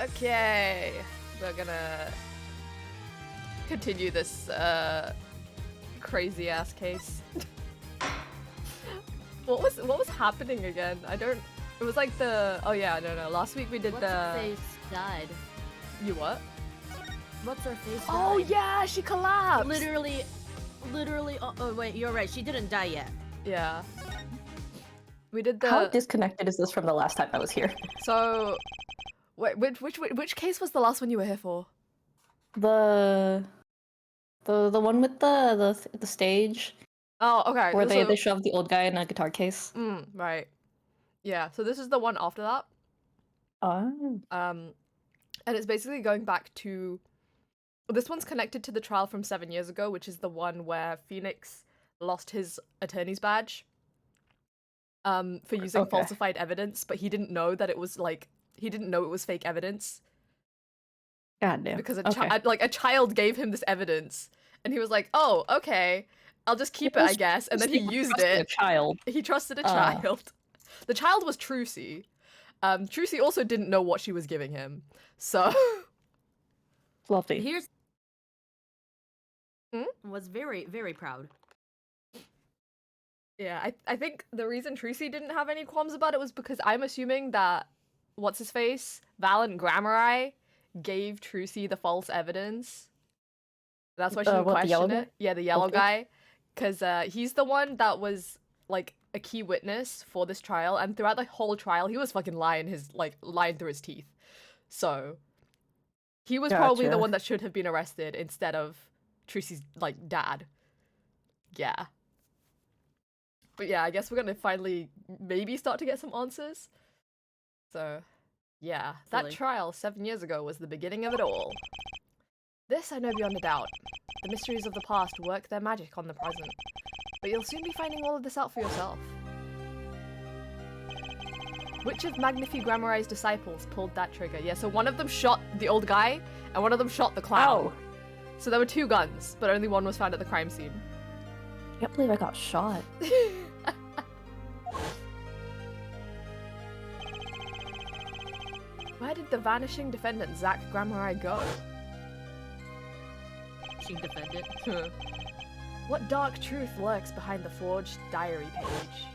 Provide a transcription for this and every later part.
Okay, we're gonna continue this crazy ass case. What was happening again? I don't. It was like the. Oh yeah, no. Last week we did What's her face died? You what? What's her face died? Oh yeah, she collapsed. Literally. Oh wait, you're right. She didn't die yet. Yeah. We did the. How disconnected is this from the last time I was here? So, wait, which case was the last one you were here for? The one with the stage. Oh, okay. Where they shoved the old guy in a guitar case. Right. Yeah. So this is the one after that. Oh. And it's basically going back to. This one's connected to the trial from 7 years ago, which is the one where Phoenix lost his attorney's badge. For using falsified evidence, but he didn't know that it was he didn't know it was fake evidence. God damn. Because a child gave him this evidence, and he was like, "Oh, okay, I'll just keep it, I guess." And then he used it. A child. He trusted a child. The child was Trucy. Trucy also didn't know what she was giving him, so. Lovely. Here's. Was very, very proud. Yeah, I think the reason Trucy didn't have any qualms about it was because I'm assuming that what's-his-face, Valent Grammari, gave Trucy the false evidence. That's why she didn't question it. Yeah, the yellow guy. Because he's the one that was, like, a key witness for this trial, and throughout the whole trial, he was fucking lying through his teeth. So, he was probably the one that should have been arrested instead of Trucy's, dad. Yeah. But yeah, I guess we're gonna finally maybe start to get some answers. So, yeah, that trial 7 years ago was the beginning of it all. This I know beyond a doubt. The mysteries of the past work their magic on the present. But you'll soon be finding all of this out for yourself. Which of Magnifi Grammari's disciples pulled that trigger? Yeah, so one of them shot the old guy, and one of them shot the clown. So there were 2 guns, but only one was found at the crime scene. I can't believe I got shot. Where did the vanishing defendant Zach Grammari go? She defended. What dark truth lurks behind the forged diary page?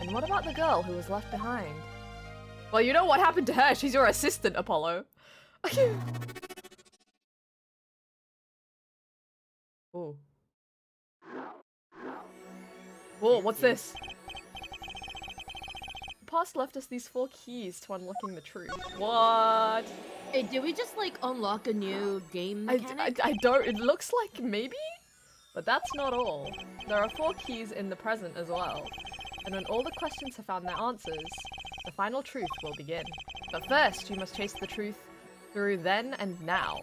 And what about the girl who was left behind? Well, you know what happened to her. She's your assistant, Apollo. Oh. Whoa, what's this? The past left us these 4 keys to unlocking the truth. What? Hey, did we just unlock a new game mechanic? I don't. It looks like maybe, but that's not all. There are 4 keys in the present as well, and when all the questions have found their answers, the final truth will begin. But first, you must chase the truth through then and now.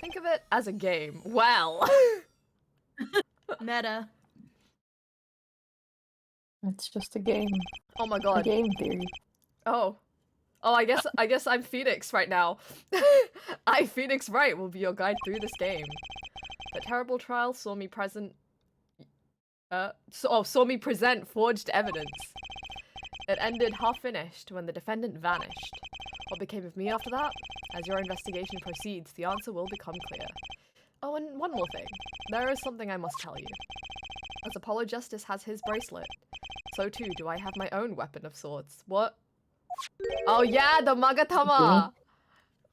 Think of it as a game. Well. Meta. It's just a game. Oh my god. A game theory. Oh, I guess I'm Phoenix right now. I, Phoenix Wright, will be your guide through this game. The terrible trial saw me present forged evidence. It ended half-finished when the defendant vanished. What became of me after that? As your investigation proceeds, the answer will become clear. Oh, and one more thing. There is something I must tell you. As Apollo Justice has his bracelet, so too do I have my own weapon of sorts. What? Oh yeah, the Magatama!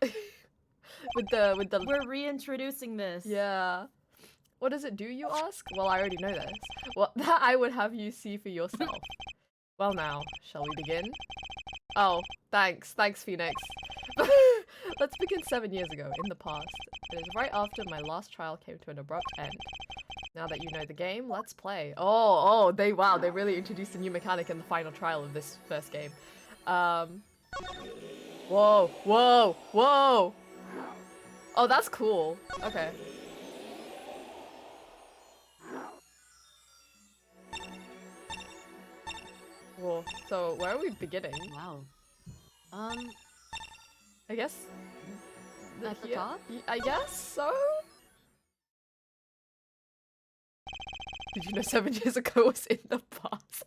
with the We're reintroducing this. Yeah. What does it do, you ask? Well, I already know this. Well, that I would have you see for yourself. Well now, shall we begin? Oh, thanks, Phoenix. Let's begin 7 years ago, in the past. It is right after my last trial came to an abrupt end. Now that you know the game, let's play. Oh, they really introduced a new mechanic in the final trial of this first game. Whoa. Oh, that's cool. Okay. Whoa, so where are we beginning? Wow. I guess... At the top? I guess so? Did you know 7 years ago was in the past?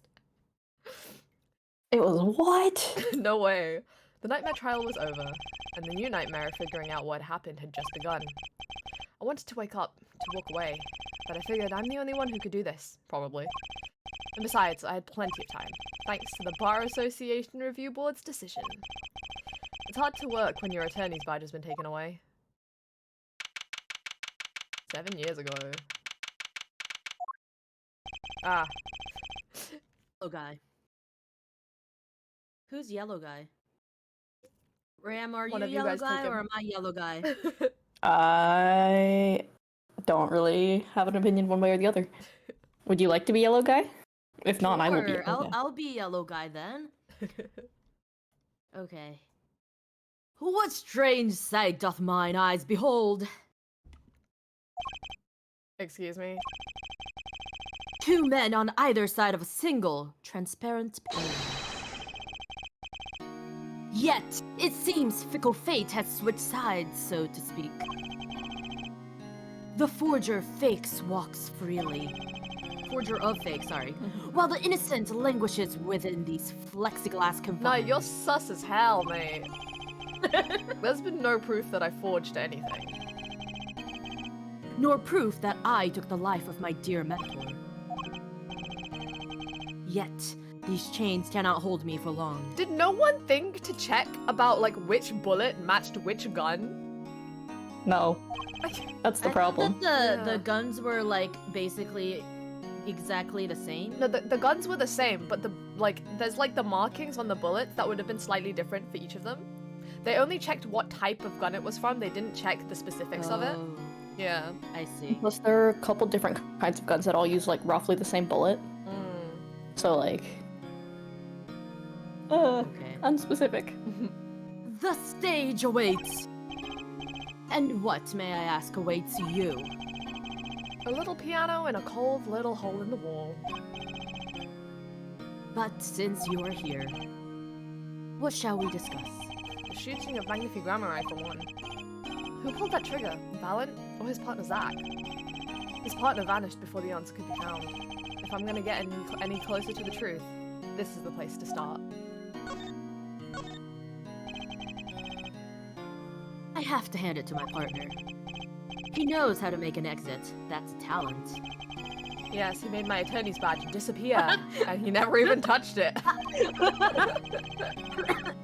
It was what? No way. The nightmare trial was over, and the new nightmare of figuring out what happened had just begun. I wanted to wake up, to walk away, but I figured I'm the only one who could do this, probably. And besides, I had plenty of time, thanks to the Bar Association Review Board's decision. It's hard to work when your attorney's badge has been taken away. 7 years ago. Ah. Yellow guy. Who's yellow guy? Ram, are One you of you yellow guys guy take him. or am I yellow guy? I don't really have an opinion one way or the other. Would you like to be yellow guy? If not, I will be Sure, yellow guy. I'll be yellow guy then. Okay. What strange sight doth mine eyes behold? Excuse me. Two men on either side of a single, transparent pane. Yet, it seems fickle fate has switched sides, so to speak. The forger fakes walks freely. Forger of fake, sorry. While the innocent languishes within these plexiglass confines. No, you're sus as hell, mate. There's been no proof that I forged anything. Nor proof that I took the life of my dear mentor. Yet, these chains cannot hold me for long. Did no one think to check about, like, which bullet matched which gun? No. That's the problem. I thought that Yeah. the guns were, like, basically exactly the same. No, the guns were the same, but there's, like, the markings on the bullets that would have been slightly different for each of them. They only checked what type of gun it was from, they didn't check the specifics of it. Oh, Yeah. I see. Plus, there are a couple different kinds of guns that all use, like, roughly the same bullet. So, like... Okay. unspecific. The stage awaits! And what, may I ask, awaits you? A little piano and a cold little hole in the wall. But since you are here, what shall we discuss? The shooting of Magnifigrammarai for one. Who pulled that trigger? Valen or his partner Zach? His partner vanished before the answer could be found. If I'm gonna get any closer to the truth, this is the place to start. I have to hand it to my partner. He knows how to make an exit. That's talent. Yes, he made my attorney's badge disappear, and he never even touched it.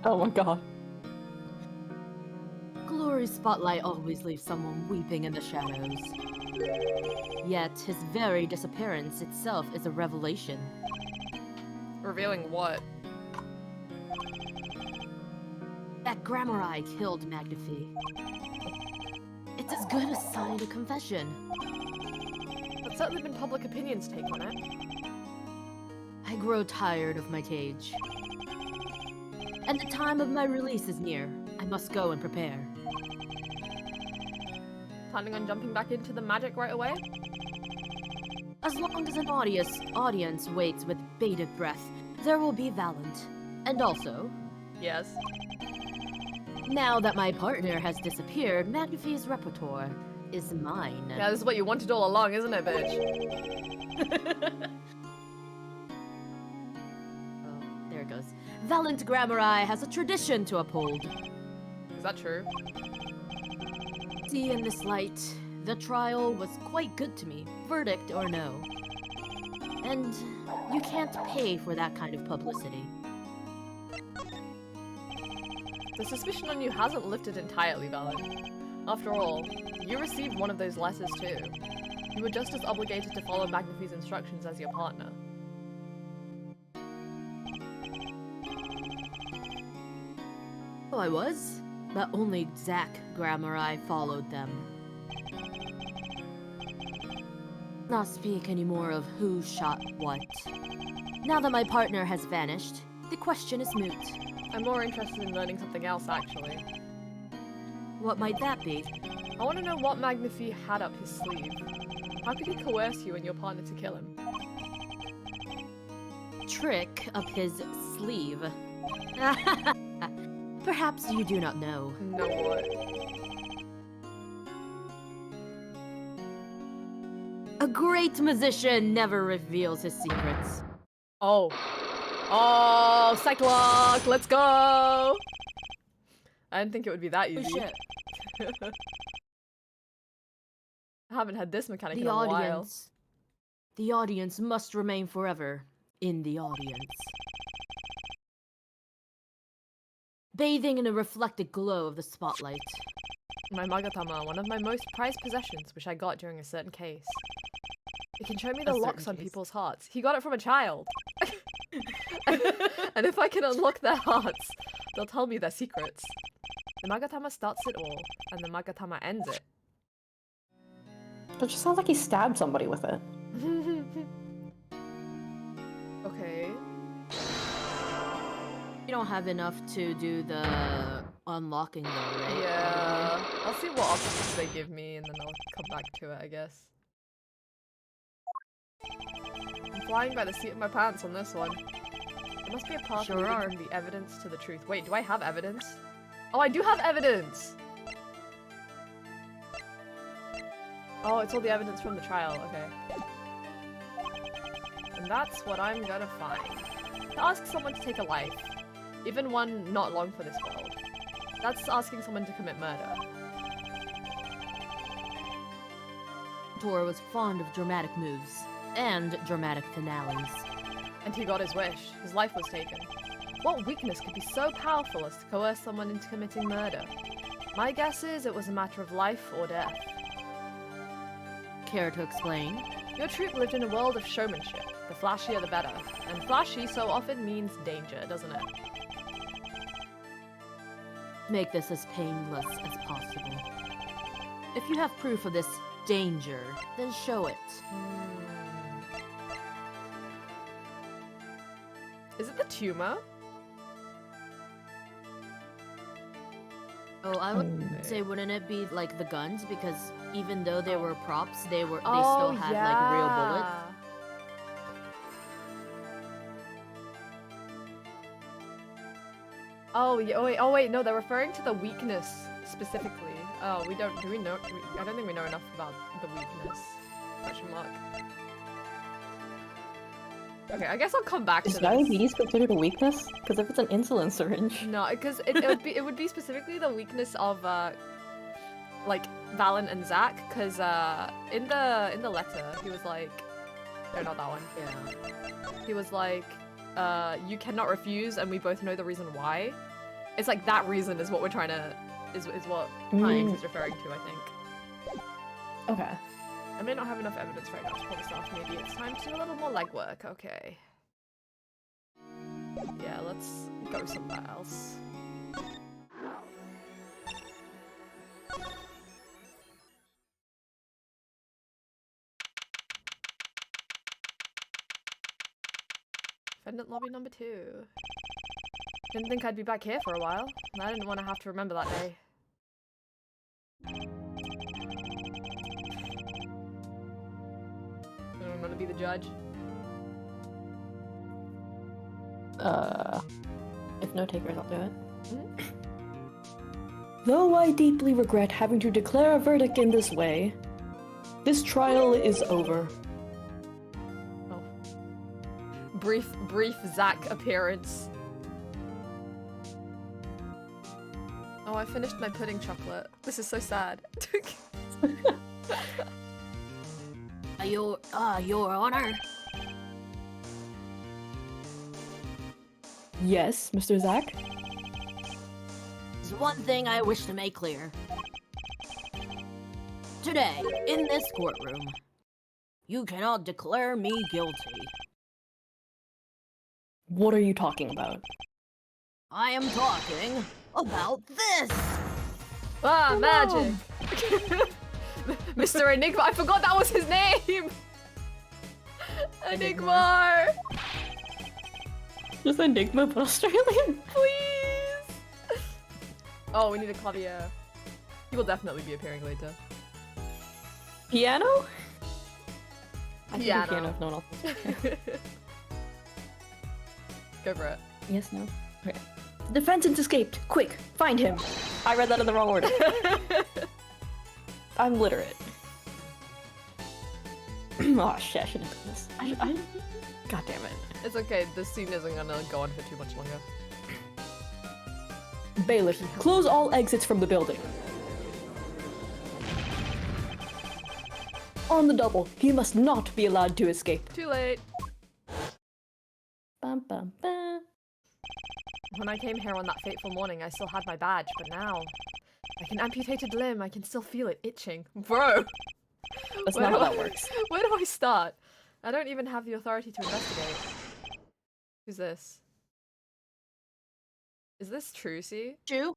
Oh my god. Glory's spotlight always leaves someone weeping in the shadows. Yet his very disappearance itself is a revelation. Revealing what? That Grammarai killed Magnify. It's as good as signed a confession. That's certainly been public opinion's take on it. I grow tired of my cage. And the time of my release is near. I must go and prepare. Planning on jumping back into the magic right away? As long as an audience waits with bated breath, there will be Valant. And also, Yes. now that my partner has disappeared, Magnify's repertoire is mine. Yeah, this is what you wanted all along, isn't it, bitch? Oh, there it goes. Valant Grammarai has a tradition to uphold. Is that true? See in this light, the trial was quite good to me, verdict or no. And you can't pay for that kind of publicity. The suspicion on you hasn't lifted entirely, Valen. After all, you received one of those letters too. You were just as obligated to follow Magnify's instructions as your partner. Oh, I was? But only Zach Grammarai followed them. Not speak anymore of who shot what. Now that my partner has vanished, the question is moot. I'm more interested in learning something else, actually. What might that be? I want to know what Magnify had up his sleeve. How could he coerce you and your partner to kill him? Trick up his sleeve. Perhaps you do not know. No what? A great musician never reveals his secrets. Oh. Oh, Cyclock, let's go! I didn't think it would be that Oh, easy. shit. I haven't had this mechanic in The a while. audience. The audience must remain forever in the audience. Bathing in a reflected glow of the spotlight. My Magatama, one of my most prized possessions, which I got during a certain case. It can show me the A locks certain on case. people's hearts. He got it from a child. And if I can unlock their hearts, they'll tell me their secrets. The Magatama starts it all, and the Magatama ends it. It just sounds like he stabbed somebody with it. Okay. You don't have enough to do the unlocking though, right? Yeah. I'll see what options they give me, and then I'll come back to it, I guess. I'm flying by the seat of my pants on this one. There must be a path Sure leading are. from the evidence to the truth. Wait, do I have evidence? Oh, I do have evidence! Oh, it's all the evidence from the trial, okay. And that's what I'm gonna find. To ask someone to take a life, even one not long for this world. That's asking someone to commit murder. Tor was fond of dramatic moves and dramatic finales. And he got his wish. His life was taken. What weakness could be so powerful as to coerce someone into committing murder? My guess is it was a matter of life or death. Care to explain? Your troupe lived in a world of showmanship. The flashier the better. And flashy so often means danger, doesn't it? Make this as painless as possible. If you have proof of this danger, then show it. Is it the tumor? Oh, I would say, wouldn't it be like the guns? Because even though they were props, they still had like real bullets. Oh, yeah, oh wait, no, they're referring to the weakness specifically. Oh, do we know, I don't think we know enough about the weakness. Question mark. Okay, I guess I'll come back to Is this. diabetes considered a weakness? Because if it's an insulin syringe. No, because it would be specifically the weakness of like Valen and Zach, because in the letter he was like, no, not that one. Yeah. He was like, you cannot refuse, and we both know the reason why. It's like that reason is what we're trying to is what Hines is referring to, I think. Okay. I may not have enough evidence right now to pull this off. Maybe it's time to do a little more legwork. Okay. Yeah, let's go somewhere else. Defendant lobby number 2. Didn't think I'd be back here for a while. I didn't want to have to remember that day. Anyone want to be the judge? If no takers, I'll do it. Though I deeply regret having to declare a verdict in this way, this trial is over. Oh. Brief Zach appearance. Oh, I finished my pudding chocolate. This is so sad. Your Honor. Yes, Mr. Zach? There's one thing I wish to make clear. Today, in this courtroom, you cannot declare me guilty. What are you talking about? I am talking about this! Ah, Oh, magic! Mr. Enigma, I forgot that was his name! Enigma! Just Enigma but Australian? Please! Oh, we need a clavier. He will definitely be appearing later. Piano? I can do Piano. piano if no one else is. Go for it. Yes, no? Okay. The defendant escaped. Quick, find him. I read that in the wrong order. I'm literate. Oh shit, I shouldn't have done this. God damn it. It's okay, this scene isn't gonna go on for too much longer. Bailiff, close all exits from the building. On the double, he must not be allowed to escape. Too late. Bum, bum, bum. When I came here on that fateful morning, I still had my badge, but now, like an amputated limb, I can still feel it itching. Bro! That's not how that works. Where do I start? I don't even have the authority to investigate. Who's this? Is this Trucy? True.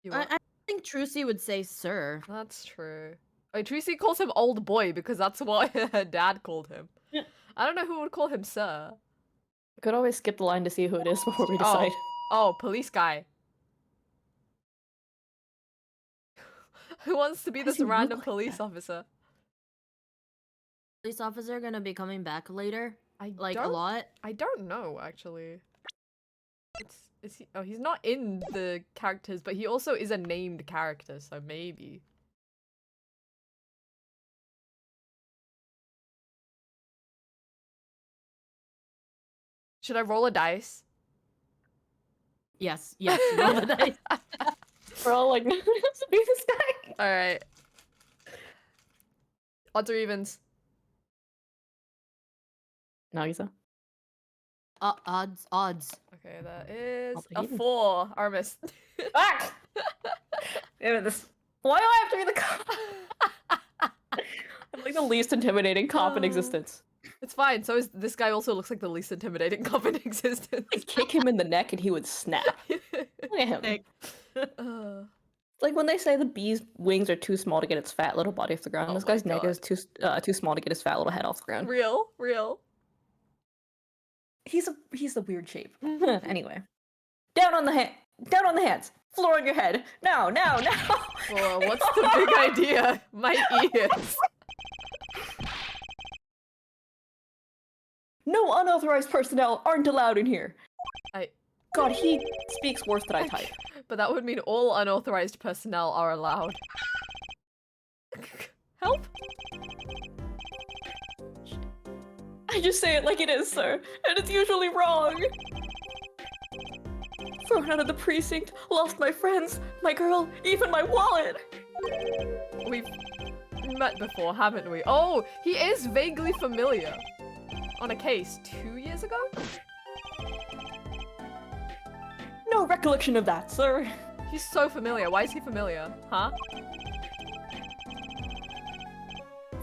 You I think Trucy would say sir. That's true. Wait, Trucy calls him old boy because that's what her dad called him. Yeah. I don't know who would call him sir. I could always skip the line to see who it is before we decide. Oh, police guy. Who wants to be Why does this he look random like police that? officer? Police officer gonna be coming back later? I Like, a don't, lot? I don't know actually. Is he? Oh, he's not in the characters, but he also is a named character, so maybe. Should I roll a dice? Yes, yes, roll the dice. We're all like, no one has to be this guy. All right. Odds or evens? Nagisa. Odds. Okay, that is I'll take a even. 4. Armis. Back! Damn it, this. Why do I have to be the cop? I'm like the least intimidating cop in existence. It's fine. So is this guy also looks like the least intimidating cop in existence. I'd kick him in the neck and he would snap. Look at him. Uh, Like when they say the bee's wings are too small to get its fat little body off the ground. Oh This my guy's neck God. is too small to get his fat little head off the ground. real. He's a weird shape. Anyway, down on the hands, floor on your head. Now. Whoa, what's the big idea? My ears. No unauthorized personnel aren't allowed in here. I. God, he speaks worse than I type. But that would mean all unauthorized personnel are allowed. Help? I just say it like it is, sir, and it's usually wrong. Thrown out of the precinct, lost my friends, my girl, even my wallet. We've met before, haven't we? Oh, he is vaguely familiar. On a case 2 years ago? No recollection of that, sir. He's so familiar. Why is he familiar? Huh?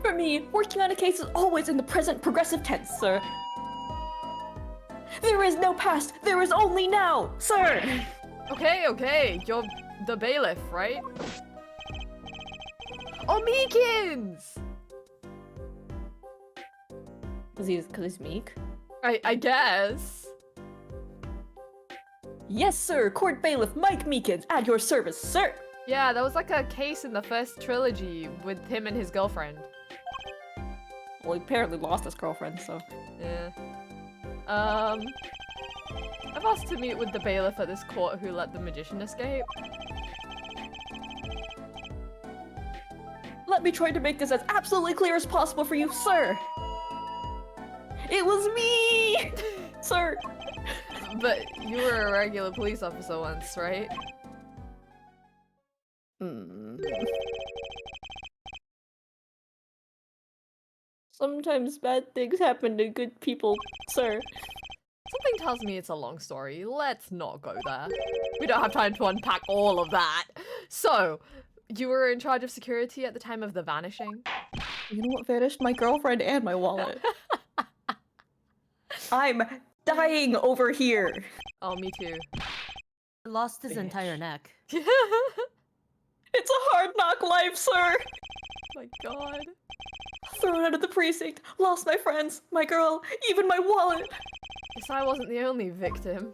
For me, working on a case is always in the present progressive tense, sir. There is no past, there is only now, sir! Okay. You're the bailiff, right? Oh, Meekins! Cause he's meek? I guess. Yes, sir, Court Bailiff Mike Meekins, at your service, sir! Yeah, there was like a case in the first trilogy with him and his girlfriend. Well, he apparently lost his girlfriend, so... Yeah. I've asked to meet with the bailiff at this court who let the magician escape. Let me try to make this as absolutely clear as possible for you, sir! It was me! Sir! But you were a regular police officer once, right? Sometimes bad things happen to good people, sir. Something tells me it's a long story. Let's not go there. We don't have time to unpack all of that. So, you were in charge of security at the time of the vanishing? You know what vanished? My girlfriend and my wallet. I'm dying over here! Oh, me too. Lost his Bitch. entire neck. It's a hard knock life, sir! My god. Thrown out of the precinct, lost my friends, my girl, even my wallet! Guess I wasn't the only victim.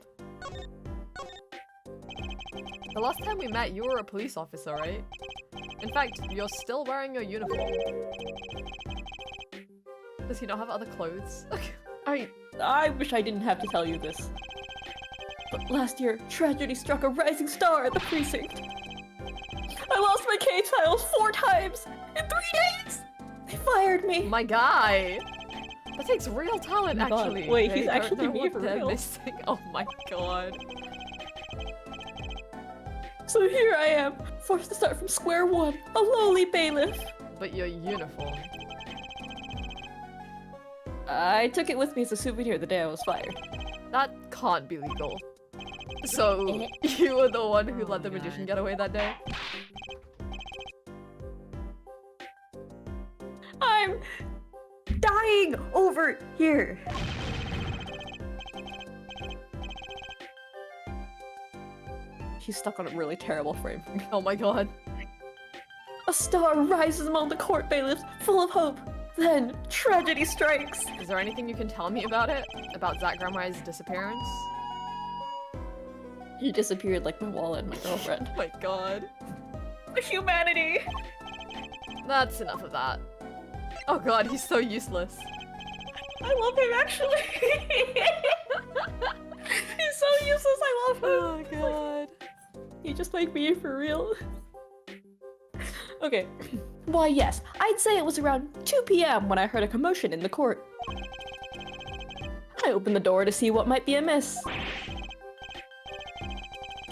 The last time we met, you were a police officer, right? In fact, you're still wearing your uniform. Does he not have other clothes? I wish I didn't have to tell you this. But last year, tragedy struck a rising star at the precinct. I lost my case files 4 times in 3 days! They fired me! My guy! That takes real talent, Oh my God. actually. Wait, They he's don't actually know me what for they're real. missing. Oh my god. So here I am, forced to start from square one, a lowly bailiff. But your uniform. I took it with me as a souvenir the day I was fired. That can't be legal. So, you were the one who let the magician get away that day? I'm dying over here. She's stuck on a really terrible frame for me. Oh my god. A star rises among the court bailiffs, full of hope. Then, tragedy strikes. Is there anything you can tell me about it? About Zach Gramrai's disappearance? He disappeared like my wallet and my girlfriend. Oh my god. Humanity! That's enough of that. Oh god, he's so useless. I love him, actually! He's so useless, I love him! Oh god. He just like me for real. Okay. Why, yes, I'd say it was around 2 p.m. when I heard a commotion in the court. I opened the door to see what might be amiss.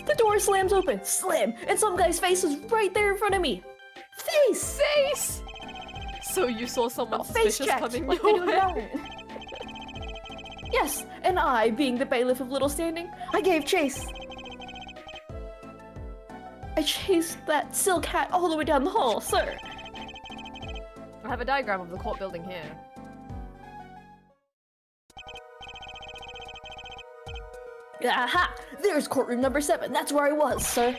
The door slams open, slam, and some guy's face is right there in front of me. Face! Face! So you saw someone Face suspicious checked, coming like your they do way? now. Yes, and I, being the bailiff of Little Standing, I gave chase. I chased that silk hat all the way down the hall, sir. I have a diagram of the court building here. Aha! There's courtroom number 7. That's where I was, sir.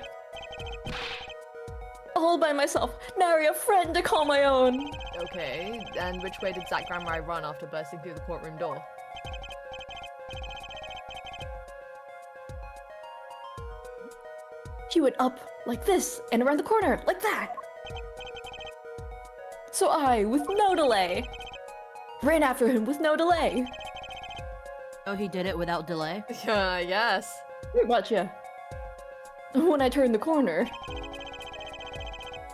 All by myself. Nary a friend to call my own. Okay, and which way did Zach Gramrai run after bursting through the courtroom door? He went up like this and around the corner like that. So I, with no delay, ran after him with no delay. Oh, he did it without delay? Yeah, yes. Pretty much, yeah. When I turned the corner,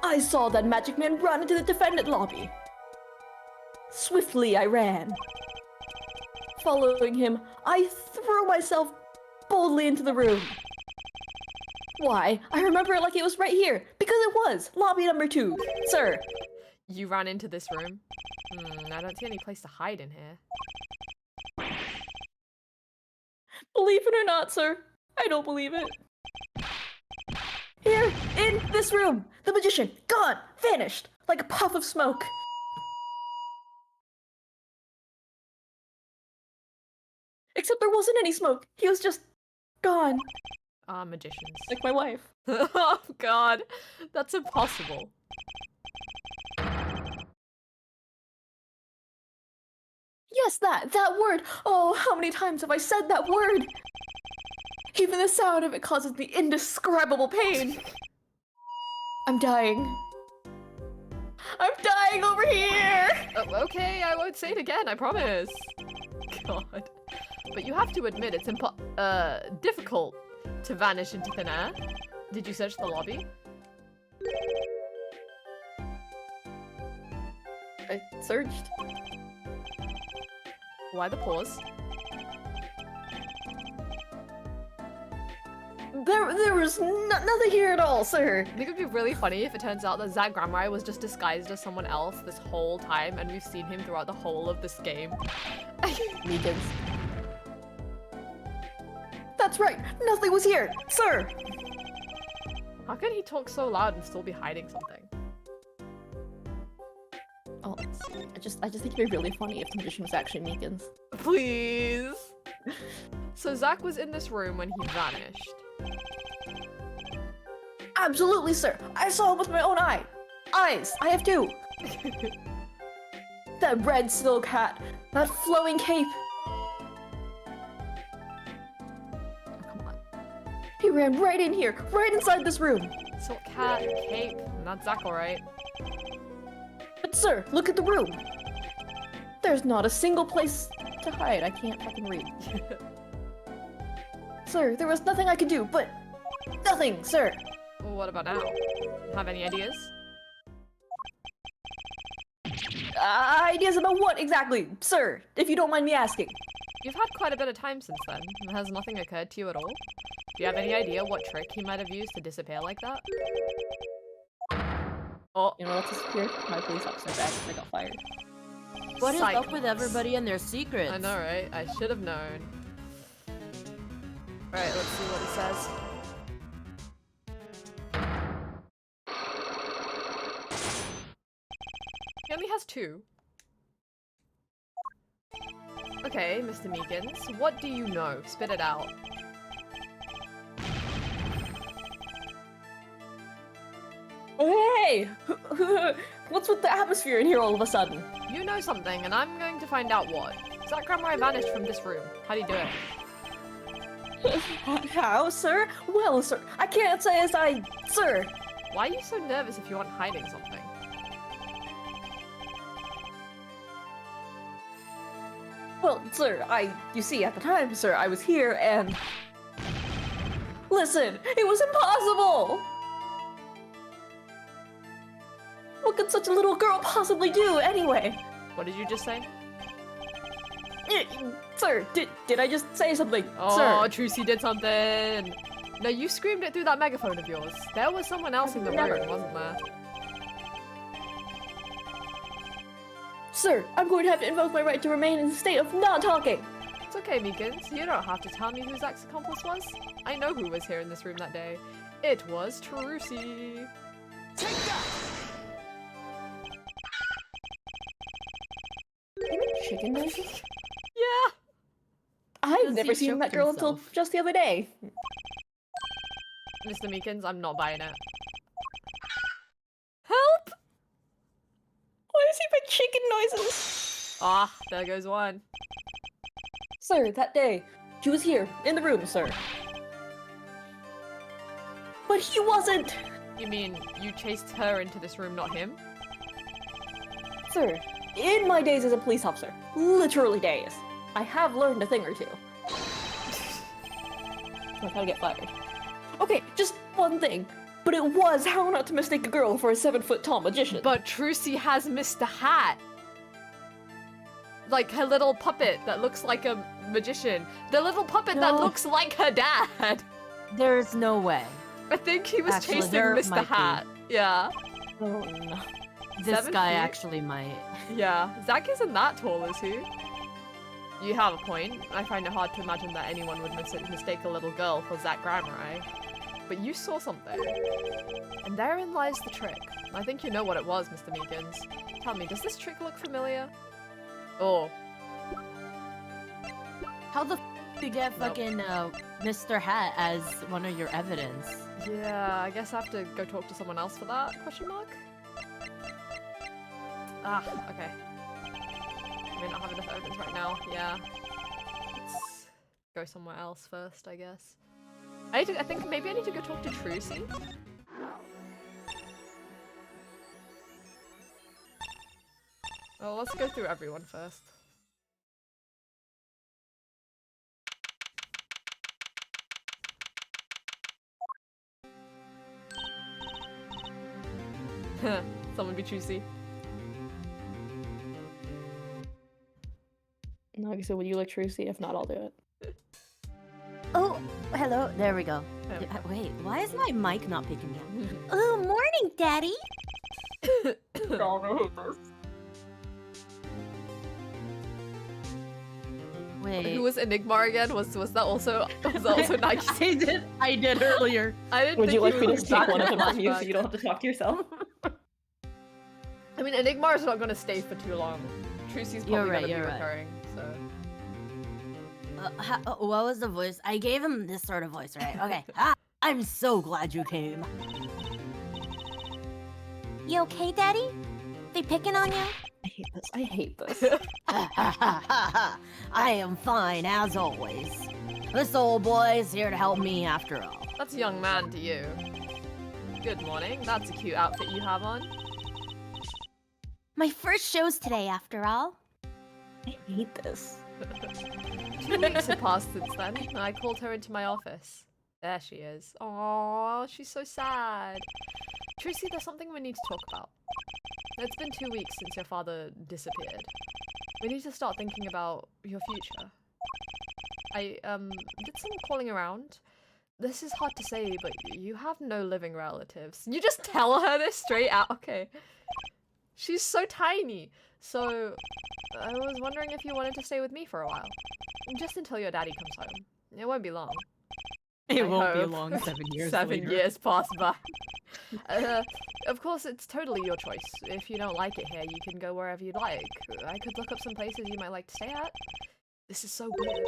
I saw that magic man run into the defendant lobby. Swiftly I ran. Following him, I threw myself boldly into the room. Why, I remember it like it was right here, because it was! Lobby number 2, sir. You ran into this room? I don't see any place to hide in here. Believe it or not, sir, I don't believe it. Here, in this room, the magician, gone, vanished, like a puff of smoke. Except there wasn't any smoke, he was just gone. Ah, magicians. Like my wife. Oh god, that's impossible. Yes, that word! Oh, how many times have I said that word? Even the sound of it causes me indescribable pain. I'm dying. I'm dying over here! Oh, okay, I won't say it again, I promise. God. But you have to admit it's difficult to vanish into thin air. Did you search the lobby? I searched. Why the pause? There was nothing here at all, sir. I think it'd be really funny if it turns out that Zach Gramrai was just disguised as someone else this whole time and we've seen him throughout the whole of this game. Meekins. That's right, nothing was here, sir. How can he talk so loud and still be hiding something? Oh, let's see. I just think it'd be really funny if the magician was actually Meekins. Please! So Zach was in this room when he vanished. Absolutely, sir. I saw him with my own eyes. I have 2. That red silk hat, that flowing cape. Oh, come on. He ran right in here, right inside this room. Silk hat, cape, not Zach, alright. But sir, look at the room. There's not a single place to hide. I can't fucking read. Sir, there was nothing I could do, but nothing, sir. Well, what about now? Have any ideas? Ideas about what exactly, sir? If you don't mind me asking. You've had quite a bit of time since then. Has nothing occurred to you at all? Do you have any idea what trick he might have used to disappear like that? Oh, You know what disappeared? My police officer badge. I got fired. What is up Psychos. with everybody and their secrets? I know, right? I should have known. Alright, let's see what he says. He only has 2. Okay, Mr. Meekins, what do you know? Spit it out. Hey! What's with the atmosphere in here all of a sudden? You know something, and I'm going to find out what. Zach Grammar vanished from this room. How do you do it? How, sir? Well, sir, I can't say as I... Sir! Why are you so nervous if you aren't hiding something? Well, sir, you see, at the time, sir, I was here and... Listen, it was impossible! What could such a little girl possibly do, anyway? What did you just say? Sir, did I just say something? Oh, Sir. Trucy did something! No, you screamed it through that megaphone of yours. There was someone else in the room, wasn't there? Sir, I'm going to have to invoke my right to remain in a state of not talking! It's okay, Meekins. You don't have to tell me who Zach's accomplice was. I know who was here in this room that day. It was Trucy. Take that! They make chicken noises? Yeah! I've Does never he seen choke that girl until himself? just the other day. Mr. Meekins, I'm not buying it. Help! Why does he make chicken noises? Ah, there goes one. Sir, that day, she was here, in the room, sir. But he wasn't! You mean you chased her into this room, not him? Sir, in my days as a police officer, literally days, I have learned a thing or two. Like how to get fired. Okay, just one thing. But it was how not to mistake a girl for a 7-foot tall magician. But Trucy has Mr. Hat. Like her little puppet that looks like a magician. The little puppet that No. looks like her dad. There's no way. I think he was Actually, chasing there Mr. might be. Hat. Yeah. Oh no. This 7 guy feet? actually might. Yeah. Zach isn't that tall, is he? You have a point. I find it hard to imagine that anyone would mistake a little girl for Zach Grammar. But you saw something. And therein lies the trick. I think you know what it was, Mr. Meekins. Tell me, does this trick look familiar? Oh. How the f do you get Nope. fucking Mr. Hat as one of your evidence? Yeah, I guess I have to go talk to someone else for that, question mark? Ah, okay. I may not have enough evidence right now, yeah. Let's go somewhere else first, I guess. I think maybe I need to go talk to Trucy. Well, let's go through everyone first. Someone be Trucy. No, like I said, would you like Trucy? If not, I'll do it. Oh, hello. There we go. Oh. Wait, why is my mic not picking me up? Oh, morning, Daddy. Wait. Who was Enigma again? Was that also nice? I did earlier. I didn't Would think you like he me to was take back one of in them from you so flashback. you don't have to talk to yourself? I mean, Enigma is not gonna stay for too long. Trucy's You're probably right, gonna be you're right. recurring, so. What was the voice? I gave him this sort of voice, right? Okay. I'm so glad you came. You okay, Daddy? They picking on you? I hate this. I hate this. I am fine, as always. This old boy's here to help me after all. That's a young man to you. Good morning. That's a cute outfit you have on. My first show's today, after all. I hate this. 2 weeks have passed since then, and I called her into my office. There she is. Aww, she's so sad. Trucy, there's something we need to talk about. It's been 2 weeks since your father disappeared. We need to start thinking about your future. I did some calling around. This is hard to say, but you have no living relatives. You just tell her this straight out. Okay. She's so tiny. So, I was wondering if you wanted to stay with me for a while. Just until your daddy comes home. It won't be long. It I won't be hope. long, 7 years 7 later. years pass by. Of course, it's totally your choice. If you don't like it here, you can go wherever you'd like. I could look up some places you might like to stay at. This is so weird.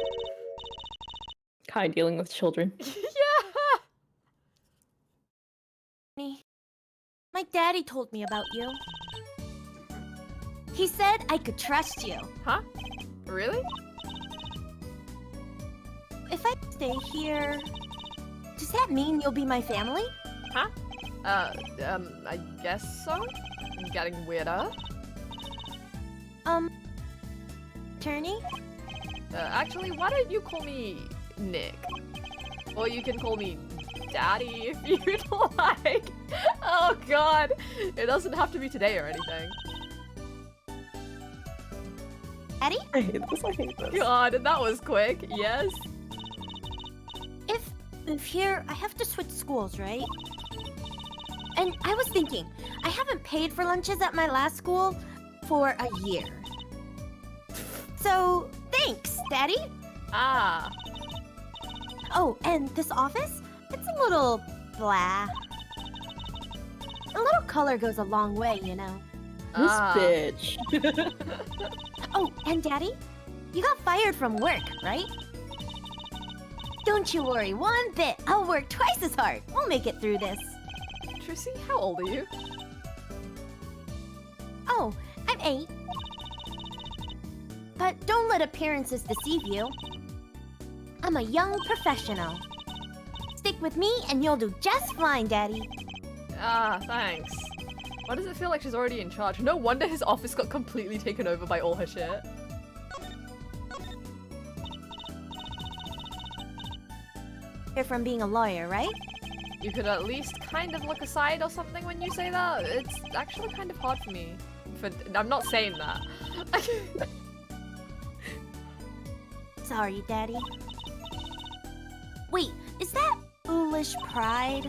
Kai dealing with children. Yeah! My daddy told me about you. He said I could trust you. Huh? Really? If I stay here, does that mean you'll be my family? Huh? I guess so? I'm getting weirder. Attorney? Actually, why don't you call me Nick? Or you can call me Daddy if you'd like. Oh god. It doesn't have to be today or anything. Daddy? I hate this, I hate this. God, that was quick. Yes. If here, I have to switch schools, right? And I was thinking, I haven't paid for lunches at my last school for a year. So, thanks, Daddy. Ah. Oh, and this office? It's a little blah. A little color goes a long way, you know. This Ah. bitch. Oh, and Daddy? You got fired from work, right? Don't you worry one bit. I'll work twice as hard. We'll make it through this. Trissy, how old are you? Oh, I'm 8. But don't let appearances deceive you. I'm a young professional. Stick with me and you'll do just fine, Daddy. Ah, thanks. Why does it feel like she's already in charge? No wonder his office got completely taken over by all her shit. You're from being a lawyer, right? You could at least kind of look aside or something when you say that. It's actually kind of hard for me. I'm not saying that. Sorry, Daddy. Wait, is that foolish pride?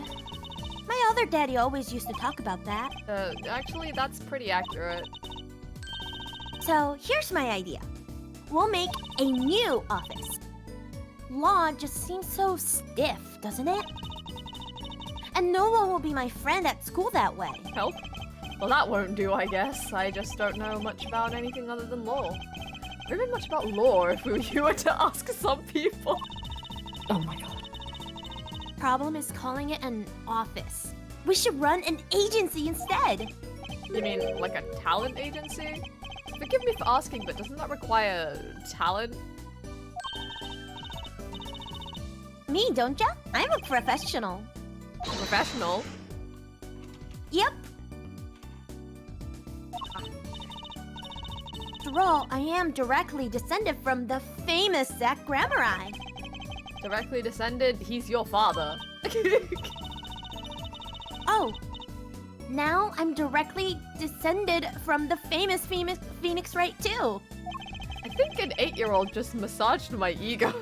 My other daddy always used to talk about that. Actually, that's pretty accurate. So here's my idea. We'll make a new office. Law just seems so stiff, doesn't it? And no one will be my friend at school that way. Help? Well, that won't do, I guess. I just don't know much about anything other than law. Or even much about law if you were to ask some people. Oh my god. Problem is calling it an office. We should run an agency instead. You mean like a talent agency? Forgive me for asking, but doesn't that require talent? Me, don't ya? I'm a professional. Professional? Yep. After all, I am directly descended from the famous Zach Grammari. Directly descended, he's your father. Oh, now I'm directly descended from the famous Phoenix Wright too. I think an 8-year-old just massaged my ego.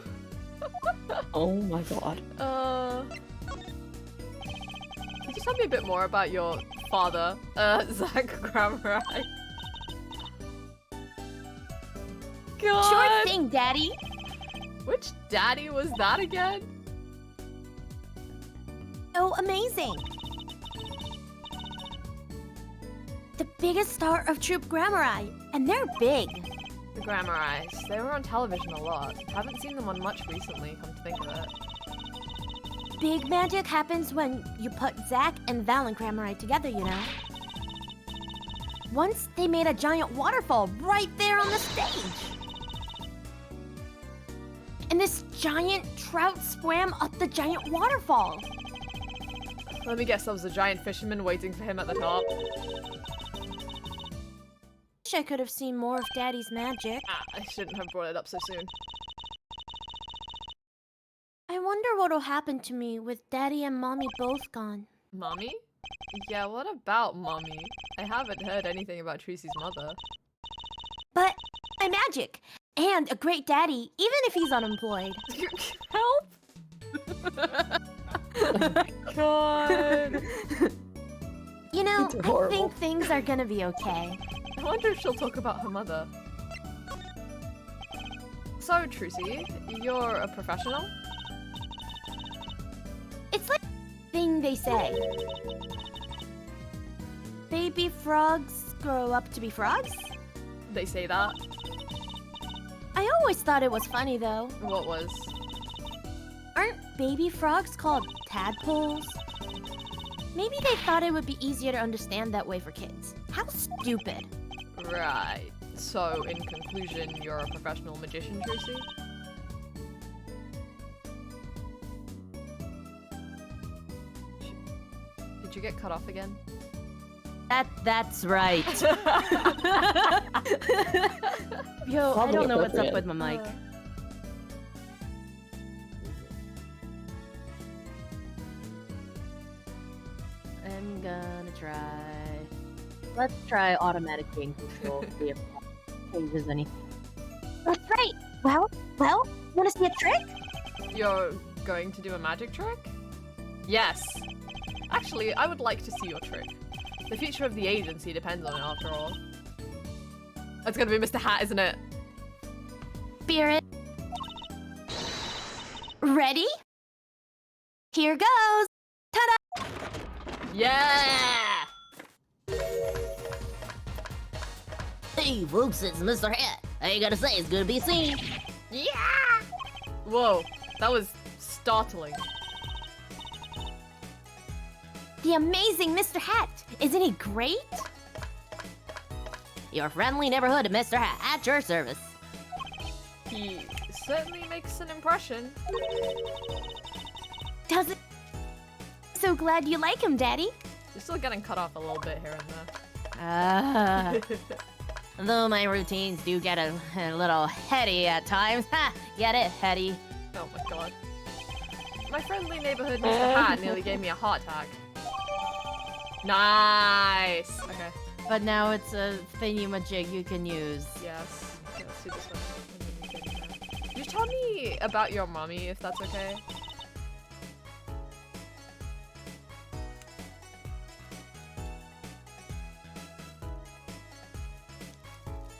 Oh my god. Could you tell me a bit more about your father, Zach Grammari? God! Sure thing, Daddy. Which daddy was that again? So amazing. The biggest star of Troop Grammari, and they're big. The Grammaris. They were on television a lot. Haven't seen them on much recently, come to think of it. Big magic happens when you put Zach and Val and Grammari together, you know. Once they made a giant waterfall right there on the stage. And this giant trout swam up the giant waterfall. Let me guess, there was a giant fisherman waiting for him at the top. Wish I could have seen more of Daddy's magic. Ah, I shouldn't have brought it up so soon. I wonder what'll happen to me with Daddy and Mommy both gone. Mommy? Yeah, what about Mommy? I haven't heard anything about Tracy's mother. But my magic! And a great daddy, even if he's unemployed. Help! God. You know, It's I horrible. think things are gonna be okay. I wonder if she'll talk about her mother. So, Trucy, you're a professional? It's like a thing they say. Baby frogs grow up to be frogs? They say that. I always thought it was funny though. What was? Aren't baby frogs called tadpoles? Maybe they thought it would be easier to understand that way for kids. How stupid. Right. So, in conclusion, you're a professional magician, Trucy? Did you get cut off again? That's right. Yo, I Probably don't know what's up appropriate. with my mic. I'm gonna try. Let's try automatic gain control. See if that changes anything. That's right. Well, wanna see a trick? You're going to do a magic trick? Yes. Actually, I would like to see your trick. The future of the agency depends on it, after all. It's gonna be Mr. Hat, isn't it? Spirit. Ready? Here goes. Ta-da! Yeah! Hey, folks, it's Mr. Hat. All you gotta say is good to be seen. Yeah! Whoa, that was startling. The amazing Mr. Hat. Isn't he great? Your friendly neighborhood Mr. Hat at your service. He certainly makes an impression. Does it? So glad you like him, Daddy. You're still getting cut off a little bit here and Ah. there. Though my routines do get a little heady at times. Ha! Get it, heady. Oh my god. My friendly neighborhood Mr. Hat nearly gave me a heart attack. Nice! Okay, But now it's a thingy-majig you can use. yes. Okay, let's do this one. You tell me about your mommy, if that's okay.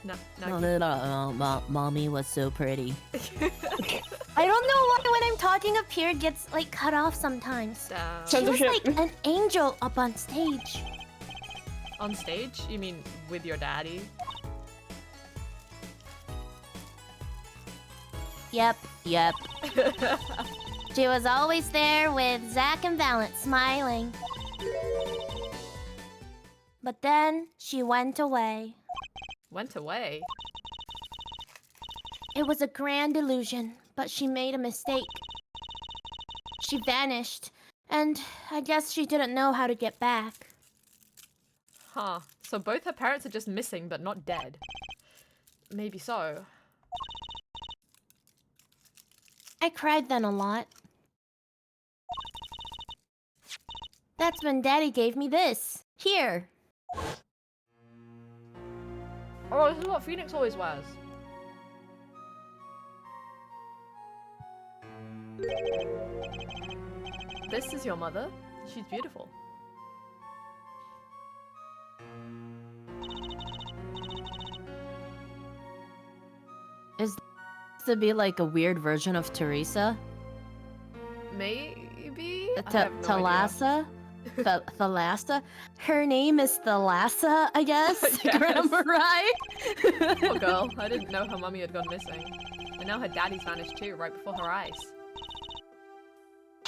No, no. Mommy was so pretty. I don't know why when I'm talking up here it gets like cut off sometimes. Down. She was Censorship. like an angel up on stage. On stage? You mean with your daddy? Yep. She was always there with Zach and Valent smiling. But then she went away. Went away. It was a grand illusion, but she made a mistake. She vanished, and I guess she didn't know how to get back. Huh. So both her parents are just missing, but not dead. Maybe so. I cried then a lot. That's when Daddy gave me this. Here. Oh, this is what Phoenix always wears. This is your mother? She's beautiful. Is this to be like a weird version of Teresa? Maybe? I have no idea. Thalassa? Thalassa? Her name is Thalassa, I guess. Yes. Grammar right? Poor girl. I didn't know her mummy had gone missing. And now her daddy's vanished too, right before her eyes.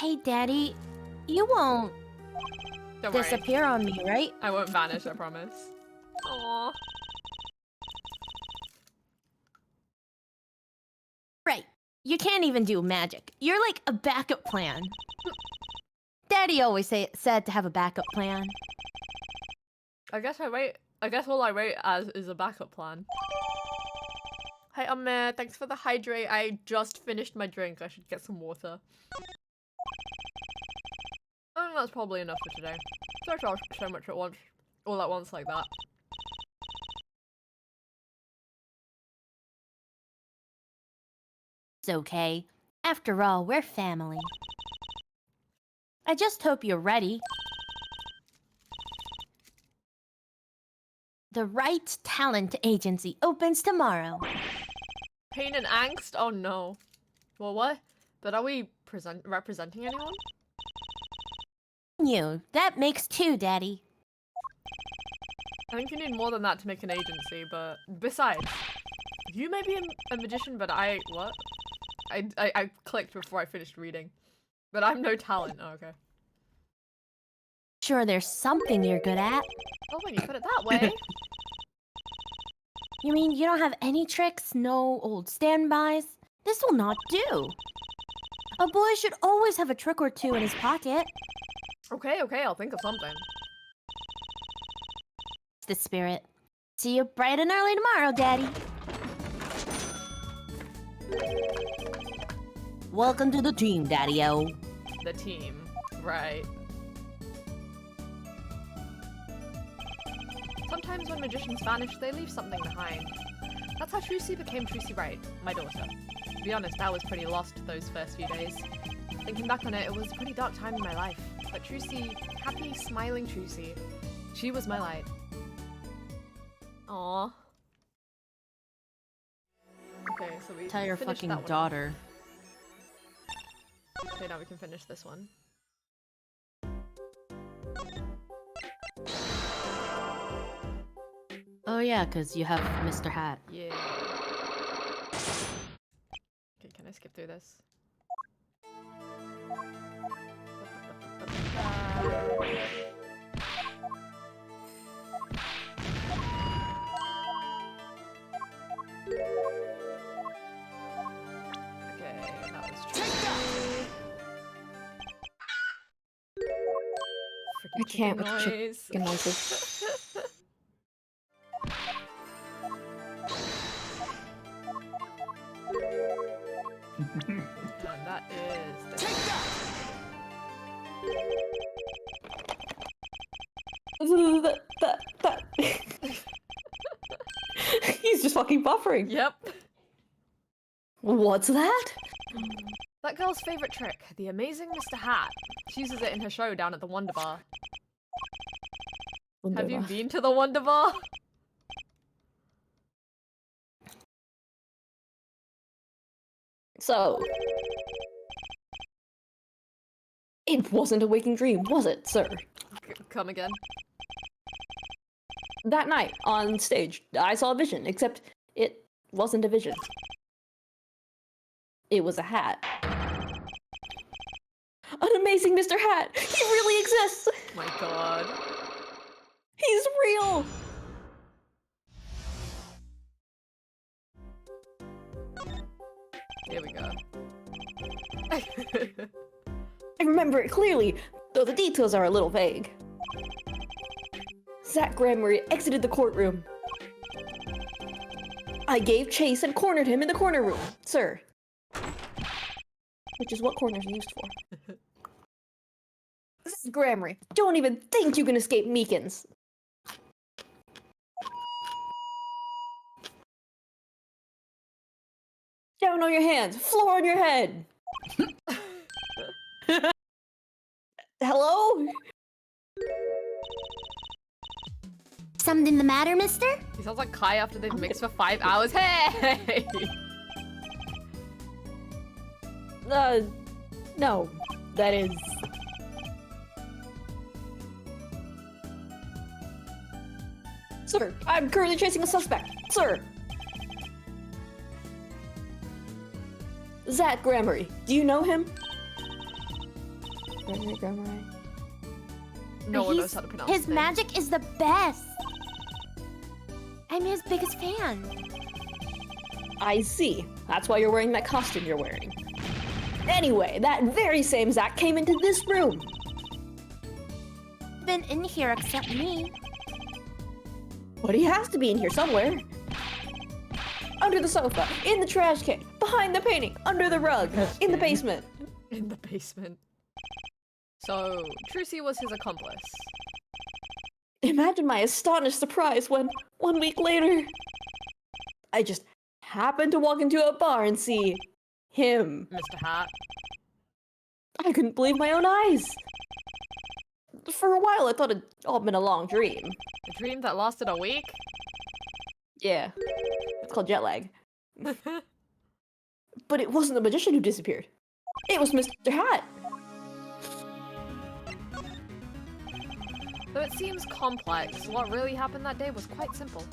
Hey, Daddy, you won't Don't worry. disappear on me, right? I won't vanish, I promise. Aww. Right. You can't even do magic. You're like a backup plan. Daddy always said to have a backup plan. I guess all I rate as is a backup plan. Hey, thanks for the hydrate. I just finished my drink. I should get some water. I think that's probably enough for today. Don't talk so much at once, all at once like that. It's okay. After all, we're family. I just hope you're ready. The Right Talent Agency opens tomorrow. Pain and angst? Oh no. Well, what? But are we representing anyone? You. That makes two, Daddy. I think you need more than that to make an agency, but besides, you may be a magician, but what? I clicked before I finished reading. But I'm no talent. Oh, okay. Sure, there's something you're good at. Oh, when you put it that way. You mean you don't have any tricks, no old standbys? This will not do. A boy should always have a trick or two in his pocket. Okay, I'll think of something. It's the spirit. See you bright and early tomorrow, Daddy. Welcome to the team, Daddy-o. The team. Right. Sometimes when magicians vanish, they leave something behind. That's how Trucy became Trucy Wright, my daughter. To be honest, I was pretty lost those first few days. Thinking back on it, it was a pretty dark time in my life. But Trucy, happy, smiling Trucy, she was my light. Aww. Okay, so we Tell your finished fucking that one. daughter. Okay, now we can finish this one. Oh yeah, because you have Mr. Hat. Yeah. Okay, can I skip through this? Okay, that was true. I can't with noise. chicken noises. And that is the He's just fucking buffering. Yep. What's that? That girl's favorite trick, the amazing Mr. Hat. She uses it in her show down at the Wonder Bar. Have you been to the Wonder Bar? So, it wasn't a waking dream, was it, sir? Come again. That night, on stage, I saw a vision, except it wasn't a vision. It was a hat. An amazing Mr. Hat! He really exists! Oh my god. He's real! Here we go. I remember it clearly, though the details are a little vague. Zach Grammary exited the courtroom. I gave chase and cornered him in the corner room, sir. Which is what corners are used for. Zach Grammary, don't even think you can escape Meekins. Down on your hands, floor on your head. Hello? Something the matter, mister? He sounds like Kai after they've mixed for 5 hours. Hey! No. That is... Sir, I'm currently chasing a suspect. Sir! Zach Grammary, do you know him? Grammary. No one knows how to pronounce His his name. magic is the best. I'm his biggest fan. I see. That's why you're wearing that costume you're wearing. Anyway, that very same Zach came into this room. Been in here except me. But he has to be in here somewhere. Under the sofa, in the trash can, behind the painting, under the rug, in the basement. In the basement. So, Trucy was his accomplice. Imagine my astonished surprise when, 1 week later, I just happened to walk into a bar and see him. Mr. Hat. I couldn't believe my own eyes. For a while, I thought it'd all been a long dream. A dream that lasted a week? Yeah. It's called jet lag. But it wasn't the magician who disappeared. It was Mr. Hat. Though it seems complex, what really happened that day was quite simple.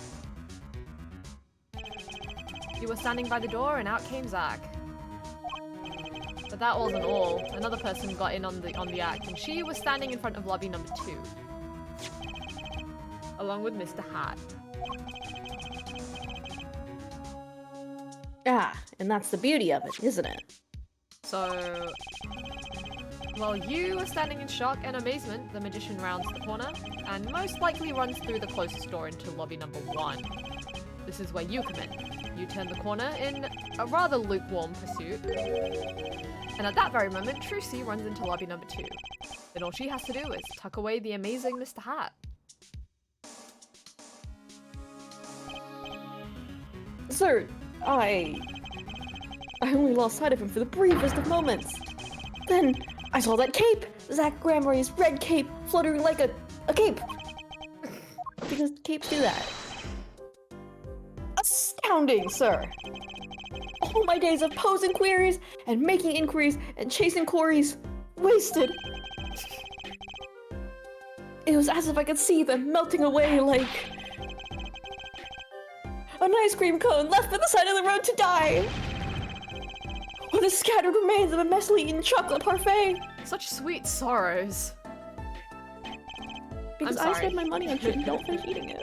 You were standing by the door and out came Zach. But that wasn't all. Another person got in on the act, and she was standing in front of lobby number 2. Along with Mr. Hat. Ah, and that's the beauty of it, isn't it? So... While you were standing in shock and amazement, the magician rounds the corner, and most likely runs through the closest door into lobby number 1. This is where you come in. You turn the corner in a rather lukewarm pursuit. And at that very moment, Trucy runs into lobby number 2. Then all she has to do is tuck away the amazing Mr. Hat. Sir, I only lost sight of him for the briefest of moments. Then I saw that cape! Zach Gramarye's red cape fluttering like a cape! Because capes do that. Astounding, sir! All my days of posing queries, and making inquiries, and chasing quarries, wasted! It was as if I could see them melting away like... an ice cream cone left by the side of the road to die! Or the scattered remains of a messily eaten chocolate parfait! Such sweet sorrows. Because I'm I sorry. spent my money on shit and don't finish eating it.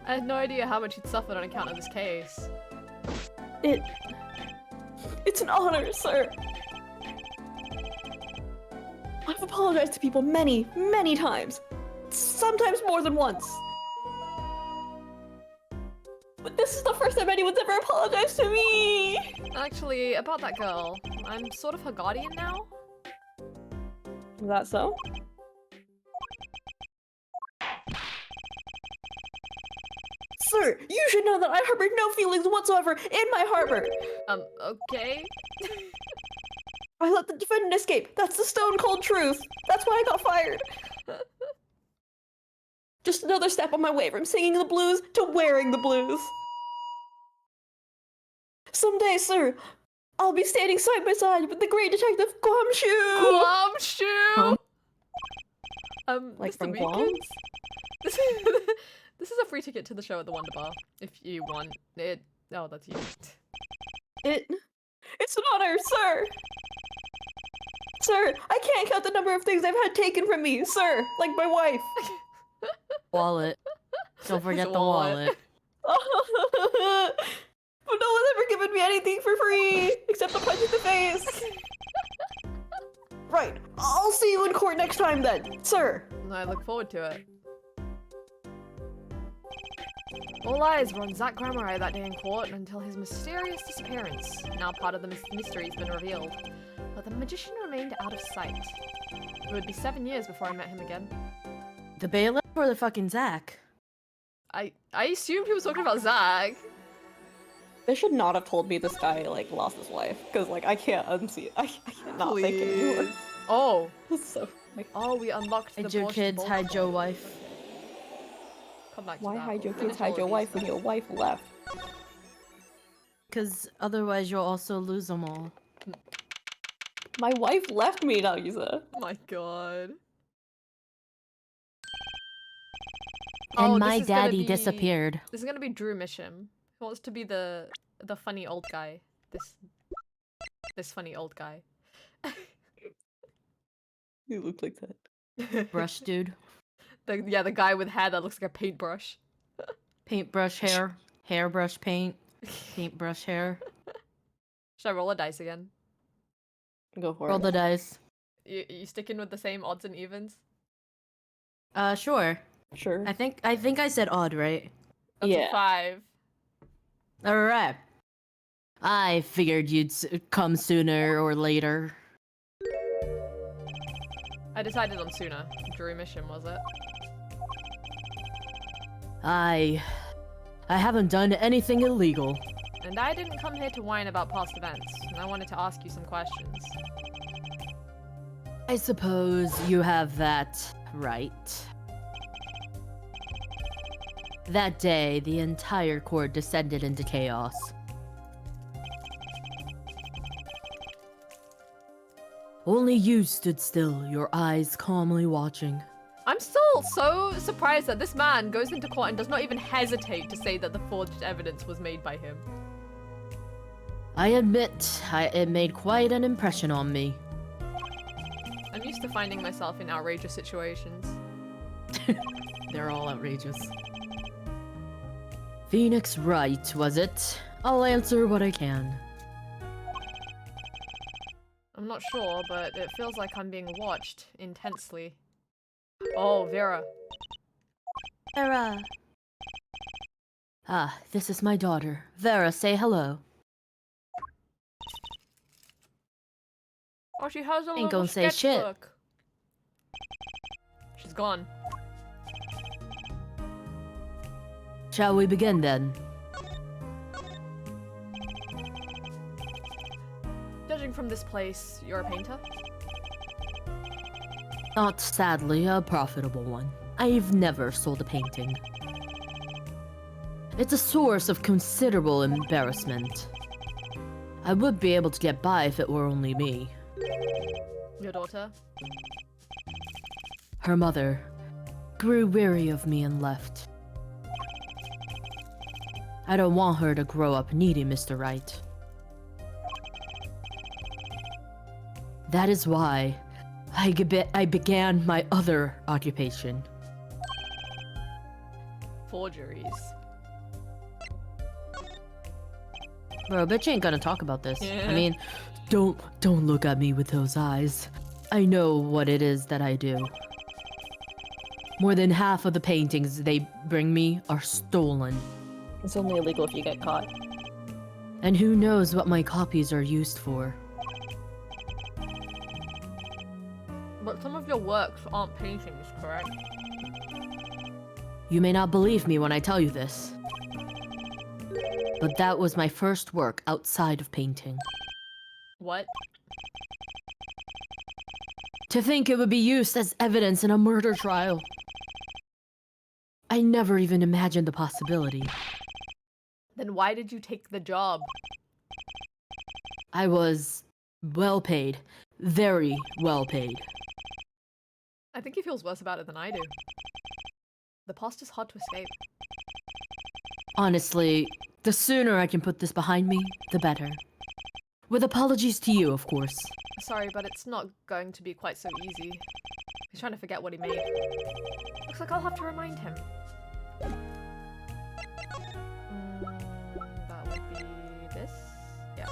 I had no idea how much you'd suffered on account of this case. It's an honor, sir! I've apologized to people many, many times. Sometimes more than once. But this is the first time anyone's ever apologized to me! Actually, about that girl, I'm sort of her guardian now. Is that so? Sir, you should know that I harbor no feelings whatsoever in my harbor! Okay. I let the defendant escape. That's the stone cold truth. That's why I got fired. Just another step on my way from singing the blues to wearing the blues. Someday, sir, I'll be standing side by side with the great detective Guamshu. Guamshu! Like Mr. from Guam? Meekins? This is a free ticket to the show at the Wonder Bar, if you want it. Oh, that's you. It's an honor, sir. Sir, I can't count the number of things I've had taken from me, sir, like my wife. Wallet. Don't forget His the wallet. But no one's ever given me anything for free, except a punch in the face. Right, I'll see you in court next time then, sir. I look forward to it. All eyes were on Zach Gramarye that day in court until his mysterious disappearance. Now part of the mystery has been revealed. But the magician remained out of sight. It would be 7 years before I met him again. The bailiff or the fucking Zach? I assumed he was talking about Zach. They should not have told me this guy, like, lost his wife. Because, like, I can't unsee it. I cannot think it anymore. Oh. So, like, Oh, we unlocked the Hide your kids, hide your wife. Come back to why that. hide your We'll kids, finish all hide of your these wife when first. your wife left? Because otherwise you'll also lose them all. My wife left me, Nagisa. Oh my god. And Oh, my this is gonna daddy be- disappeared. This is gonna be Drew Misham. He wants to be the funny old guy. This funny old guy. You look like that. Brush dude. The guy with hair that looks like a paintbrush. Paintbrush hair. Hairbrush paint. Paintbrush hair. Should I roll a dice again? Go for Roll it. the dice. You sticking with the same odds and evens? Sure. Sure. I think I said odd, right? That's Yeah. a 5. Alright. I figured you'd come sooner or later. I decided on sooner. Drew Misham, was it? I haven't done anything illegal. And I didn't come here to whine about past events. And I wanted to ask you some questions. I suppose you have that right? That day, the entire court descended into chaos. Only you stood still, your eyes calmly watching. I'm still so surprised that this man goes into court and does not even hesitate to say that the forged evidence was made by him. I admit, it made quite an impression on me. I'm used to finding myself in outrageous situations. They're all outrageous. Phoenix Wright, was it? I'll answer what I can. I'm not sure, but it feels like I'm being watched intensely. Oh, Vera. Vera. Ah, this is my daughter. Vera, say hello. Oh, she has a Ain't little gonna say shit. sketchbook. She's gone. Shall we begin then? Judging from this place, you're a painter? Not sadly a profitable one. I've never sold a painting. It's a source of considerable embarrassment. I would be able to get by if it were only me. Your daughter? Her mother grew weary of me and left. I don't want her to grow up needy, Mr. Wright. That is why I began my other occupation. Forgeries. Bro, bitch ain't gonna talk about this. Yeah. I mean, don't look at me with those eyes. I know what it is that I do. More than half of the paintings they bring me are stolen. It's only illegal if you get caught. And who knows what my copies are used for. But some of your works aren't paintings, correct? You may not believe me when I tell you this. But that was my first work outside of painting. What? To think it would be used as evidence in a murder trial. I never even imagined the possibility. Then why did you take the job? I was well paid. Very well paid. I think he feels worse about it than I do. The past is hard to escape. Honestly, the sooner I can put this behind me, the better. With apologies to you, of course. Sorry, but it's not going to be quite so easy. He's trying to forget what he made. Looks like I'll have to remind him. That would be this? Yeah.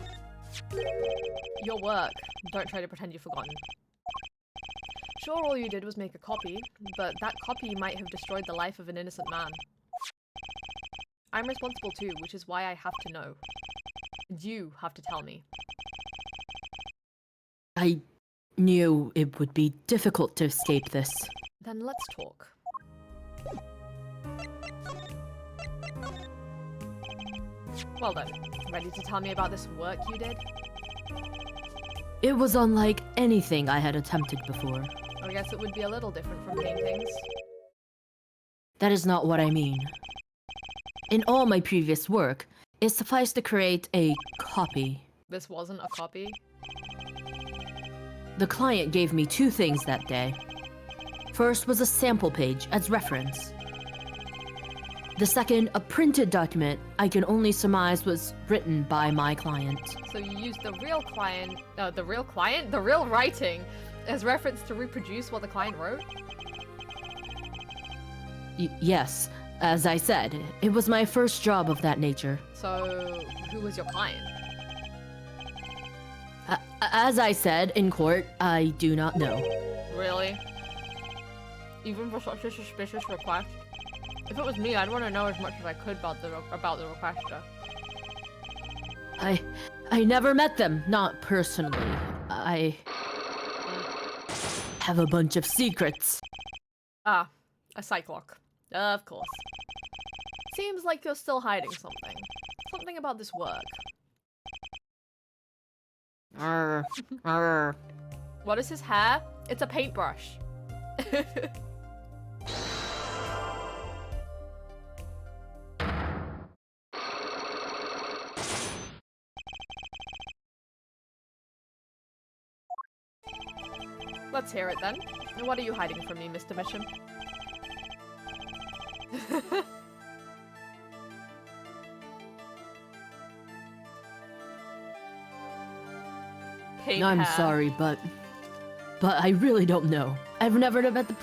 Your work. Don't try to pretend you've forgotten. Sure, all you did was make a copy, but that copy might have destroyed the life of an innocent man. I'm responsible too, which is why I have to know. You have to tell me. I knew it would be difficult to escape this. Then let's talk. Well then, ready to tell me about this work you did? It was unlike anything I had attempted before. I guess it would be a little different from paintings. That is not what I mean. In all my previous work, it sufficed to create a copy. This wasn't a copy? The client gave me two things that day. First was a sample page as reference. The second, a printed document I can only surmise was written by my client. So you used the real writing as reference to reproduce what the client wrote? Yes, as I said, it was my first job of that nature. So, who was your client? As I said in court, I do not know. Really? Even for such a suspicious request? If it was me, I'd want to know as much as I could about the requester. I never met them, not personally. I have a bunch of secrets. Ah, a psychlock. Of course. Seems like you're still hiding something. Something about this work. Arr, arr. What is his hair? It's a paintbrush. Let's hear it then. What are you hiding from me, Mr. Mission? Pink I'm hair. sorry, but I really don't know. I've never met the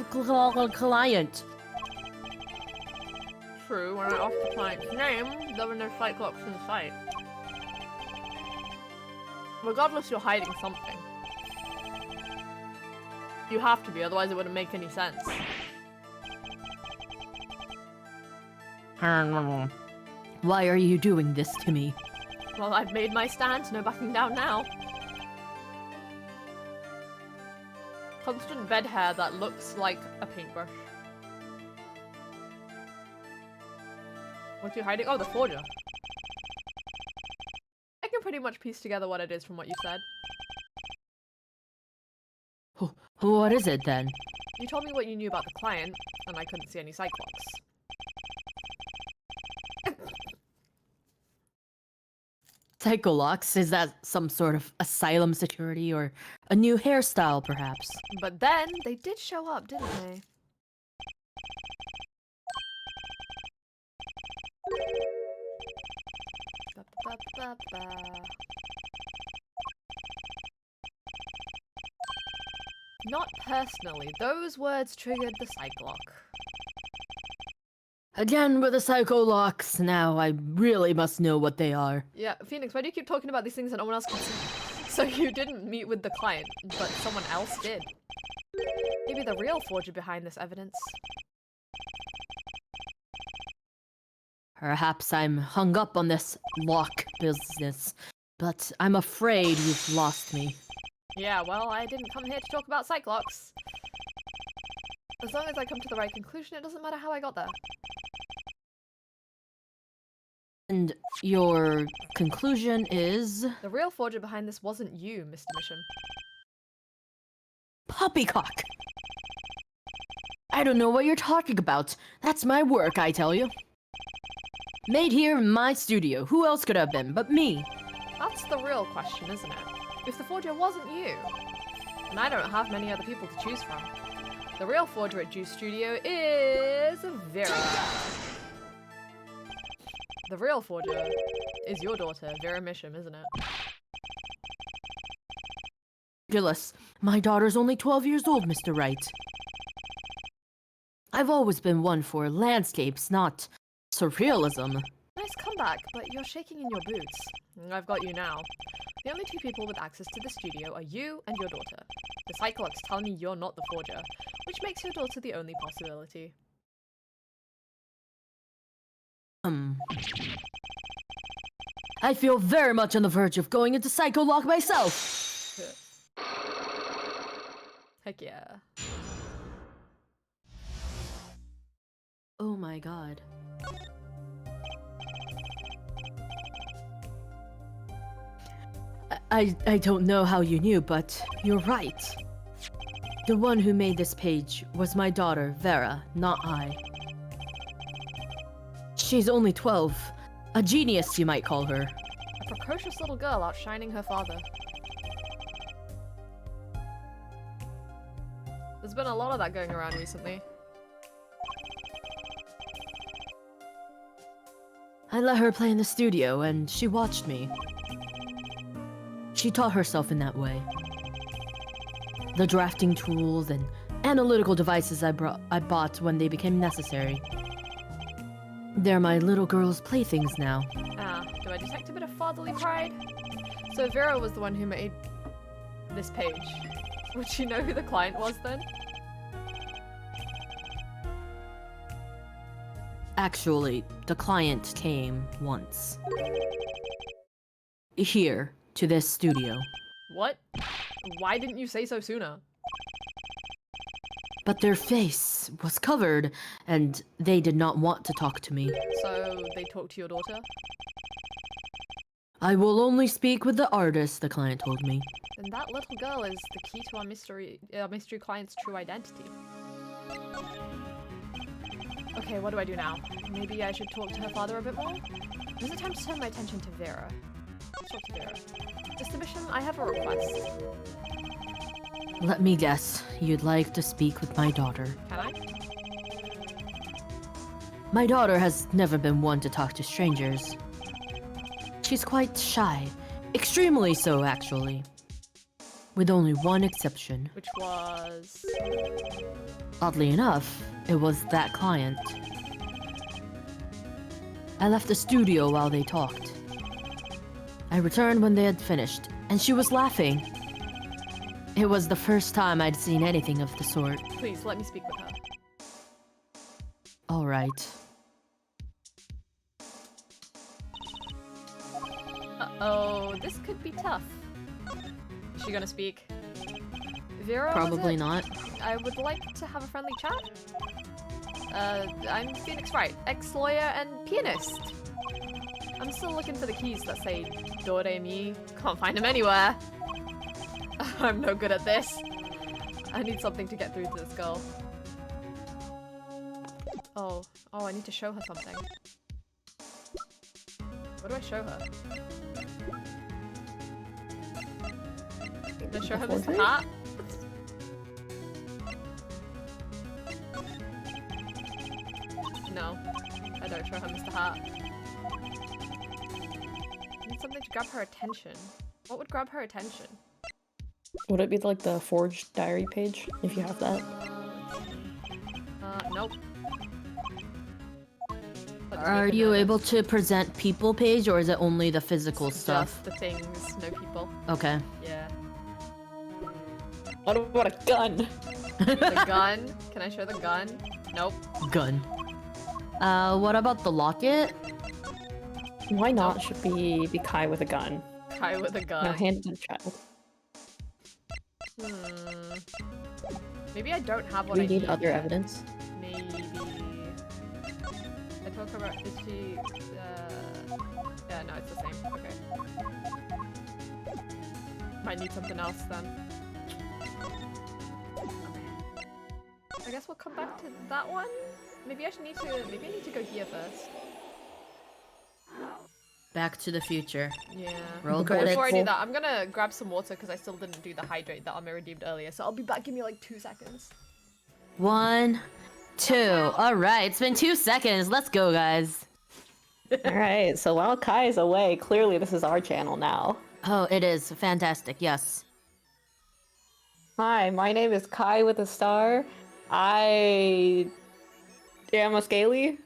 client. True, when I asked the client's name, there were no Cyclops in sight. Regardless, you're hiding something. You have to be, otherwise it wouldn't make any sense. Why are you doing this to me? Well, I've made my stand, no backing down now. Constant bed hair that looks like a paintbrush. What are you hiding? Oh, the forger. I can pretty much piece together what it is from what you said. What is it then? You told me what you knew about the client, and I couldn't see any Cyclops. Psycholocks? Is that some sort of asylum security or a new hairstyle, perhaps? But then, they did show up, didn't they? Not personally. Those words triggered the Cyclock. Again with the psycholocks. Now I really must know what they are. Yeah, Phoenix, why do you keep talking about these things that no one else can see? So you didn't meet with the client, but someone else did. Maybe the real forger behind this evidence. Perhaps I'm hung up on this lock business, but I'm afraid you've lost me. Yeah, well, I didn't come here to talk about Cyclops. As long as I come to the right conclusion, it doesn't matter how I got there. And your conclusion is? The real forger behind this wasn't you, Mr. Mission. Poppycock! I don't know what you're talking about. That's my work, I tell you. Made here in my studio. Who else could have been but me? That's the real question, isn't it? If the forger wasn't you, and I don't have many other people to choose from, the real forger at Juice Studio is Vera. The real forger is your daughter, Vera Misham, isn't it? Ridiculous. My daughter's only 12 years old, Mr. Wright. I've always been one for landscapes, not surrealism. Nice comeback, but you're shaking in your boots. I've got you now. The only two people with access to the studio are you and your daughter. The Cyclops tell me you're not the forger, which makes your daughter the only possibility. I feel very much on the verge of going into Psycholock myself. Heck yeah. Oh my god. I don't know how you knew, but you're right. The one who made this page was my daughter, Vera, not I. She's only 12. A genius, you might call her. A precocious little girl outshining her father. There's been a lot of that going around recently. I let her play in the studio, and she watched me. She taught herself in that way. The drafting tools and analytical devices I bought when they became necessary. They're my little girl's playthings now. Ah, do I detect a bit of fatherly pride? So Vera was the one who made this page. Would she know who the client was then? Actually, the client came once. Here, to this studio. What? Why didn't you say so sooner? But their face was covered, and they did not want to talk to me. So they talked to your daughter? I will only speak with the artist, the client told me. Then that little girl is the key to our mystery client's true identity. Okay, what do I do now? Maybe I should talk to her father a bit more? Is it time to turn my attention to Vera? Let's talk to Vera. Mr. Bisham, I have a request. Let me guess. You'd like to speak with my daughter. Can I? My daughter has never been one to talk to strangers. She's quite shy. Extremely so, actually. With only one exception. Which was... Oddly enough, it was that client. I left the studio while they talked. I returned when they had finished, and she was laughing. It was the first time I'd seen anything of the sort. Please, let me speak with her. All right. Uh-oh, this could be tough. Is she gonna speak? Vera, was Probably it? not. I would like to have a friendly chat. I'm Phoenix Wright, ex-lawyer and pianist. I'm still looking for the keys that say Do Re Mi. Can't find them anywhere. I'm no good at this. I need something to get through to this girl. Oh, I need to show her something. What do I show her? Did I show her Mr. Hat? No, I don't show her Mr. Hat. I need something to grab her attention. What would grab her attention? Would it be like the forged diary page, if you have that? Nope. Are you able to present people page, or is it only the physical stuff? Just the things, no people. Okay. Yeah. What about a gun? The gun? Can I show the gun? Nope. Gun. What about the locket? Why not? Should be Kai with a gun. Kai with a gun. Now hand it to the child. Maybe I don't have what We I need need other yet. evidence. Maybe. I talk about is she yeah, no, it's the same. Okay. Might need something else then. I guess we'll come back to that one. Maybe I need to go here first. Back to the Future. Yeah. Roll But credits. before I do that, I'm gonna grab some water because I still didn't do the hydrate that Alma redeemed earlier. So I'll be back. Give me like 2 seconds. 1, 2. All right, it's been 2 seconds. Let's go, guys. Alright, so while Kai is away, clearly this is our channel now. Oh, it is fantastic. Yes. Hi, my name is Kai with a star. I am a Scaly.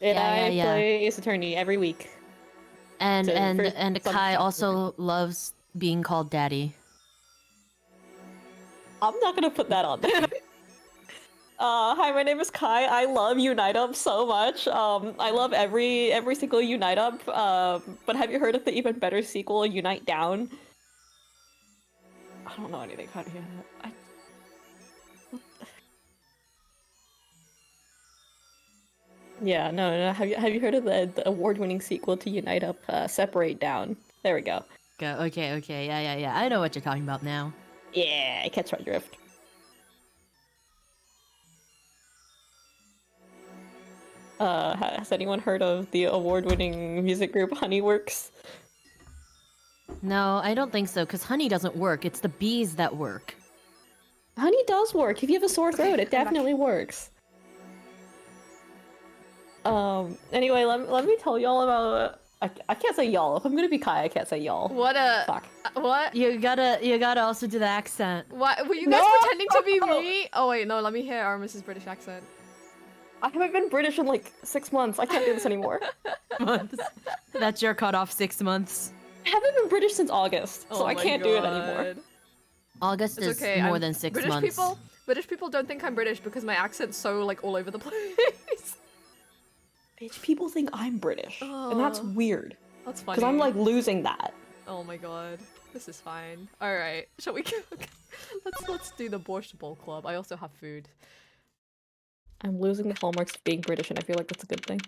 And I play Ace Attorney every week. And So and first- and some- Kai also loves being called daddy. I'm not gonna put that on there. Hi, my name is Kai. I love Unite Up so much. I love every single Unite Up. But have you heard of the even better sequel, Unite Down? I don't know anything about it. Yeah, no. Have you heard of the award-winning sequel to Unite Up, Separate Down? There we go. Okay. Yeah. I know what you're talking about now. Yeah, I catch my drift. Has anyone heard of the award-winning music group Honeyworks? No, I don't think so, because honey doesn't work. It's the bees that work. Honey does work. If you have a sore throat, it come back. definitely works. Anyway, let me tell y'all about... I can't say y'all. If I'm gonna be Kai, I can't say y'all. What a Fuck. what? You gotta also do the accent. What were you guys No! pretending to be me? Oh wait, no. Let me hear Aramis's British accent. I haven't been British in like 6 months. I can't do this anymore. Months. That's your cutoff, 6 months. I haven't been British since August, so Oh I my can't do it anymore. God. August It's is okay. more I'm- than 6 British months. British people don't think I'm British because my accent's so like all over the place. Bitch, people think I'm British, and that's Oh. weird. That's funny. Because I'm like losing that. Oh my god, this is fine. All right, shall we go? Let's do the Borscht Bowl Club. I also have food. I'm losing the hallmarks of being British, and I feel like that's a good thing.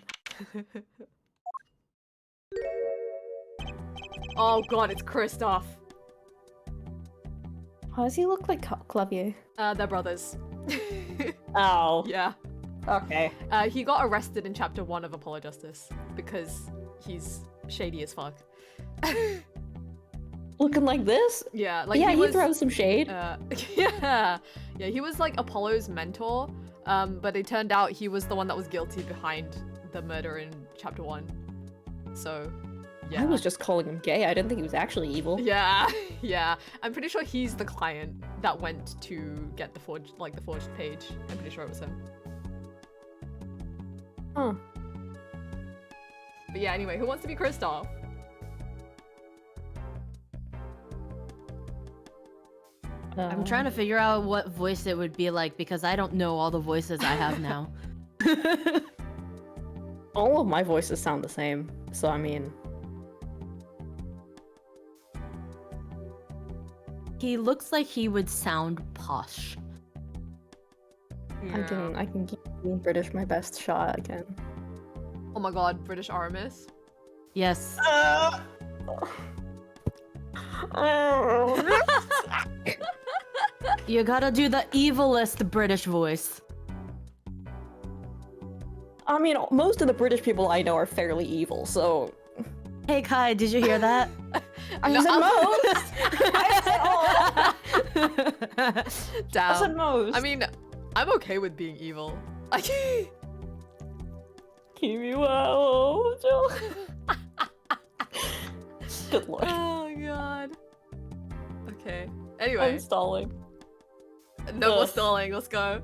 Oh god, it's Kristoff. How does he look like Clavier? They're brothers. Oh, Yeah. okay. He got arrested in chapter 1 of Apollo Justice because he's shady as fuck. looking like this. Yeah, like yeah, he was, throws some shade. yeah, he was like Apollo's mentor, but it turned out he was the one that was guilty behind the murder in chapter 1. So, yeah. I was just calling him gay. I didn't think he was actually evil. Yeah, yeah. I'm pretty sure he's the client that went to get the forged page. I'm pretty sure it was him. Huh. But yeah, anyway, who wants to be Kristoff? I'm trying to figure out what voice it would be like because I don't know all the voices I have now. All of my voices sound the same, so I mean... He looks like he would sound posh. Yeah. I can give British my best shot again. Oh my god, British Aramis. Yes. You gotta do the evilest British voice. I mean, most of the British people I know are fairly evil, so... Hey Kai, did you hear that? I No, said most! I Damn. said most! I mean, I'm okay with being evil. Kimi wow, Joe. Good lord. Oh god. Okay. Anyway. I'm stalling. No more Ugh. stalling. Let's go.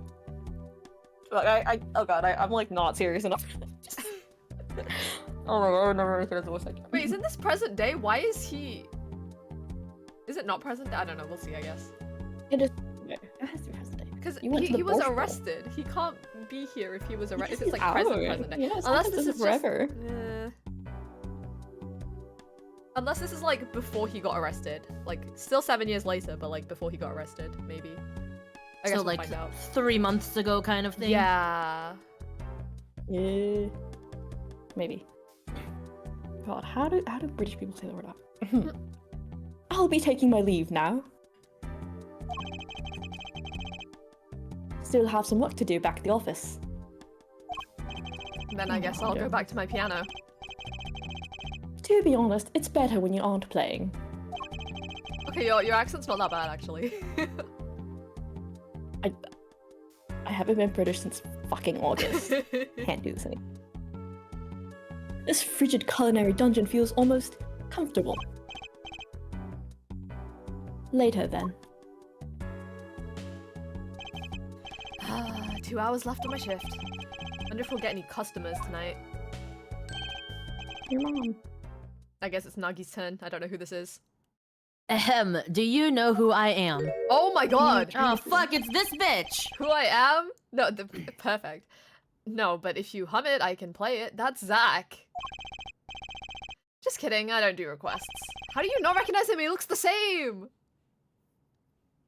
Like, oh god, I'm like not serious enough. Oh my god, I've never heard the voice I can. Wait, isn't this present day? Why is he? Is it not present day? I don't know. We'll see. I guess. It is. It has to be present day. Because You went to the he was Borscht Bowl. arrested. He can't be here if he was arrested. If He's it's like present out. day. Yes, Unless I this think is forever. Unless this is like before he got arrested. Like still 7 years later, but like before he got arrested, maybe. I guess So we'll like find out. 3 months ago kind of thing? Yeah. Yeah. Maybe. God, how do British people say the word up? I'll be taking my leave now. Still have some work to do back at the office. Then I guess I'll go back to my piano. To be honest, it's better when you aren't playing. Okay, your accent's not that bad actually. I haven't been British since fucking August. Can't do this anymore. This frigid culinary dungeon feels almost comfortable. Later then. 2 hours left on my shift. Wonder if we'll get any customers tonight. Your mom. I guess it's Nagi's turn. I don't know who this is. Ahem, do you know who I am? Oh my god! Oh fuck, it's this bitch! Who I am? No, perfect. No, but if you hum it, I can play it. That's Zach. Just kidding, I don't do requests. How do you not recognize him? He looks the same!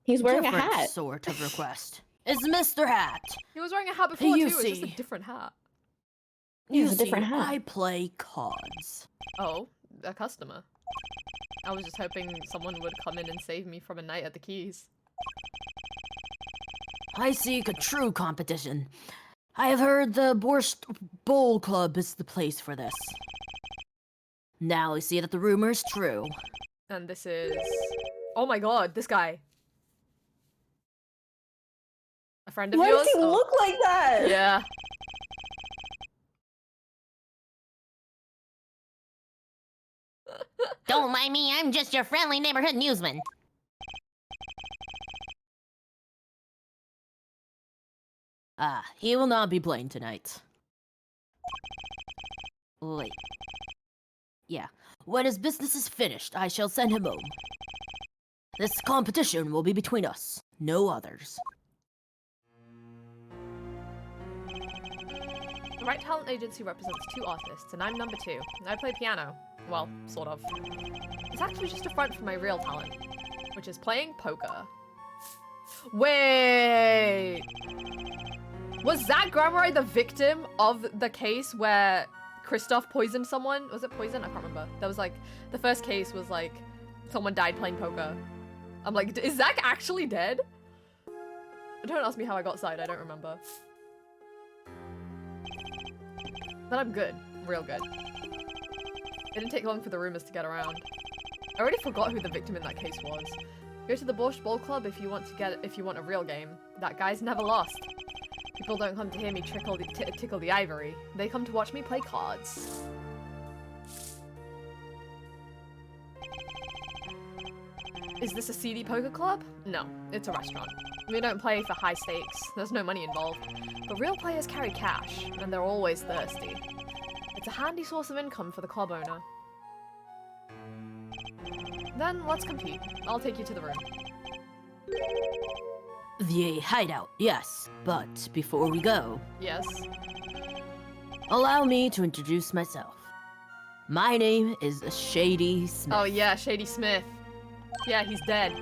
He's wearing a Different hat. sort of request. It's Mr. Hat. He was wearing a hat before You too, it's just a see. different hat. You It's a see, different hat. I play cards. Oh, a customer. I was just hoping someone would come in and save me from a night at the Keys. I seek a true competition. I have heard the Borscht Bowl Club is the place for this. Now I see that the rumor is true. And this is... Oh my god, this guy. A friend of Why yours? does he Oh, look like that? yeah. Don't mind me, I'm just your friendly neighborhood newsman. He will not be playing tonight. Wait. Yeah. When his business is finished, I shall send him home. This competition will be between us, no others. The Right Talent Agency represents 2 artists, and I'm number 2. I play piano. Well, sort of. It's actually just a front for my real talent, which is playing poker. Wait! Was Zach Grammari the victim of the case where Kristoff poisoned someone? Was it poison? I can't remember. That was like, the first case was like, someone died playing poker. I'm like, is Zach actually dead? Don't ask me how I got side, I don't remember. But I'm good. Real good. It didn't take long for the rumors to get around. I already forgot who the victim in that case was. Go to the Borscht Bowl Club if you want a real game. That guy's never lost. People don't come to hear me tickle the ivory. They come to watch me play cards. Is this a seedy poker club? No, it's a restaurant. We don't play for high stakes. There's no money involved. But real players carry cash, and they're always thirsty. It's a handy source of income for the club owner. Then let's compete. I'll take you to the room. The hideout, yes. But before we go, Yes. allow me to introduce myself. My name is Shady Smith. Oh yeah, Shady Smith. Yeah, he's dead.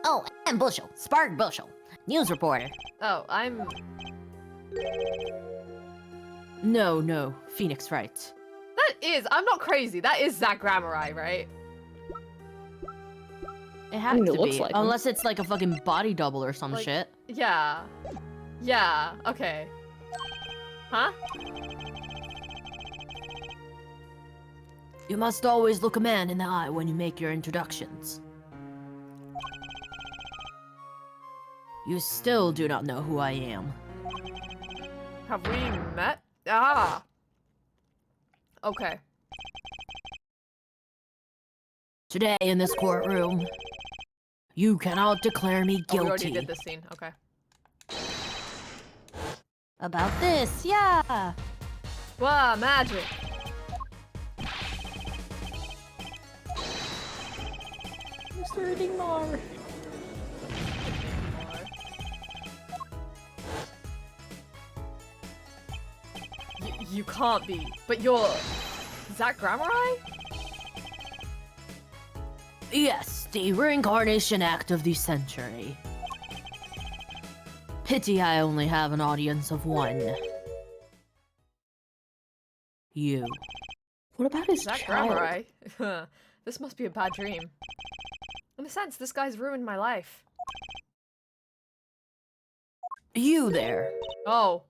Oh, and Bushel. Spark Bushel. News reporter. Oh, I'm... No, Phoenix Wright. That is... I'm not crazy. That is Zach Gramerai, right? It has I mean, it to looks be. like him. Unless it's like a fucking body double or some Like- shit. Yeah. Yeah, okay. Huh? You must always look a man in the eye when you make your introductions. You still do not know who I am. Have we met? Ah! Okay. Today in this courtroom, you cannot declare me Oh, we already guilty. did this scene. Okay. About this, yeah. Wow, magic! Mr. Dingmar. You can't be. But you're... Zach Gramerai? Yes, the reincarnation act of the century. Pity I only have an audience of one. You. What about his Zach child? Gramerai? This must be a bad dream. In a sense, this guy's ruined my life. You there. Oh.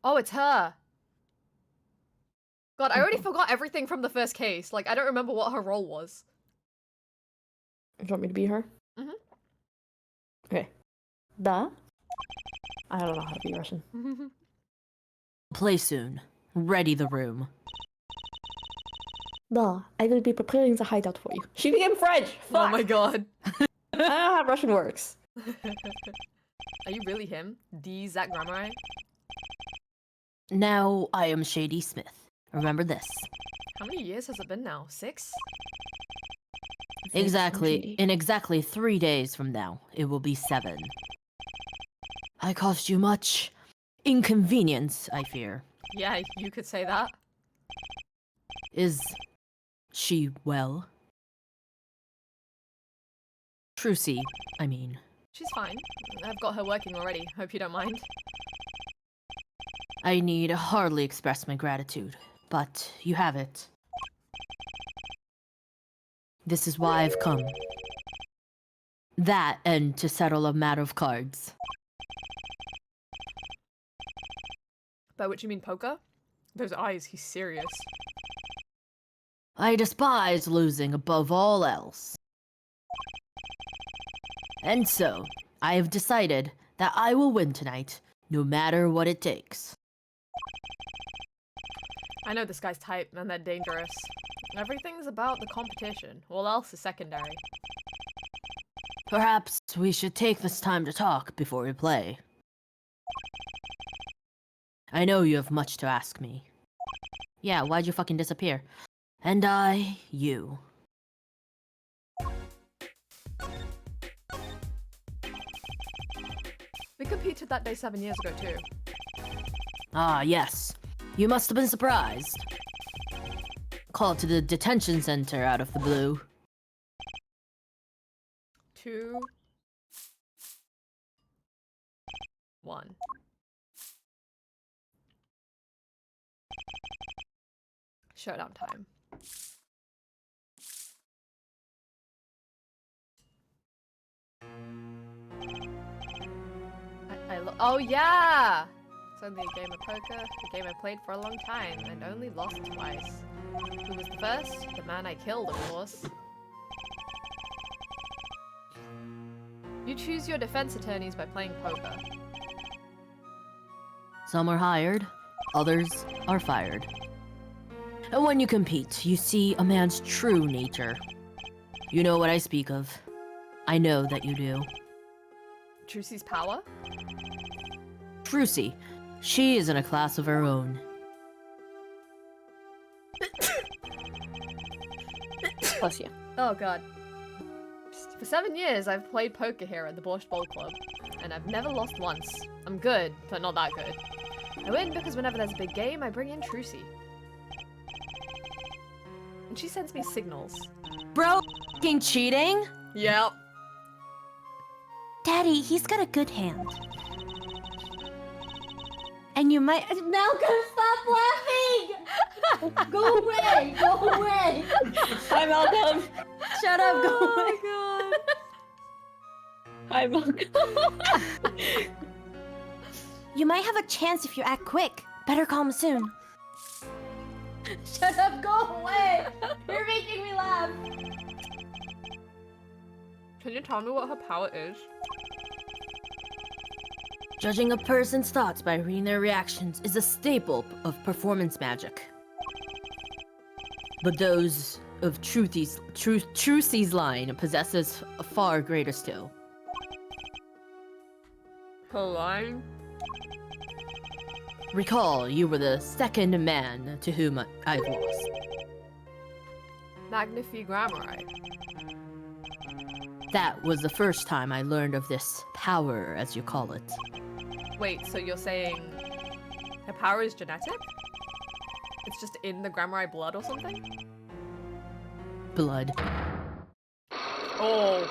Oh, it's her. God, I already forgot everything from the first case. Like, I don't remember what her role was. Do you want me to be her? Mhm. Okay. Da? I don't know how to be Russian. Play soon. Ready the room. Da, I will be preparing the hideout for you. She became French! Fuck! Oh my god. I don't know how Russian works. Are you really him? D. Zach Gramerai? Now I am Shady Smith. Remember this. How many years has it been now? 6? Exactly. In exactly 3 days from now, it will be 7. I caused you much inconvenience, I fear. Yeah, you could say that. Is she well? Trucy, I mean. She's fine. I've got her working already. Hope you don't mind. I need hardly express my gratitude, but you have it. This is why I've come. That and to settle a matter of cards. By which you mean poker? Those eyes, he's serious. I despise losing above all else. And so, I have decided that I will win tonight, no matter what it takes. I know this guy's type, and they're dangerous. Everything's about the competition. All else is secondary. Perhaps we should take this time to talk before we play. I know you have much to ask me. Yeah, why'd you fucking disappear? And you. We competed that day 7 years ago, too. Ah, yes. You must have been surprised. Called to the detention center out of the blue. 2, 1. Showdown time. Oh yeah! It's only a game of poker, a game I played for a long time and only lost twice. Who was the first? The man I killed, of course. You choose your defense attorneys by playing poker. Some are hired, others are fired. And when you compete, you see a man's true nature. You know what I speak of. I know that you do. Trucy's power? Trucy, she is in a class of her own. Bless you. Oh god. For 7 years, I've played poker here at the Borscht Bowl Club, and I've never lost once. I'm good, but not that good. I win because whenever there's a big game, I bring in Trucy. And she sends me signals. Bro, f***ing cheating? Yep. Daddy, he's got a good hand. And you might. Malcolm, stop laughing! Go away! Go away! Hi, Malcolm. Shut up! Go away! Oh Hi, Malcolm. You might have a chance if you act quick. Better call him soon. Shut up! Go away! You're making me laugh. Can you tell me what her power is? Judging a person's thoughts by reading their reactions is a staple of performance magic. But those of Trucy's line possesses a far greater skill. Her line? Recall, you were the second man to whom I've lost. Magnifi Grammari. That was the first time I learned of this power, as you call it. Wait, so you're saying her power is genetic? It's just in the Grammari blood or something? Blood. Oh.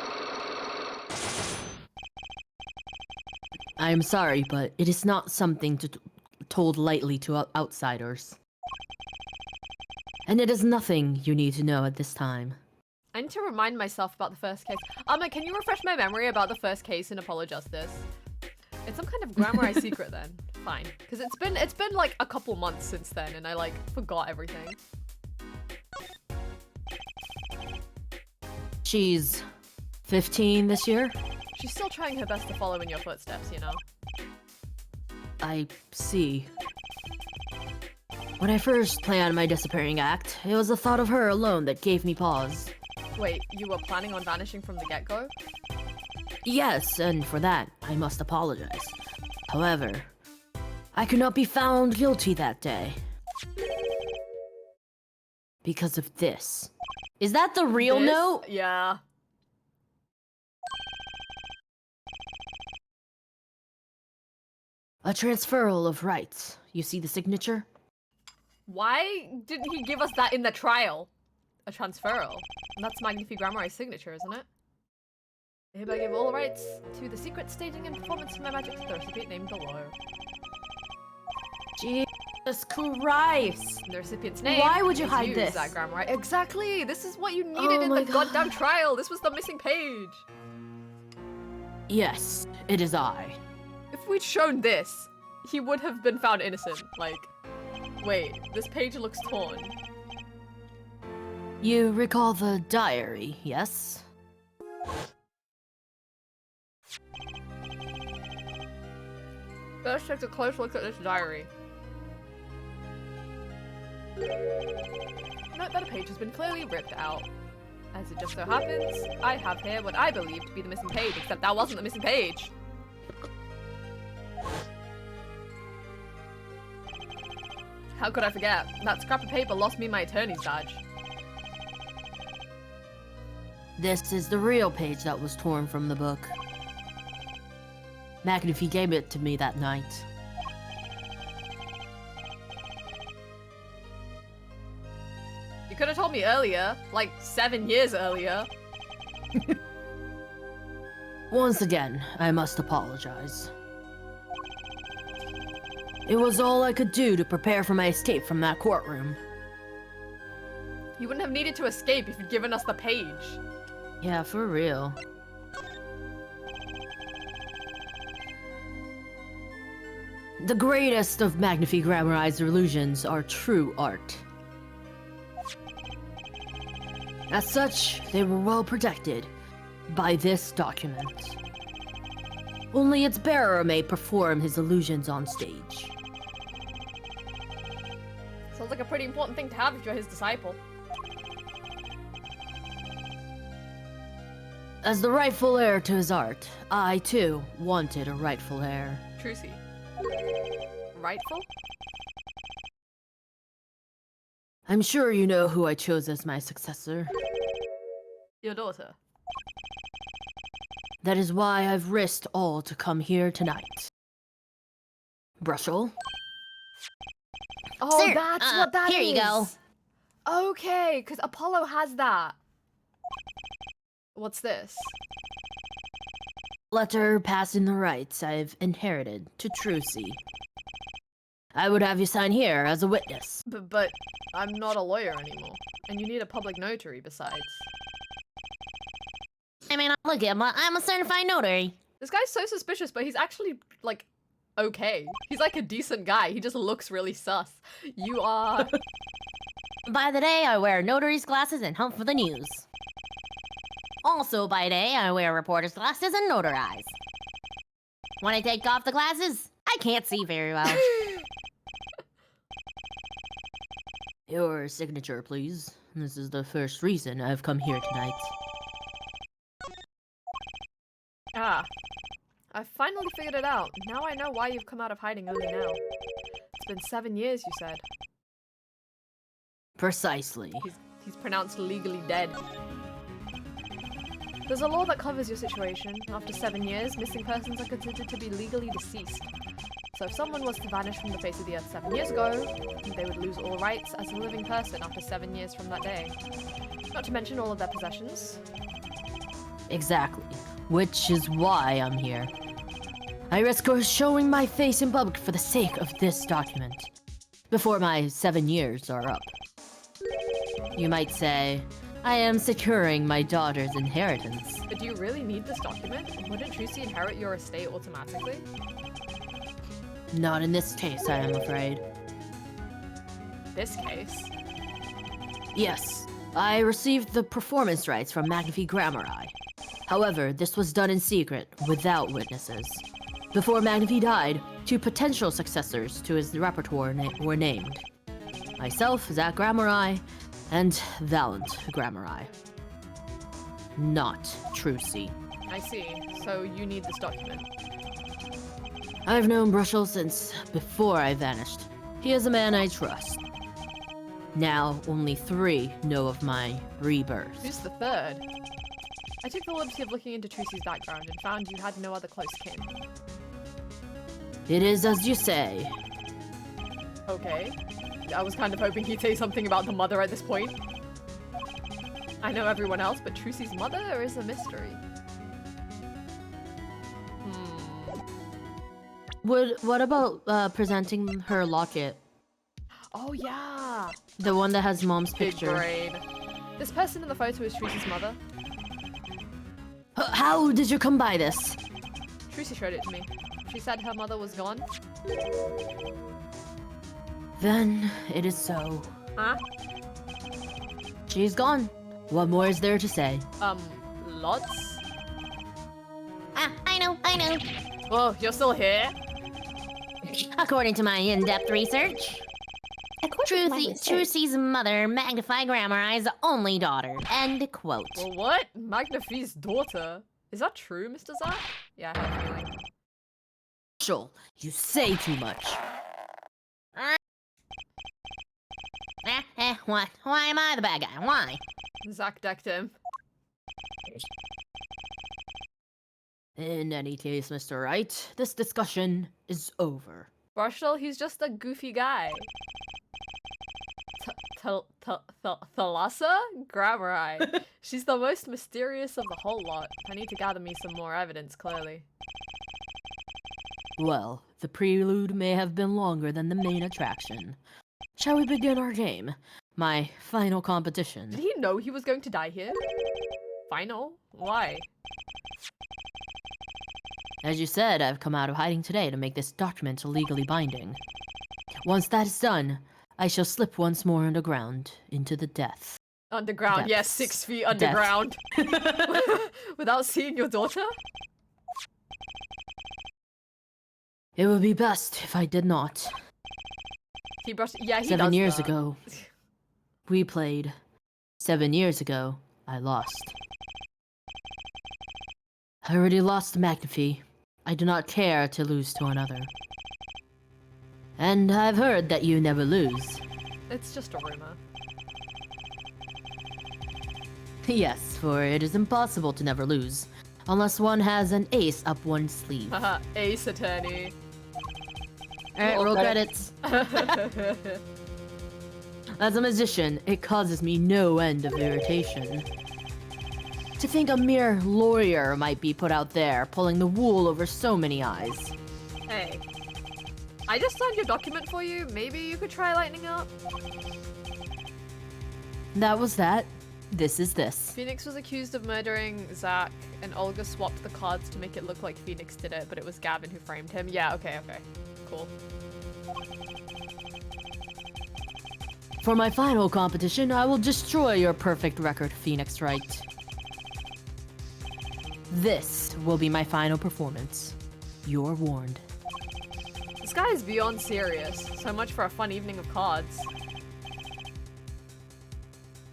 I am sorry, but it is not something told lightly to outsiders. And it is nothing you need to know at this time. I need to remind myself about the first case. Amma, can you refresh my memory about the first case in Apollo Justice? It's some kind of Grammari secret then. Fine. Because it's been like a couple months since then and I like forgot everything. She's 15 this year? She's still trying her best to follow in your footsteps, you know? I see. When I first planned my disappearing act, it was the thought of her alone that gave me pause. Wait, you were planning on vanishing from the get-go? Yes, and for that, I must apologize. However, I could not be found guilty that day. Because of this. Is that the real This? note? Yeah. A transferal of rights. You see the signature? Why didn't he give us that in the trial? A transferal. That's Magnifi Grammari's signature, isn't it? I hereby give all rights to the secret staging and performance of my magic to the recipient named below. Jesus Christ! The recipient's name. Why would you is hide used this? at Grammari. Exactly! This is what you needed Oh in my the goddamn God. trial! This was the missing page! Yes, it is I. If we'd shown this, he would have been found innocent. Like, wait, this page looks torn. You recall the diary, yes? Let's take a close look at this diary. Note that a page has been clearly ripped out. As it just so happens, I have here what I believe to be the missing page, except that wasn't the missing page. How could I forget? That scrap of paper lost me my attorney's badge. This is the real page that was torn from the book. Magnifi gave it to me that night. You could have told me earlier, like 7 years earlier. Once again, I must apologize. It was all I could do to prepare for my escape from that courtroom. You wouldn't have needed to escape if you'd given us the page. Yeah, for real. The greatest of Magnifi Grammari's illusions are true art. As such, they were well protected by this document. Only its bearer may perform his illusions on stage. Sounds like a pretty important thing to have if you're his disciple. As the rightful heir to his art, I too wanted a rightful heir. Trucy. Rightful? I'm sure you know who I chose as my successor. Your daughter. That is why I've risked all to come here tonight. Brushel? Oh, Sir, that's what that is. here you go. Okay, because Apollo has that. What's this? Letter passing the rights I've inherited to Trucy. I would have you sign here as a witness. But I'm not a lawyer anymore. And you need a public notary besides. I mean, look at him. I'm a certified notary. This guy's so suspicious, but he's actually, like, okay. He's like a decent guy. He just looks really sus. You are... By the day, I wear notary's glasses and hunt for the news. Also, by day, I wear reporter's glasses and notarize. When I take off the glasses, I can't see very well. Your signature, please. This is the first reason I've come here tonight. Ah. I finally figured it out. Now I know why you've come out of hiding only now. It's been 7 years, you said. Precisely. He's pronounced legally dead. There's a law that covers your situation. After 7 years, missing persons are considered to be legally deceased. So if someone was to vanish from the face of the earth 7 years ago, they would lose all rights as a living person after 7 years from that day. Not to mention all of their possessions. Exactly. Which is why I'm here. I risk showing my face in public for the sake of this document. Before my 7 years are up. You might say, I am securing my daughter's inheritance. But do you really need this document? Wouldn't Trucy inherit your estate automatically? Not in this case, I am afraid. This case? Yes, I received the performance rights from Magnifi Grammari. However, this was done in secret, without witnesses. Before Magnifi died, 2 potential successors to his repertoire were named. Myself, Zach Grammari, and Valiant Grammari. Not Trucy. I see. So you need this document. I've known Brushel since before I vanished. He is a man I trust. Now, only 3 know of my rebirth. Who's the third? I took the liberty of looking into Trucy's background and found you had no other close kin. It is as you say. Okay. I was kind of hoping he'd say something about the mother at this point. I know everyone else, but Trucy's mother is a mystery. What about presenting her locket? Oh yeah! The one that has mom's Big picture. brain. This person in the photo is Trucy's mother. How did you come by this? Trucy showed it to me. She said her mother was gone. Then it is so. Huh? She's gone. What more is there to say? Lots? I know. Oh, you're still here? According to my in-depth research, Trucy's mother, Magnify Grammari's only daughter. End quote. Well, what? Magnifi's daughter? Is that true, Mr. Zach? Yeah, I have a feeling. Brushel, you say too much. What? Why am I the bad guy? Why? Zach decked him. In any case, Mr. Wright, this discussion is over. Brushel, he's just a goofy guy. Thalassa? Grammari. She's the most mysterious of the whole lot. I need to gather me some more evidence, clearly. Well, the prelude may have been longer than the main attraction. Shall we begin our game? My final competition. Did he know he was going to die here? Final? Why? As you said, I've come out of hiding today to make this document legally binding. Once that is done, I shall slip once more underground into the death. Underground, yes, Depths. 6 feet underground. Without seeing your daughter? It would be best if I did not. He brushed. Yeah, he 7 does years that. ago, we played. 7 years ago, I lost. I already lost McAfee. I do not care to lose to another. And I've heard that you never lose. It's just a rumor. Yes, for it is impossible to never lose, unless one has an ace up one's sleeve. Haha, Ace Attorney. Alright, roll credits. As a magician, it causes me no end of irritation. To think a mere lawyer might be put out there, pulling the wool over so many eyes. Hey. I just signed your document for you. Maybe you could try lightening up. That was that. This is this. Phoenix was accused of murdering Zach, and Olga swapped the cards to make it look like Phoenix did it, but it was Gavin who framed him. Yeah, okay. Cool. For my final competition, I will destroy your perfect record, Phoenix Wright. This will be my final performance. You're warned. This guy is beyond serious. So much for a fun evening of cards.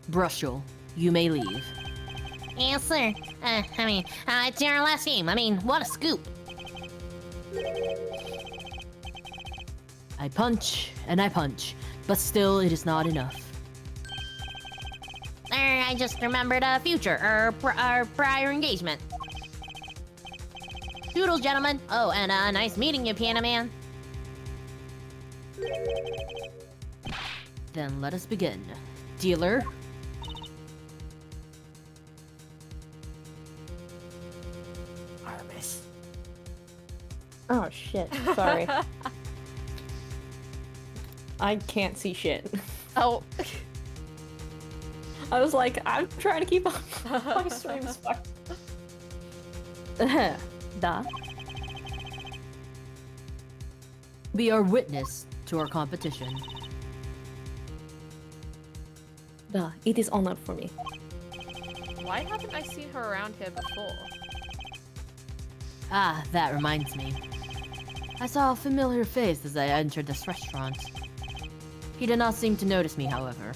Brushel, you may leave. Yes, sir. It's your last game. What a scoop. I punch, and I punch, but still it is not enough. I just remembered a future, our prior engagement. Doodles, gentlemen. Oh, and nice meeting you, Piano Man. Then let us begin. Dealer, Artemis. Oh shit, sorry. I can't see shit. Oh. I was like, I'm trying to keep up. My stream's fucked. Duh. be our witness to our competition. Duh, it is honored for me. Why haven't I seen her around here before? Ah, that reminds me. I saw a familiar face as I entered this restaurant. He did not seem to notice me, however.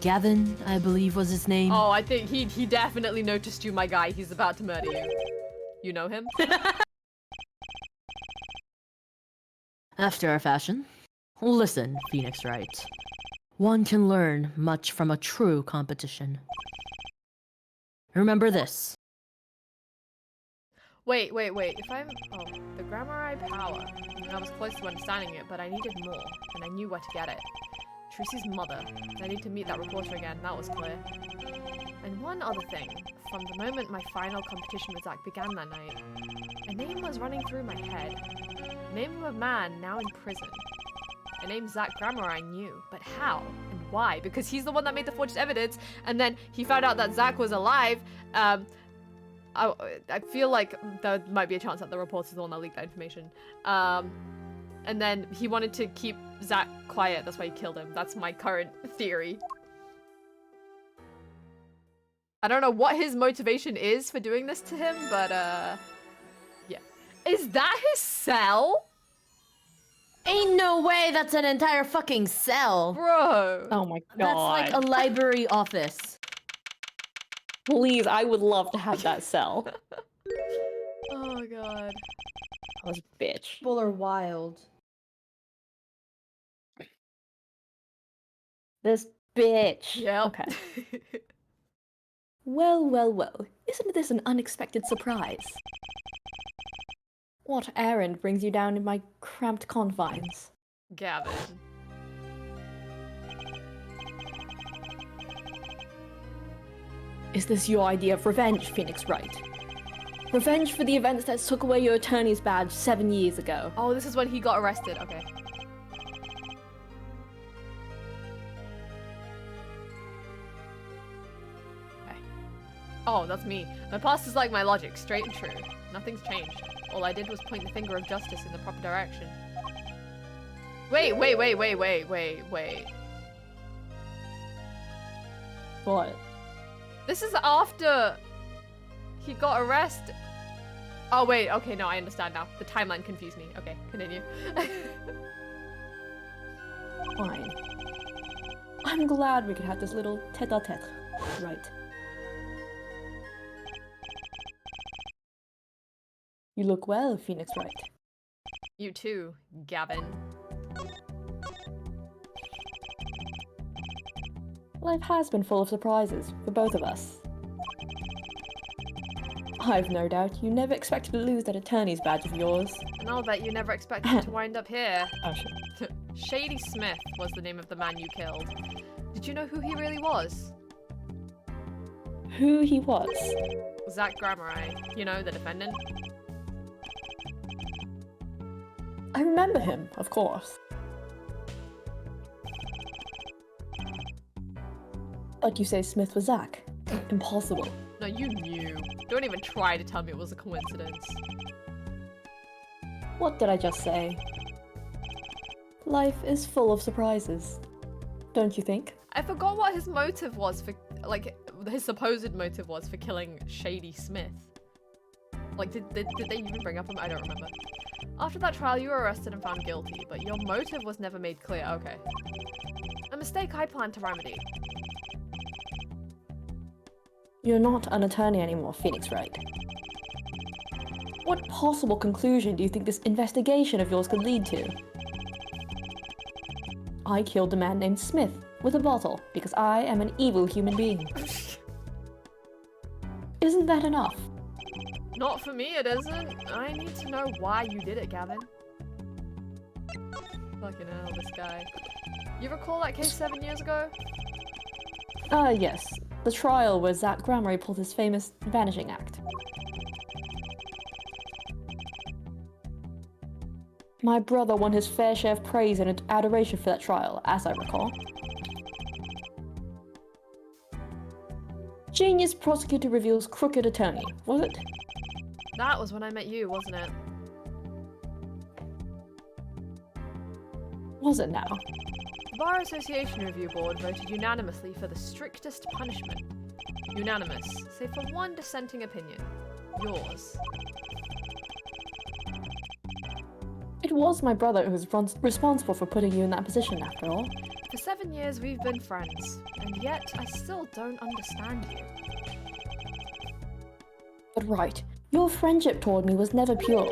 Gavin, I believe was his name. Oh, I think he definitely noticed you, my guy. He's about to murder you. You know him? After a fashion. Listen, Phoenix Wright. One can learn much from a true competition. Remember this. Wait. If I'm... Oh, the Grammar power. I was close to understanding it, but I needed more, and I knew where to get it. Trucy's mother. I need to meet that reporter again, that was clear. And one other thing. From the moment my final competition with Zach began that night, a name was running through my head. The name of a man now in prison. A name Zach Grammar I knew, but how and why? Because he's the one that made the forged evidence, and then he found out that Zach was alive. I feel like there might be a chance that the reporter's the one that leaked that information. And then he wanted to keep Zach quiet, that's why he killed him. That's my current theory. I don't know what his motivation is for doing this to him, but yeah. Is that his cell? Ain't no way that's an entire fucking cell. Bro. Oh my god. That's like a library office. Please, I would love to have that cell. Oh god. I was a bitch. People are wild. This bitch. Yeah. Okay. Well. Isn't this an unexpected surprise? What errand brings you down in my cramped confines? Gavin. Is this your idea of revenge, Phoenix Wright? Revenge for the events that took away your attorney's badge 7 years ago. Oh, this is when he got arrested. Okay. Oh, that's me. My past is like my logic, straight and true. Nothing's changed. All I did was point the finger of justice in the proper direction. Wait. What? This is after he got arrested. Oh wait, okay, no, I understand now. The timeline confused me. Okay, continue. Fine. I'm glad we could have this little tete-a-tete, right? You look well, Phoenix Wright. You too, Gavin. Life has been full of surprises for both of us. I've no doubt you never expected to lose that attorney's badge of yours. And I'll bet you never expected to wind up here. Oh, sure. Shady Smith was the name of the man you killed. Did you know who he really was? Who he was? Zach Grammeri, you know, the defendant. I remember him, of course. But you say Smith was Zach? Impossible. No, you knew. Don't even try to tell me it was a coincidence. What did I just say? Life is full of surprises. Don't you think? I forgot what his motive was for, like, his supposed motive was for killing Shady Smith. Like, did they even bring up him? I don't remember. After that trial, you were arrested and found guilty, but your motive was never made clear. Okay. A mistake I plan to remedy. You're not an attorney anymore, Phoenix Wright. What possible conclusion do you think this investigation of yours could lead to? I killed a man named Smith with a bottle because I am an evil human being. Isn't that enough? Not for me, it isn't. I need to know why you did it, Gavin. Fucking hell, this guy. You recall that case 7 years ago? Yes. The trial where Zach Grammeri pulled his famous vanishing act. My brother won his fair share of praise and adoration for that trial, as I recall. Genius prosecutor reveals crooked attorney, was it? That was when I met you, wasn't it? Was it now? The Bar Association Review Board voted unanimously for the strictest punishment. Unanimous, save for one dissenting opinion. Yours. It was my brother who was responsible for putting you in that position, after all. For 7 years we've been friends, and yet I still don't understand you. But right, your friendship toward me was never pure.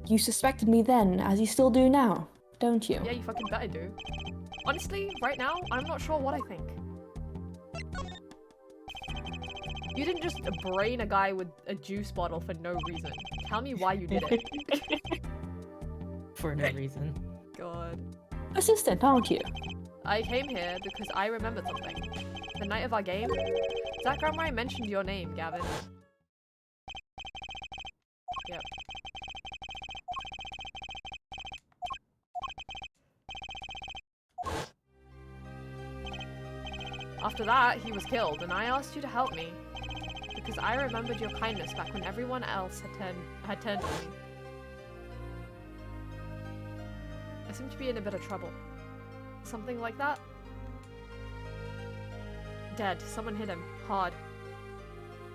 You suspected me then, as you still do now, don't you? Yeah, you fucking bet I do. Honestly, right now, I'm not sure what I think. You didn't just brain a guy with a juice bottle for no reason. Tell me why you did it. For no reason. God. Assistant, aren't you? I came here because I remembered something. The night of our game, Zach Grammeri mentioned your name, Gavin. Yep. After that, he was killed, and I asked you to help me. Because I remembered your kindness back when everyone else had turned on me. I seem to be in a bit of trouble. Something like that? Dead. Someone hit him. Hard.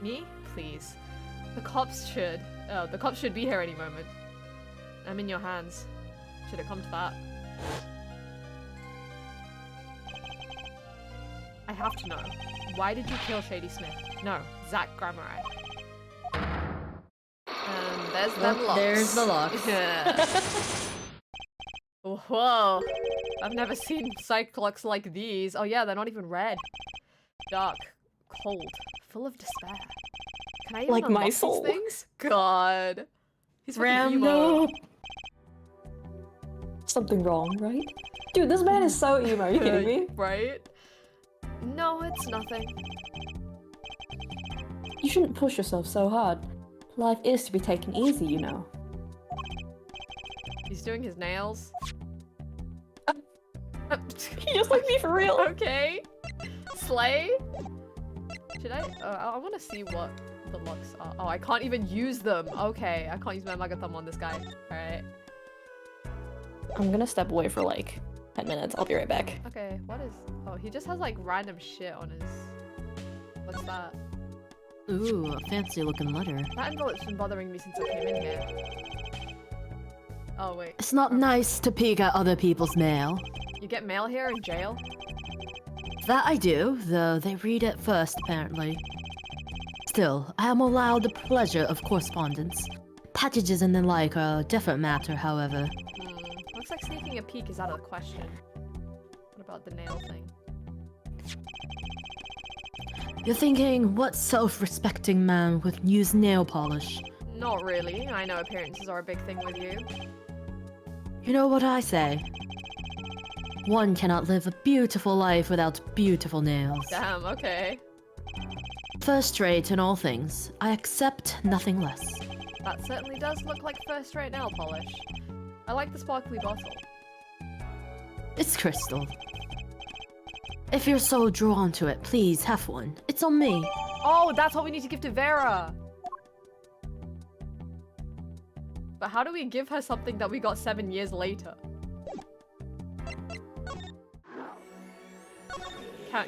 Me? Please. The cops should be here any moment. I'm in your hands. Should it come to that? I have to know. Why did you kill Shady Smith? No, Zach Grammeri. There's them locks. There's the locks. Yeah. Whoa. I've never seen psych locks like these. Oh yeah, they're not even red. Dark, cold, full of despair. Can I even Like unlock my these soul. things? God. He's fucking Rambo. emo. Something wrong, right? Dude, this man is so emo, are you kidding me? Right? No, it's nothing. You shouldn't push yourself so hard. Life is to be taken easy, you know. He's doing his nails. He just like me for real. Okay. Slay? Should I? I want to see what the locks are. Oh, I can't even use them. Okay, I can't use my Mega Thumb on this guy. Alright. I'm gonna step away for like 10 minutes. I'll be right back. Okay, what is... Oh, he just has like random shit on his... What's that? Ooh, a fancy looking letter. That envelope's been bothering me since I came in here. Oh, wait. It's not nice to peek at other people's mail. You get mail here in jail? That I do, though they read it first, apparently. Still, I am allowed the pleasure of correspondence. Packages and the like are a different matter, however. Looks like sneaking a peek is out of the question. What about the nail thing? You're thinking, what self-respecting man would use nail polish? Not really. I know appearances are a big thing with you. You know what I say? One cannot live a beautiful life without beautiful nails. Damn, okay. First rate in all things, I accept nothing less. That certainly does look like first-rate nail polish. I like the sparkly bottle. It's crystal. If you're so drawn to it, please have one. It's on me. Oh, that's what we need to give to Vera! But how do we give her something that we got 7 years later?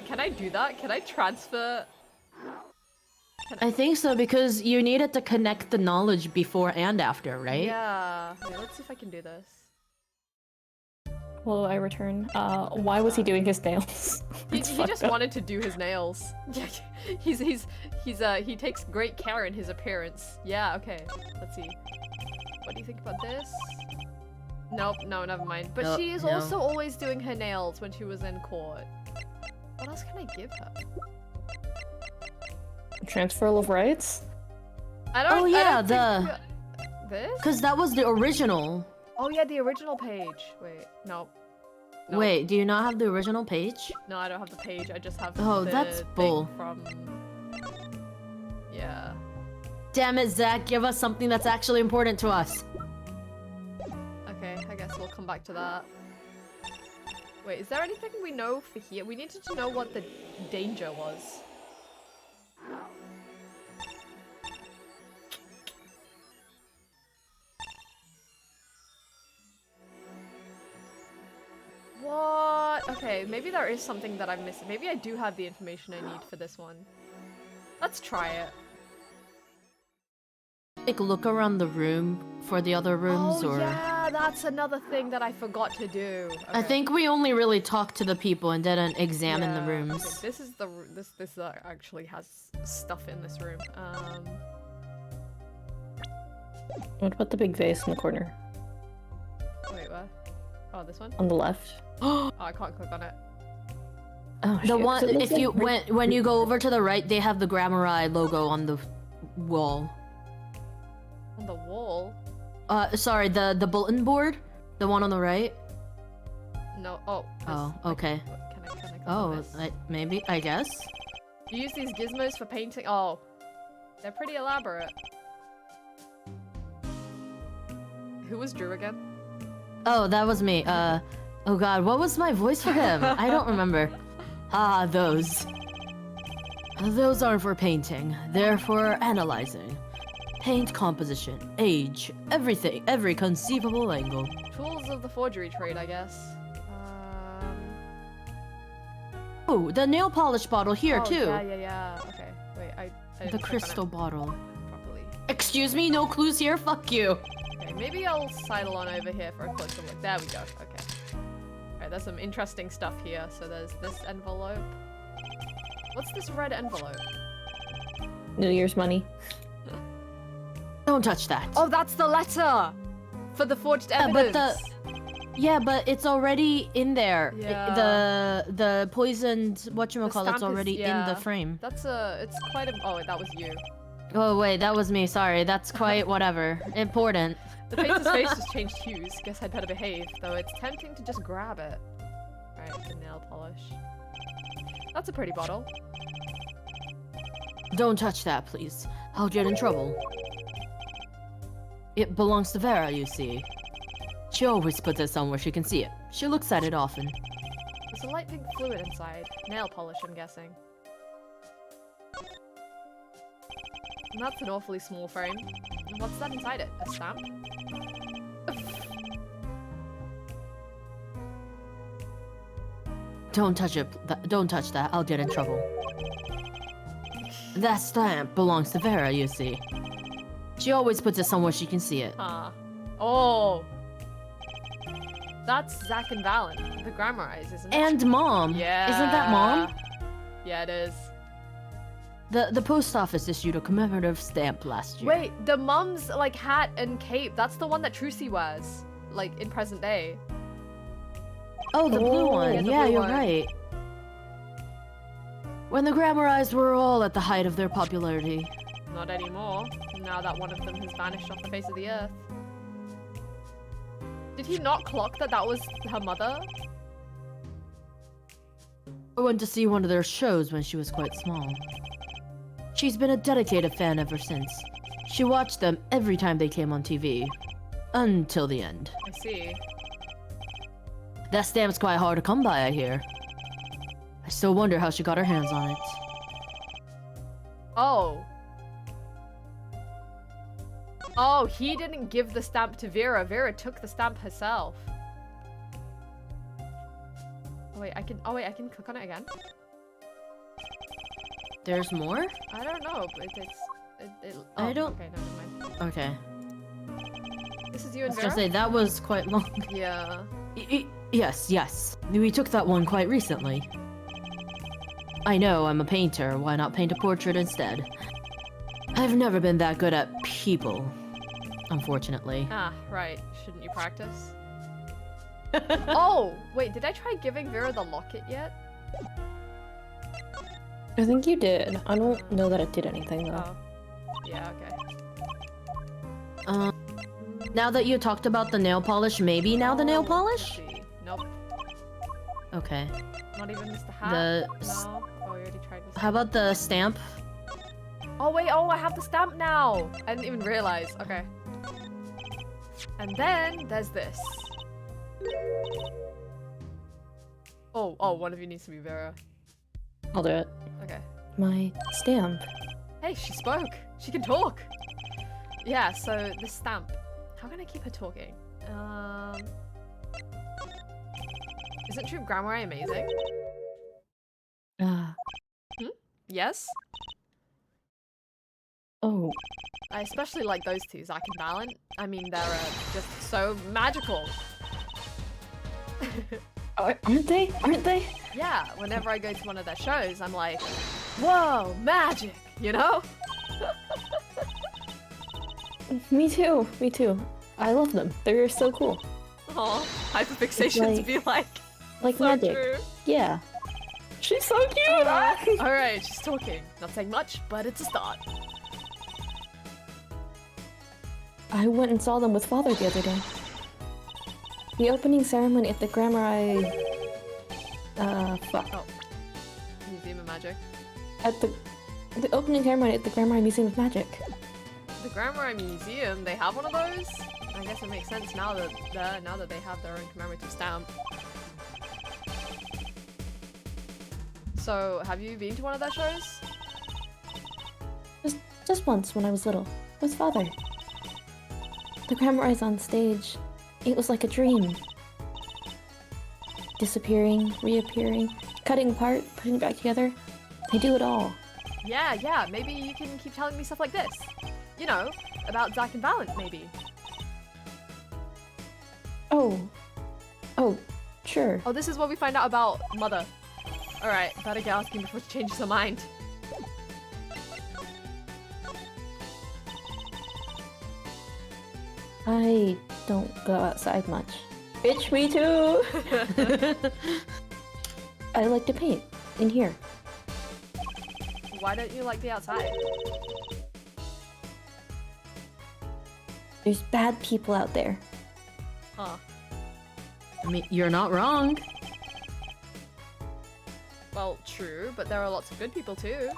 Can I do that? Can I transfer... I think so, because you needed to connect the knowledge before and after, right? Yeah. Wait, let's see if I can do this. Will I return? Why was he doing his nails? He just wanted to do his nails. He takes great care in his appearance. Yeah, okay. Let's see. What do you think about this? Nope, no, never mind. But she is also always doing her nails when she was in court. What else can I give her? Transfer of rights? I don't. Oh yeah, this? Because that was the original. Oh yeah, the original page. Wait, no. Nope. Wait, do you not have the original page? No, I don't have the page. I just have Oh, the that's thing bull. From... Yeah. Damn it, Zach, give us something that's actually important to us. Okay, I guess we'll come back to that. Wait, is there anything we know for here? We needed to know what the danger was. What? Okay, maybe there is something that I'm missing. Maybe I do have the information I need for this one. Let's try it. Like, look around the room for the other rooms, Oh or... yeah, that's another thing that I forgot to do. I Okay. think we only really talked to the people and didn't examine the Yeah, rooms. okay, this is the this actually has stuff in this room. What about the big vase in the corner? Wait, what? Oh, this one? On the left? Oh, I can't click on it. Oh, The shit, 'cause one, it looks if like you right- when you go over to the right, they have the Grammari logo on the wall. On the wall? Sorry, the bulletin board, the one on the right. No. Oh. Oh, this- okay. Can I click on Oh, this? maybe, I guess. You use these gizmos for painting? Oh. They're pretty elaborate. Who was Drew again? Oh, that was me. Oh god, what was my voice for him? I don't remember. Ah, those. Those aren't for painting. They're for analyzing. Paint composition, age, everything, every conceivable angle. Tools of the forgery trade, I guess. Oh, the nail polish bottle here Oh, too. Yeah. Okay. Wait, I didn't The click on crystal it bottle. properly. Excuse me, no clues here? Fuck you. Okay, maybe I'll sidle on over here for a closer look. There we go. Okay. Alright, there's some interesting stuff here. So there's this envelope. What's this red envelope? New Year's money. Don't touch that. Oh, that's the letter! For the forged Yeah, evidence! but yeah, but it's already in there. Yeah. The poisoned whatchamacallit's stamp is- already in yeah. the frame. That's it's quite a- oh, that was you. Oh wait, that was me, sorry. That's quite whatever. Important. The painter's face has changed hues. Guess I'd better behave, though it's tempting to just grab it. Alright, it's a nail polish. That's a pretty bottle. Don't touch that, please. I'll get in trouble. It belongs to Vera, you see. She always puts it somewhere she can see it. She looks at it often. There's a light pink fluid inside. Nail polish, I'm guessing. And that's an awfully small frame. And what's that inside it? A stamp? Don't touch it. Don't touch that. I'll get in trouble. That stamp belongs to Vera, you see. She always puts it somewhere she can see it. Huh. Oh. That's Zach and Valen, the Grammar Eyes, isn't it? And Mom. Yeah. Isn't that Mom? Yeah, it is. The post office issued a commemorative stamp last year. Wait, the mum's like hat and cape, that's the one that Trucy wears, like in present day. Oh, the blue one. Yeah, the Yeah, blue you're one. right. When the Grammar Eyes were all at the height of their popularity. Not anymore, now that one of them has vanished off the face of the earth. Did he not clock that that was her mother? I went to see one of their shows when she was quite small. She's been a dedicated fan ever since. She watched them every time they came on TV. Until the end. I see. That stamp's quite hard to come by, I hear. I still wonder how she got her hands on it. Oh. Oh, he didn't give the stamp to Vera. Vera took the stamp herself. Oh wait, I can click on it again. There's more? I don't know, but oh, I don't- Okay, never mind. Okay. This is you I and was gonna Vera? say, that was quite long. Yeah. Yes. We took that one quite recently. I know, I'm a painter. Why not paint a portrait instead? I've never been that good at people, unfortunately. Ah, right. Shouldn't you practice? Oh, wait, did I try giving Vera the locket yet? I think you did. I don't know that it did anything though. Oh. Yeah, okay. Now that you talked about the nail polish, maybe now the nail Oh, polish? let's see. Nope. Okay. Not even Mr. Hat? The No? Oh, we already tried this. How about the stamp? Oh, wait, oh, I have the stamp now! I didn't even realize. Okay. And then there's this. Oh, one of you needs to be Vera. I'll do it. Okay. My stamp. Hey, she spoke. She can talk. Yeah, so this stamp. How can I keep her talking? Isn't True Grammar amazing? Yes? Oh. I especially like those two, Zach and Valen. I mean, they're just so magical. Aren't they? Aren't they? Yeah, whenever I go to one of their shows, I'm like, whoa, magic, you know? Me too. Me too. I love them. They're so cool. Aw, hyperfixation to be like Like so magic. true. Yeah. She's so cute! Alright, she's talking. Not saying much, but it's a start. I went and saw them with Father the other day. The opening ceremony at the Grammar fuck. Oh. Museum of Magic. At the opening ceremony at the Grammar Museum of Magic. The Grammar Museum, they have one of those? I guess it makes sense now that they have their own commemorative stamp. So, have you been to one of their shows? Just once when I was little. With Father. The Grammar Eyes on stage. It was like a dream. Disappearing, reappearing, cutting apart, putting it back together. They do it all. Yeah, maybe you can keep telling me stuff like this. You know, about Zach and Valen, maybe. Oh, sure. Oh, this is what we find out about Mother. Alright, better get asking before she changes her mind. I don't go outside much. Bitch, me too! I like to paint. In here. Why don't you like the outside? There's bad people out there. Huh. I mean, you're not wrong. Well, true, but there are lots of good people too.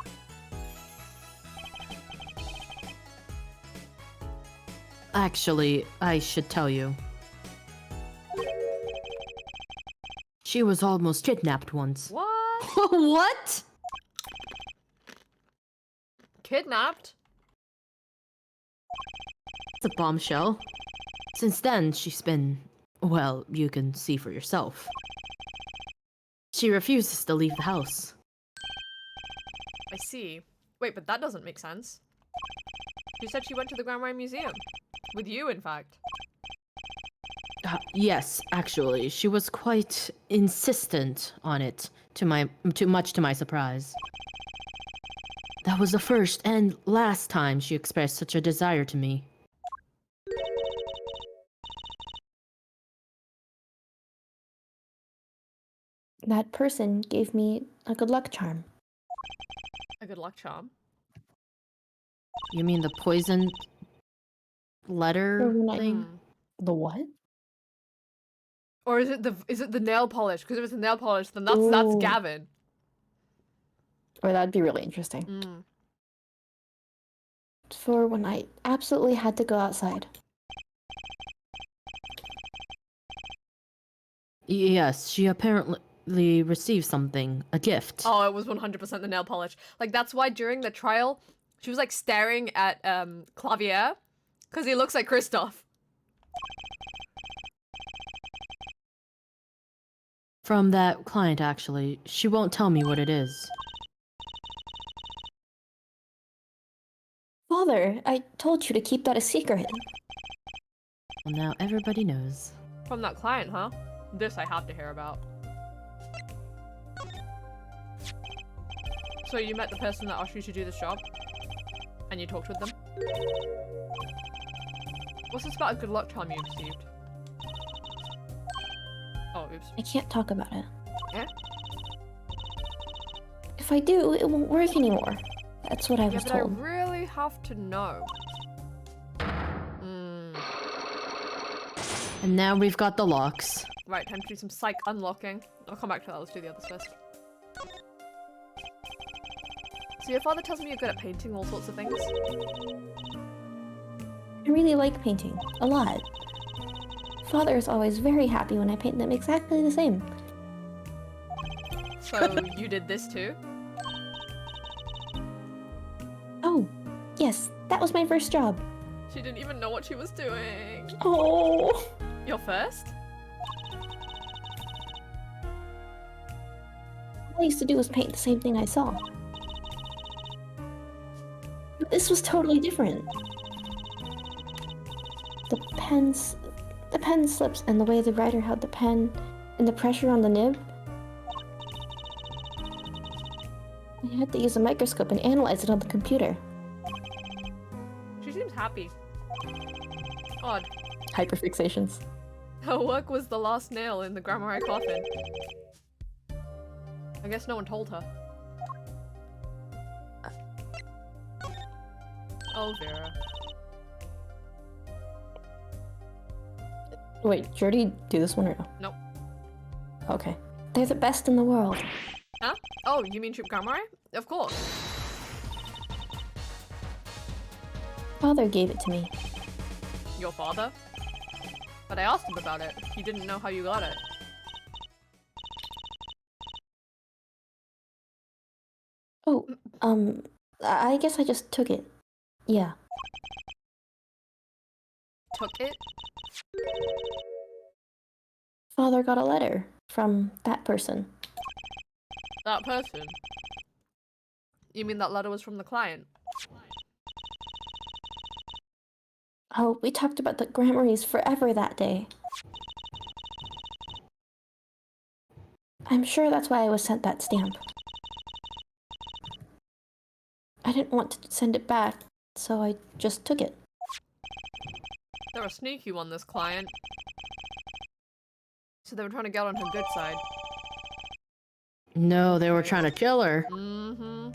Actually, I should tell you. She was almost kidnapped once. What? What? Kidnapped? It's a bombshell. Since then, she's been... well, you can see for yourself. she refuses to leave the house. I see. Wait, but that doesn't make sense. She said she went to the Grammar Museum. With you, in fact. Yes, actually, she was quite insistent on it, much to my surprise. That was the first and last time she expressed such a desire to me. That person gave me a good luck charm. A good luck charm. You mean the poisoned letter Or when I- thing? The what? Or is it the nail polish? Because if it's the nail polish, then that's Ooh. Gavin. Or that'd be really interesting. Mm. For when I absolutely had to go outside. Yes, she apparently received something, a gift. Oh, it was 100% the nail polish. Like, that's why during the trial, she was, like, staring at, Clavier. Because he looks like Kristoff. From that client, actually. She won't tell me what it is. Father, I told you to keep that a secret. Well, now everybody knows. From that client, huh? This I have to hear about. So you met the person that asked you to do this job? And you talked with them? What's this about a good luck charm you received? Oh, oops. I can't talk about it. Yeah? If I do, it won't work anymore. That's what I was but told. I really have to know. And now we've got the locks. Right, time to do some psych unlocking. I'll come back to that, let's do the others first. So your father tells me you're good at painting all sorts of things? I really like painting. A lot. Father is always very happy when I paint them exactly the same. So you did this too? Oh, yes, that was my first job. She didn't even know what she was doing. Oh. Your first? All I used to do was paint the same thing I saw. But this was totally different. The pen slips and the way the writer held the pen and the pressure on the nib. I had to use a microscope and analyze it on the computer. She seems happy. Odd. Hyperfixations. Her work was the last nail in the Grammar coffin. I guess no one told her. Oh, Vera. Wait, did you already do this one or no? Nope. Okay. They're the best in the world. Huh? Oh, you mean Troop Grammar? Of course. Father gave it to me. Your father? But I asked him about it. He didn't know how you got it. Oh, I guess I just took it. Yeah. Took it? Father got a letter from that person. That person? You mean that letter was from the client? Oh, we talked about the Grammarys forever that day. I'm sure that's why I was sent that stamp. I didn't want to send it back, so I just took it. They're a sneaky one, this client. So they were trying to get on her good side. No, they were trying to kill her. Mm-hmm.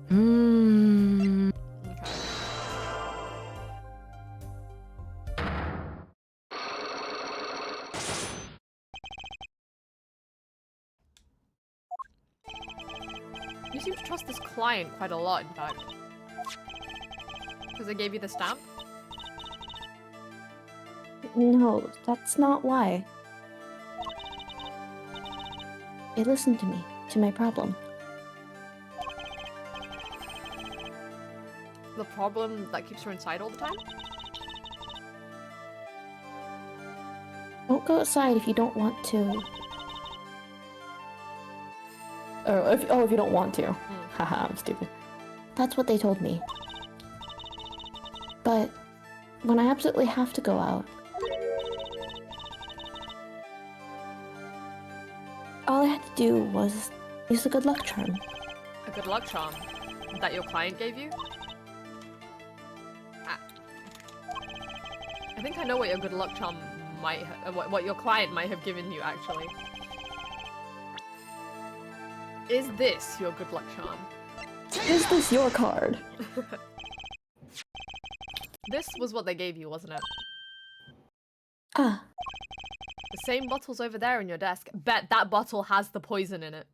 Hmm. Okay. You seem to trust this client quite a lot, in fact. Because they gave you the stamp? No, that's not why. They listened to me, to my problem. The problem that keeps her inside all the time? Don't go outside if you don't want to. if you don't want to. Haha, I'm stupid. That's what they told me. But when I absolutely have to go out, all I had to do was use a good luck charm. A good luck charm that your client gave you? I think I know what your good luck charm might what your client might have given you, actually. Is this your good luck charm? Is this your card? This was what they gave you, wasn't it? Ah, The same bottle's over there in your desk. Bet that bottle has the poison in it.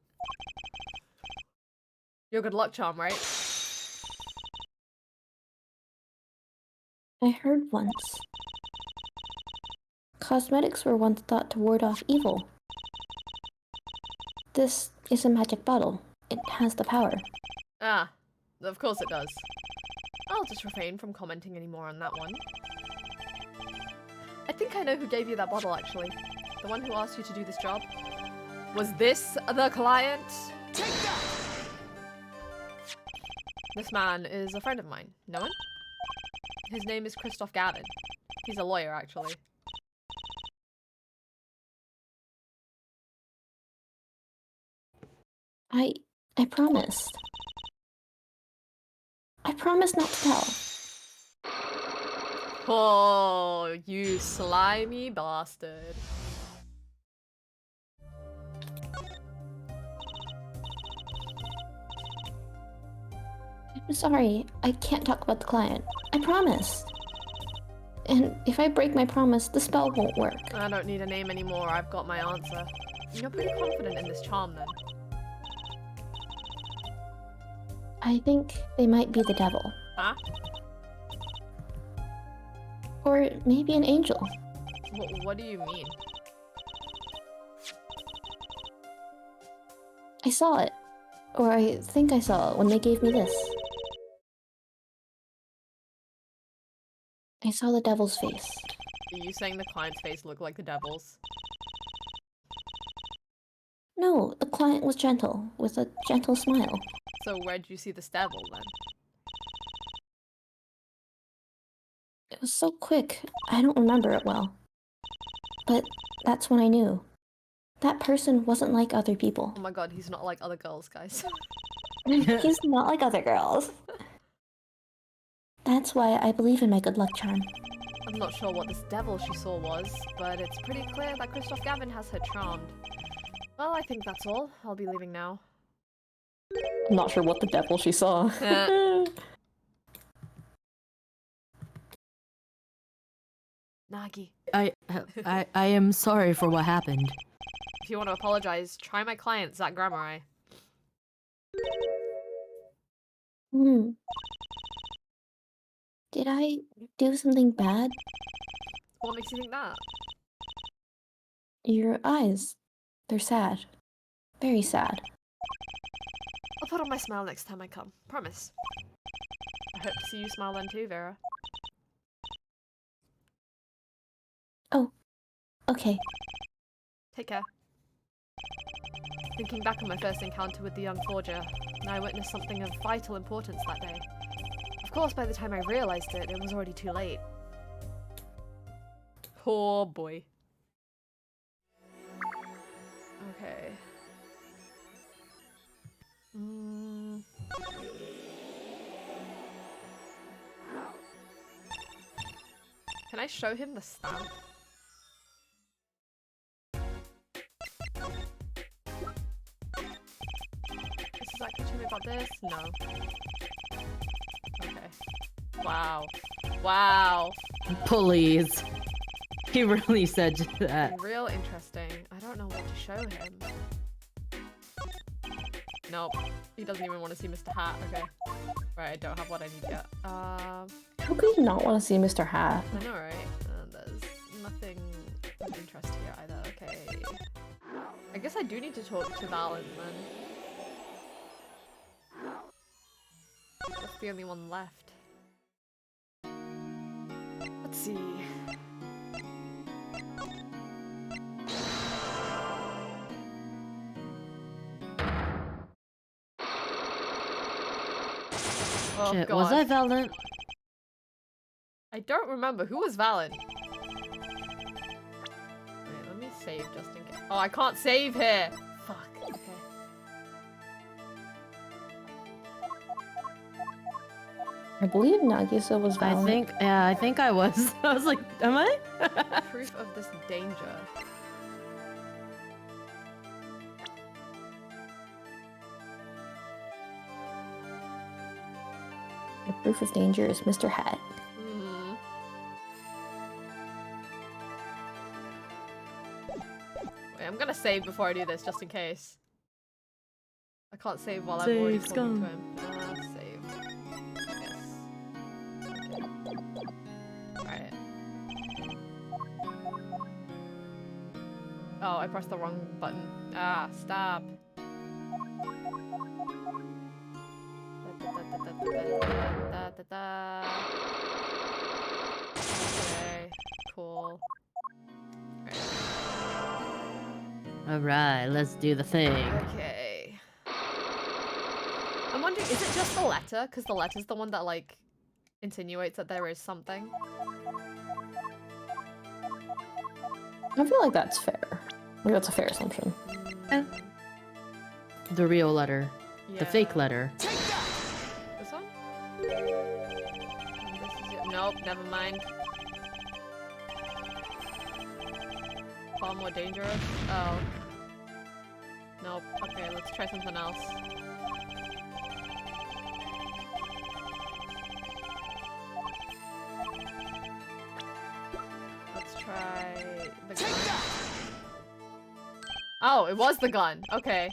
Your good luck charm, right? I heard once. Cosmetics were once thought to ward off evil. This is a magic bottle. It has the power. Ah, of course it does. I'll just refrain from commenting any more on that one. I think I know who gave you that bottle, actually. The one who asked you to do this job. Was this the client? Take that! This man is a friend of mine. Know him? His name is Christoph Gavin. He's a lawyer, actually. I promised. I promised not to tell. Oh, you slimy bastard. I'm sorry, I can't talk about the client. I promised. And if I break my promise, the spell won't work. I don't need a name anymore. I've got my answer. You're pretty confident in this charm, then. I think they might be the devil. Huh? Or maybe an angel. What do you mean? I saw it. Or I think I saw it when they gave me this. I saw the devil's face. Are you saying the client's face looked like the devil's? No, the client was gentle, with a gentle smile. So where'd you see this devil, then? It was so quick, I don't remember it well. But that's when I knew. That person wasn't like other people. Oh my god, he's not like other girls, guys. He's not like other girls. That's why I believe in my good luck charm. I'm not sure what this devil she saw was, but it's pretty clear that Christoph Gavin has her charmed. Well, I think that's all. I'll be leaving now. I'm not sure what the devil she saw. Nagi, I am sorry for what happened. if you want to apologize, try my client, Zach Grammari. Did I do something bad? What makes you think that? Your eyes. They're sad. Very sad. I'll put on my smile next time I come. Promise. I hope to see you smile then too, Vera. Oh, okay. Take care. Thinking back on my first encounter with the young forger, I witnessed something of vital importance that day. Of course, by the time I realized it, it was already too late. Poor boy. Okay. Can I show him the stamp? Is that teaching me about this? No. Okay. Wow. Wow. Please. He really said that. Real interesting. I don't know what to show him. Nope. He doesn't even want to see Mr. Hat. Okay. Right, I don't have what I need yet. How could you not want to see Mr. Hat? I know, right? There's nothing of interest here either. Okay. I guess I do need to talk to Valen then. That's the only one left. Let's see. Oh, Shit, God. was I Valiant? I don't remember. Who was Valen? Wait, let me save just in case. Oh, I can't save here. Fuck. Okay. I believe Nagisa was Valiant. I think I was. I was like, am I? Proof of this danger. The proof of danger is Mr. Hat. Hmm. Wait, I'm gonna save before I do this, just in case. I can't save while I'm already Save, talking to scum. him. Save. Yes. Alright. Oh, I pressed the wrong button. Ah, stop. Okay, cool. Alright, let's do the thing. Okay. I'm wondering, is it just the letter? Because the letter's the one that, like, insinuates that there is something. I feel like that's fair. Like that's a fair assumption. The real letter. The fake Yeah. letter. This one? And this is it. Nope, never mind. Far more dangerous? Oh. Nope. Okay, let's try something else. Let's try the gun. Oh, it was the gun. Okay.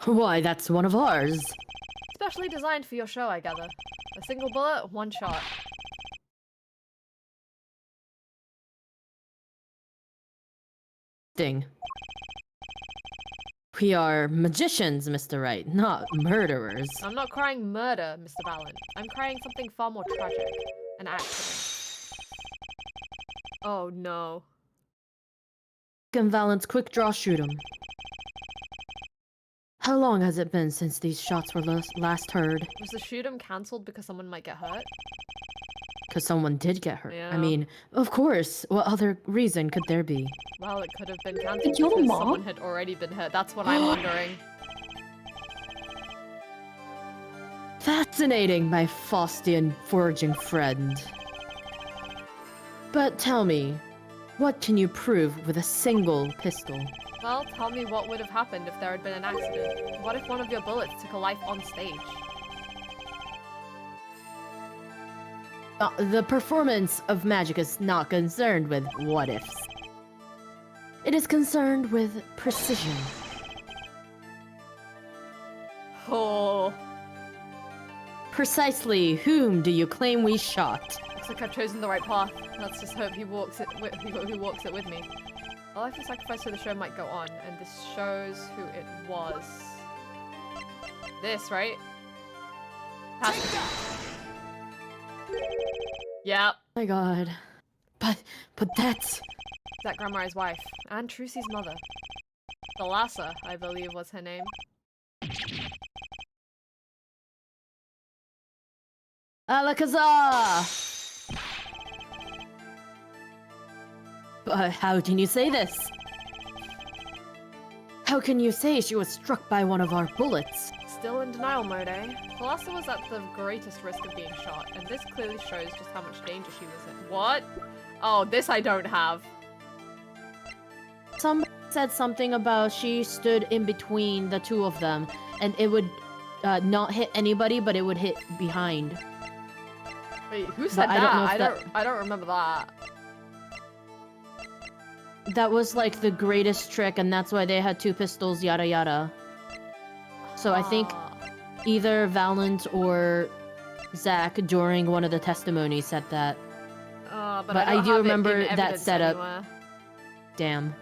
Why, that's one of ours. Specially designed for your show, I gather. A single bullet, one shot. Ding. We are magicians, Mr. Wright, not murderers. I'm not crying murder, Mr. Valen. I'm crying something far more tragic. An accident. Oh no. Can Valance quick draw shoot him. How long has it been since these shots were last heard? Was the shoot 'em cancelled because someone might get hurt? Because someone did get hurt. Yeah. I mean, of course. What other reason could there be? Well, it could have been cancelled kill the because mob? someone had already been hurt. That's what I'm wondering. Fascinating, my Faustian foraging friend. But tell me, what can you prove with a single pistol? Well, tell me what would have happened if there had been an accident. What if one of your bullets took a life on stage? The performance of magic is not concerned with what ifs. It is concerned with precision. Oh, Precisely whom do you claim we shot? looks like I've chosen the right path. Let's just hope he walks it with me. A life of sacrifice for the show might go on, and this shows who it was. This, right? Has to be. Yep. My god. But that's... That Grandma's wife, and Trucy's mother. Thalassa, I believe was her name. Alakazar! But how can you say this? How can you say she was struck by one of our bullets? Still in denial mode, eh? Thalassa was at the greatest risk of being shot, and this clearly shows just how much danger she was in. What? Oh, this I don't have. Somebody said something about she stood in between the two of them, and it would not hit anybody, but it would hit behind. Wait, who said I that? don't know if I don't remember that. That was like the greatest trick, and that's why they had two pistols, yada yada. So I think Ah. either Valent or Zach during one of the testimonies said that. But I don't do have it remember in that evidence setup. anywhere. Damn.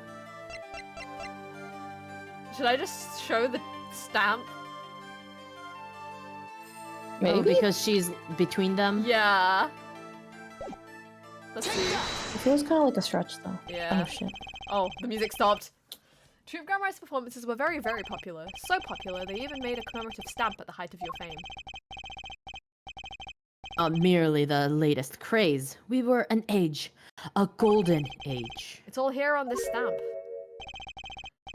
Should I just show the stamp? Maybe? Oh, because she's between them? Yeah. Let's see. It feels kind of like a stretch, though. Yeah. Oh, shit. Oh, the music stopped. Troupe Grandma's performances were very, very popular. So popular, they even made a commemorative stamp at the height of your fame. merely the latest craze. We were an age. A golden age. It's all here on this stamp.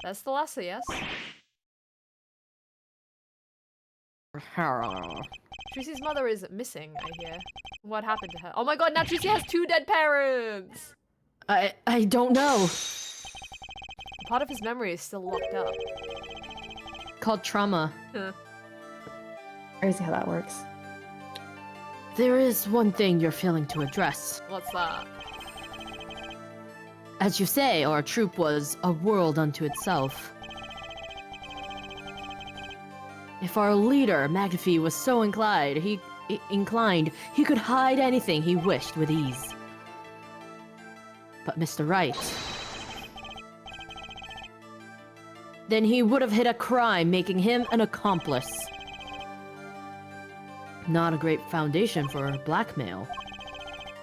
That's the Thalassa, yes? Trucy's mother is missing, I hear. What happened to her? Oh my god, now Trucy has 2 dead parents! I don't know. Part of his memory is still locked up. Called trauma. Crazy how that works. There is one thing you're failing to address. What's that? As you say, our troop was a world unto itself. If our leader, Magnifi, was so inclined, he could hide anything he wished with ease. But Mr. Wright... then he would have hit a crime, making him an accomplice. Not a great foundation for blackmail.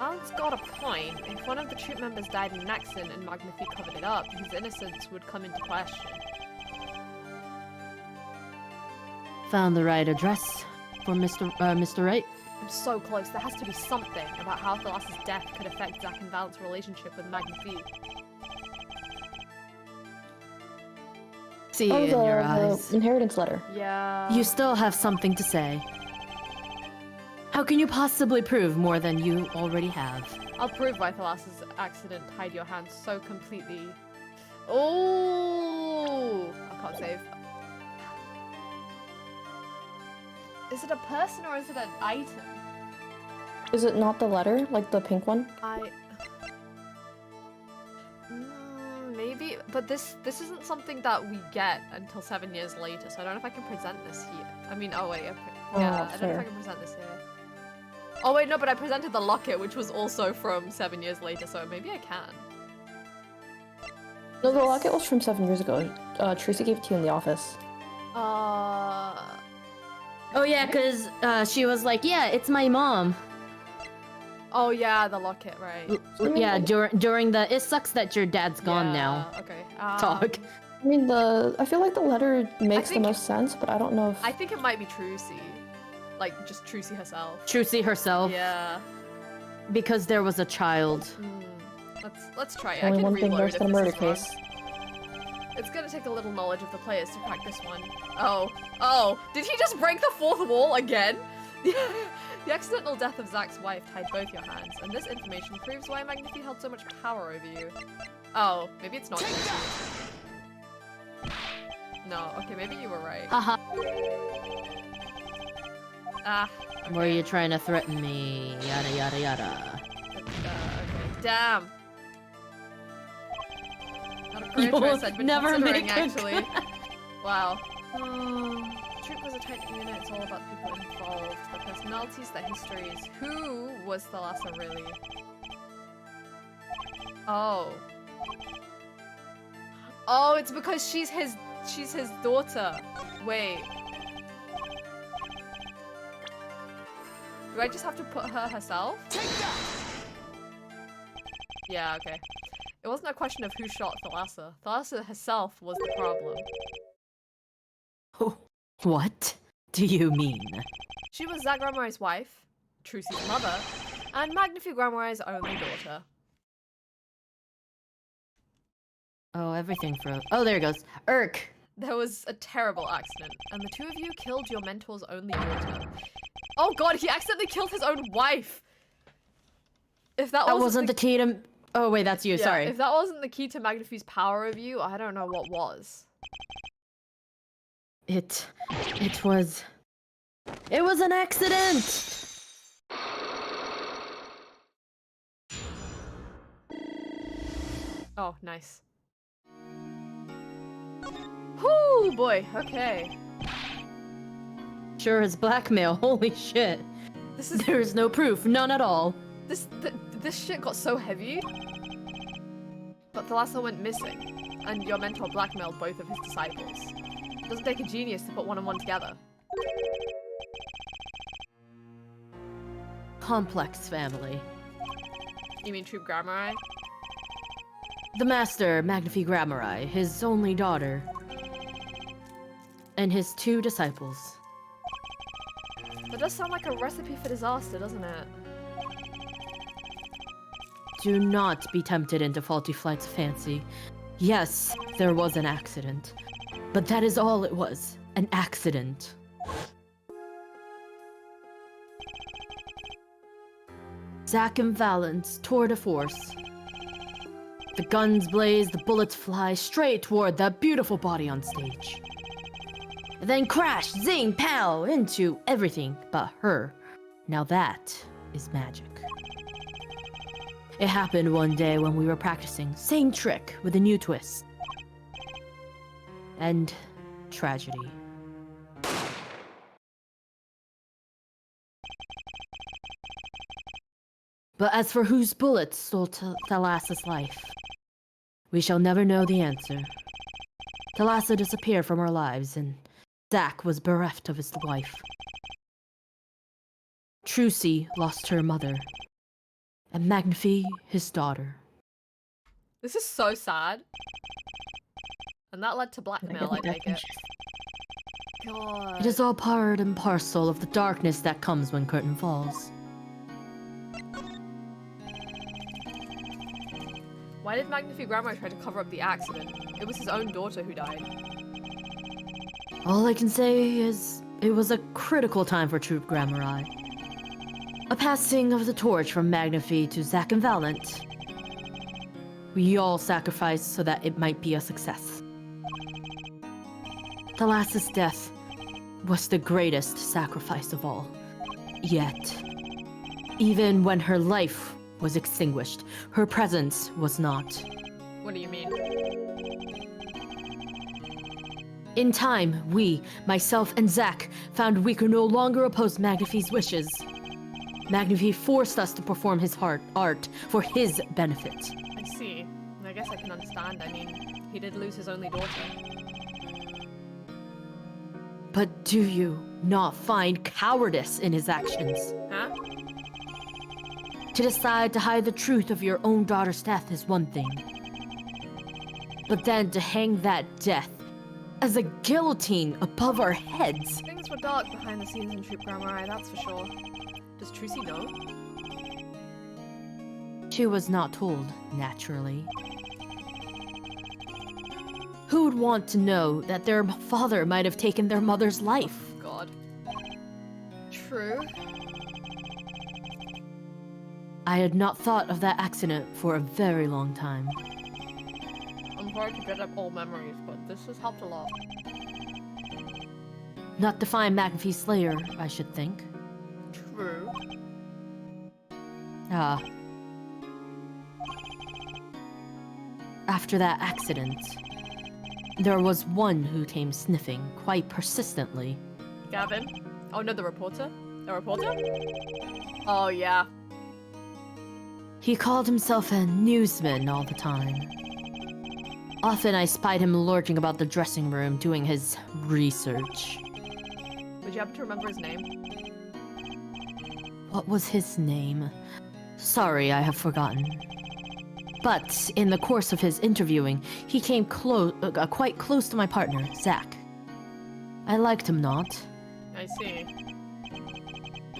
Alan's got a point. If one of the troop members died in an accident and Magnifi covered it up, his innocence would come into question. Found the right address for Mr. Wright? I'm so close. There has to be something about how Thalassa's death could affect Zack and Val's relationship with Magnifi. See in your eyes. The inheritance letter. Yeah. You still have something to say. How can you possibly prove more than you already have? I'll prove why Thalassa's accident tied your hands so completely. Oh! I can't save. Is it a person or is it an item? Is it not the letter? Like the pink one? Maybe, but this isn't something that we get until 7 years later, so I don't know if I can present this here. I mean, oh wait, yeah, I don't know if I can present this here. Oh wait, no, but I presented the locket, which was also from 7 years later, so maybe I can. No, the locket was from 7 years ago. Tracy gave it to you in the office. Oh yeah, cause she was like, yeah, it's my mom. Oh yeah, the locket, right. Yeah, during the it sucks that your dad's gone now. Okay. Talk. I mean, I feel like the letter makes the most sense, but I don't know if... I think it might be Trucy. Like, just Trucy herself. Trucy herself. Yeah. Because there was a child. Let's try it. Only I can one thing reload worse if than a this murder is wrong. case. It's gonna take a little knowledge of the players to crack this one. Oh, did he just break the 4th wall again? The accidental death of Zack's wife tied both your hands, and this information proves why Magnifi held so much power over you. Oh, maybe it's not Trucy. No, okay, maybe you were right. Haha. Okay. Were you trying to threaten me? Yada yada yada. Okay, damn. Not a career You choice I'd been never considering, make a actually. Wow. Troop was a tight unit, it's all about the people involved, their personalities, their histories. Who was Thalassa really? Oh. Oh, it's because she's his daughter. Wait. Do I just have to put her herself? Yeah, okay. It wasn't a question of who shot Thalassa. Thalassa herself was the problem. What do you mean? She was Zack Gramarai's wife, Trucy's mother, and Magnifi Gramarai's only daughter. Oh, everything froze. Oh, there it goes. Irk. There was a terrible accident, and the 2 of you killed your mentor's only daughter. Oh god, he accidentally killed his own wife! If that wasn't the key to... Oh, wait, that's you, sorry. If that wasn't the key to Magnifi's power over you, I don't know what was. It was an accident! Oh, nice. Whoo, boy, okay. Sure is blackmail, holy shit. There's no proof, none at all. This shit got so heavy. But Thalassa went missing, and your mentor blackmailed both of his disciples. It doesn't take a genius to put 1 and 1 together. Complex family. You mean Troop Gramarai? The master, Magnifi Gramarai, his only daughter, and his 2 disciples. That does sound like a recipe for disaster, doesn't it? Do not be tempted into faulty flight's fancy. Yes, there was an accident. But that is all it was. An accident. Zack and Valance tour de force. The guns blaze, the bullets fly straight toward that beautiful body on stage. Then crash, zing, pow, into everything but her. Now that is magic. It happened one day when we were practicing. Same trick with a new twist. And tragedy. But as for whose bullets stole Thalassa's life, we shall never know the answer. Thalassa disappeared from our lives, and Zack was bereft of his wife. Trucy lost her mother, and Magnifi his daughter. This is so sad. And that led to blackmail, I take it. God. It is all part and parcel of the darkness that comes when curtain falls. Why did Magnifi Grandma try to cover up the accident? It was his own daughter who died. All I can say is it was a critical time for Troop Grammari. A passing of the torch from Magnifi to Zack and Valance. We all sacrificed so that it might be a success. Thalassa's death was the greatest sacrifice of all. Yet, even when her life was extinguished, her presence was not. What do you mean? In time, we, myself and Zack, found we could no longer oppose Magnifi's wishes. Magnifi forced us to perform his art for his benefit. I see. I guess I can understand. I mean, he did lose his only daughter. But do you not find cowardice in his actions? Huh? To decide to hide the truth of your own daughter's death is one thing. But then to hang that death as a guillotine above our heads. Things were dark behind the scenes in Troop Grammari, that's for sure. Does Trucy know? She was not told, naturally. Who would want to know that their father might have taken their mother's life? God. True. I had not thought of that accident for a very long time. I'm hard to get up old memories, but this has helped a lot. Not to find Magnifi's slayer, I should think. True. Ah. After that accident, there was one who came sniffing quite persistently. Gavin? Oh no, the reporter? The reporter? Oh yeah. He called himself a newsman all the time. Often I spied him lurking about the dressing room doing his research. Would you happen to remember his name? What was his name? Sorry, I have forgotten. But in the course of his interviewing, he came quite close to my partner, Zack. I liked him not. I see.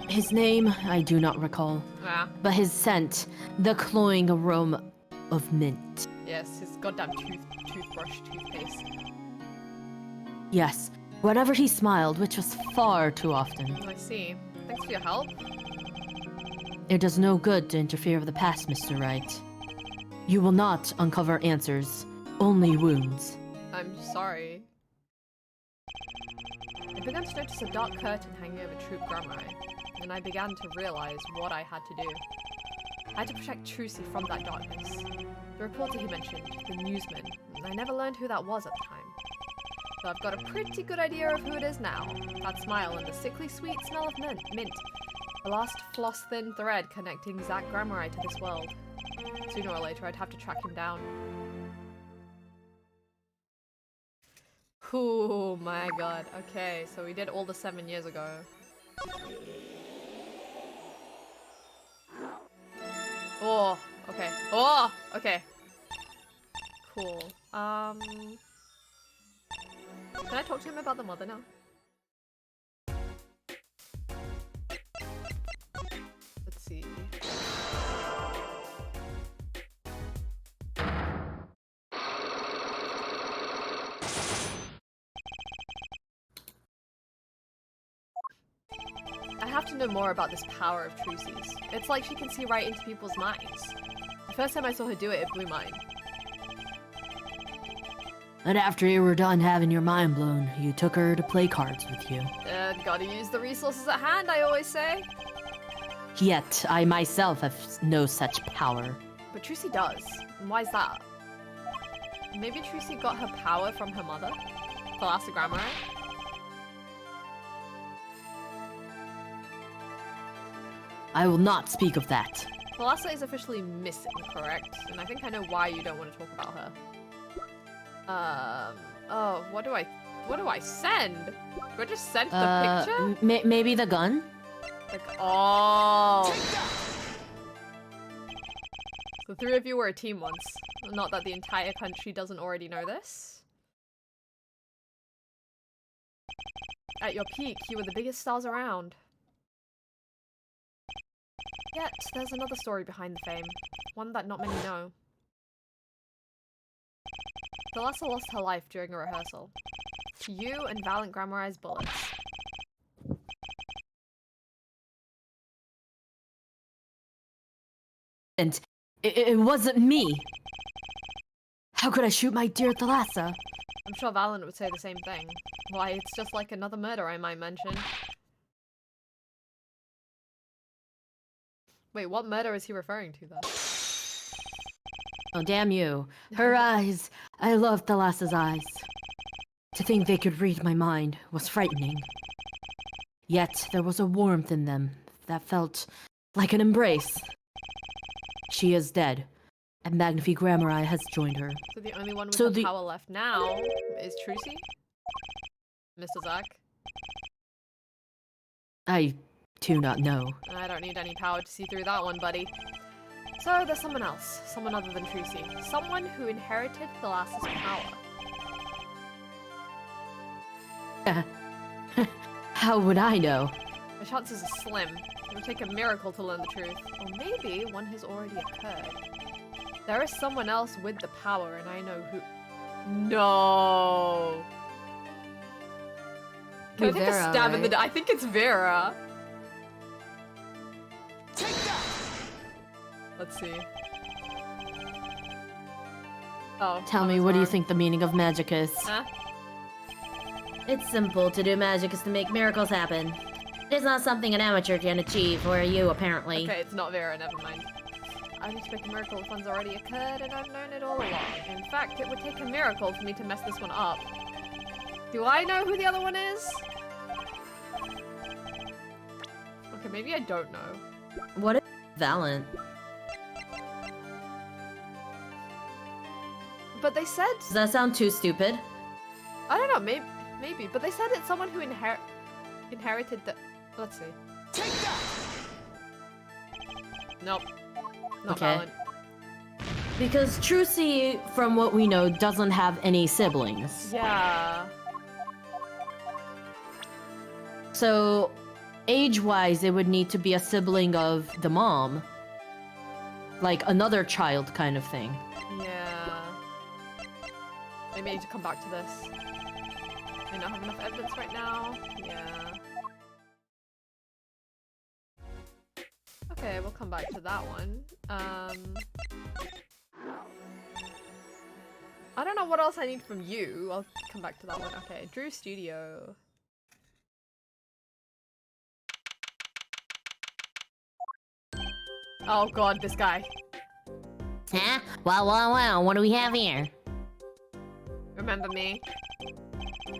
His name, I do not recall. Ah, But his scent, the cloying aroma of mint. yes, his goddamn toothbrush, toothpaste. Yes, whenever he smiled, which was far too often. I see. Thanks for your help. It does no good to interfere with the past, Mr. Wright. You will not uncover answers, only wounds. I'm sorry. I began to notice a dark curtain hanging over Troop Grammari, and I began to realize what I had to do. I had to protect Trucy from that darkness. The reporter he mentioned, the newsman, I never learned who that was at the time. So I've got a pretty good idea of who it is now. That smile and the sickly sweet smell of mint. The last floss-thin thread connecting Zack Grammari to this world. Sooner or later, I'd have to track him down. Oh my god. Okay, so we did all the 7 years ago. Oh, okay. Oh, okay. Cool. Can I talk to him about the mother now? to know more about this power of Trucy's. It's like she can see right into people's minds. The first time I saw her do it, it blew mine. And after you were done having your mind blown, you took her to play cards with you. Gotta use the resources at hand, I always say. Yet, I myself have no such power. But Trucy does. And why is that? Maybe Trucy got her power from her mother? Thalassa Grammar? I will not speak of that. Thalassa is officially missing, correct? And I think I know why you don't want to talk about her. Oh, what do I send? Do I just send the picture? Maybe the gun? Like, oh. The three of you were a team once. Not that the entire country doesn't already know this. At your peak, you were the biggest stars around. Yet, there's another story behind the fame. One that not many know. Thalassa lost her life during a rehearsal. To you and Valiant Grammarai's bullets. And it wasn't me. How could I shoot my dear Thalassa? I'm sure Valiant would say the same thing. Why, it's just like another murder I might mention. Wait, what murder is he referring to though? Oh, damn you. Her eyes. I loved Thalassa's eyes. To think they could read my mind was frightening. Yet there was a warmth in them that felt like an embrace. She is dead, and Magnifique Grammarai has joined her. So the only one with power left now is Trucy? Mr. Zack? I do not know. I don't need any power to see through that one, buddy. So there's someone else. Someone other than Trucy. Someone who inherited Thalassa's power. How would I know? The chances are slim. It would take a miracle to learn the truth. Or maybe one has already occurred. There is someone else with the power, and I know who. No. Can I take a stab in the? I think it's Vera. Take that. Let's see. Oh. Tell me, what do you think the meaning of magic is? Huh? It's simple. To do magic is to make miracles happen. It is not something an amateur can achieve, or you, apparently. Okay, it's not Vera, never mind. I need to make a miracle if one's already occurred, and I've known it all along. In fact, it would take a miracle for me to mess this one up. Do I know who the other one is? Okay, maybe I don't know. What is Valiant? But they said... Does that sound too stupid? I don't know, maybe. But they said it's someone who inherited the... Let's see. Take that! Nope. Not Valiant. Because Trucy, from what we know, doesn't have any siblings. Yeah. So, age-wise, it would need to be a sibling of the mom. Like, another child kind of thing. Yeah. Maybe I need to come back to this. I don't have enough evidence right now. Yeah. Okay, we'll come back to that one. I don't know what else I need from you. I'll come back to that one. Okay, Drew Studio. Oh god, this guy. Huh? Well, what do we have here? Remember me?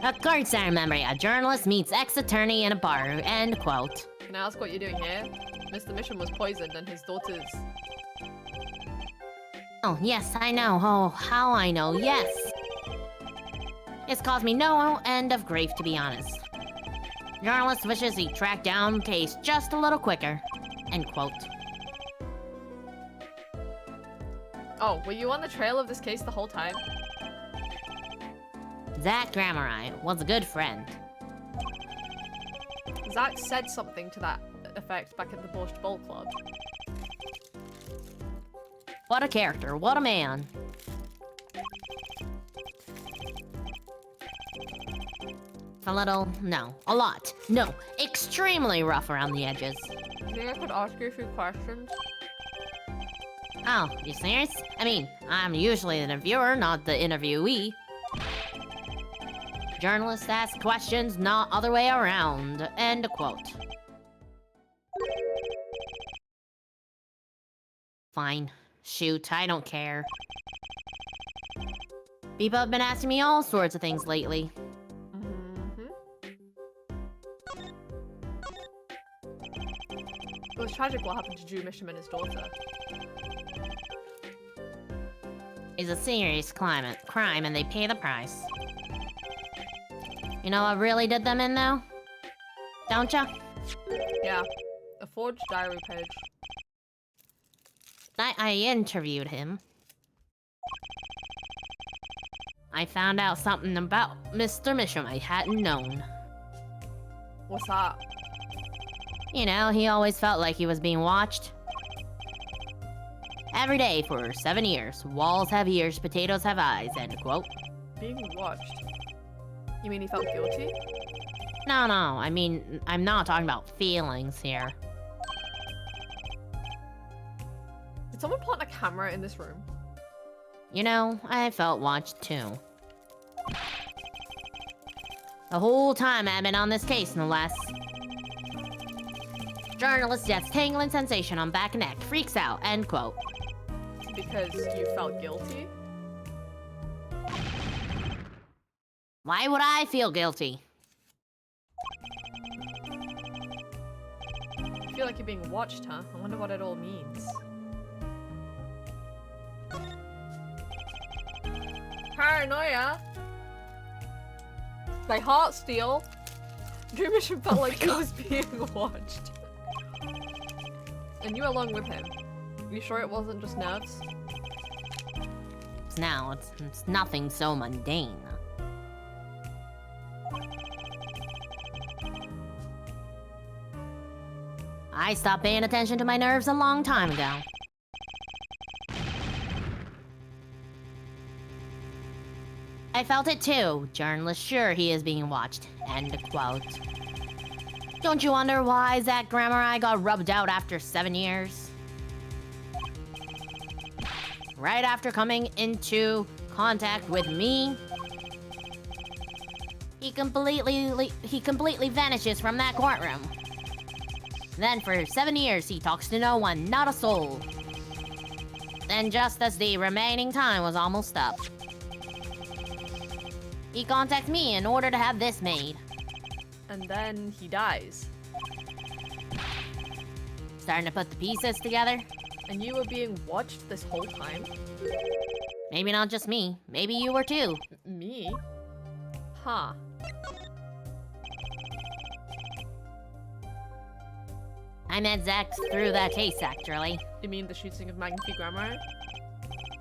Of course I remember. A journalist meets ex-attorney in a bar. End quote. Can I ask what you're doing here? Mr. Mission was poisoned and his daughters... Oh, yes, I know. Oh, how I know. Yes. It's caused me no end of grief, to be honest. Journalist wishes he tracked down case just a little quicker. End quote. Oh, were you on the trail of this case the whole time? Zack Grammarai was a good friend. Zack said something to that effect back at the Borscht Bowl Club. What a character, what a man. A little, no, a lot, no, extremely rough around the edges. I think I could ask you a few questions. Oh, you serious? I mean, I'm usually the interviewer, not the interviewee. Journalists ask questions, not other way around. End quote. Fine. Shoot, I don't care. People have been asking me all sorts of things lately. It was tragic what happened to Drew Misham and his daughter. It's a serious crime and they pay the price. You know what really did them in, though? Don't ya? Yeah, a forged diary page. I interviewed him. I found out something about Mr. Misham I hadn't known. What's that? You know, he always felt like he was being watched. Every day for 7 years. Walls have ears, potatoes have eyes, end quote. Being watched? You mean he felt guilty? No, I mean, I'm not talking about feelings here. Did someone plant a camera in this room? You know, I felt watched too. The whole time I've been on this case, no less. Journalist gets tingling sensation on back and neck, freaks out, end quote. Because you felt guilty? Why would I feel guilty? I feel like you're being watched, huh? I wonder what it all means. Paranoia? My heart steal? Drew Misham felt like he was being watched. And you along with him. You sure it wasn't just nerves? Now, it's nothing so mundane. I stopped paying attention to my nerves a long time ago. I felt it too. Journalist sure he is being watched. End quote. Don't you wonder why Zach Grammar got rubbed out after 7 years? Right after coming into contact with me, he completely vanishes from that courtroom. Then for 7 years he talks to no one, not a soul. Then just as the remaining time was almost up, he contacts me in order to have this made. And then he dies. Starting to put the pieces together? And you were being watched this whole time? Maybe not just me. Maybe you were too. Me? Huh. I met Zach through that case, actually. You mean the shooting of Magnifique Grammar?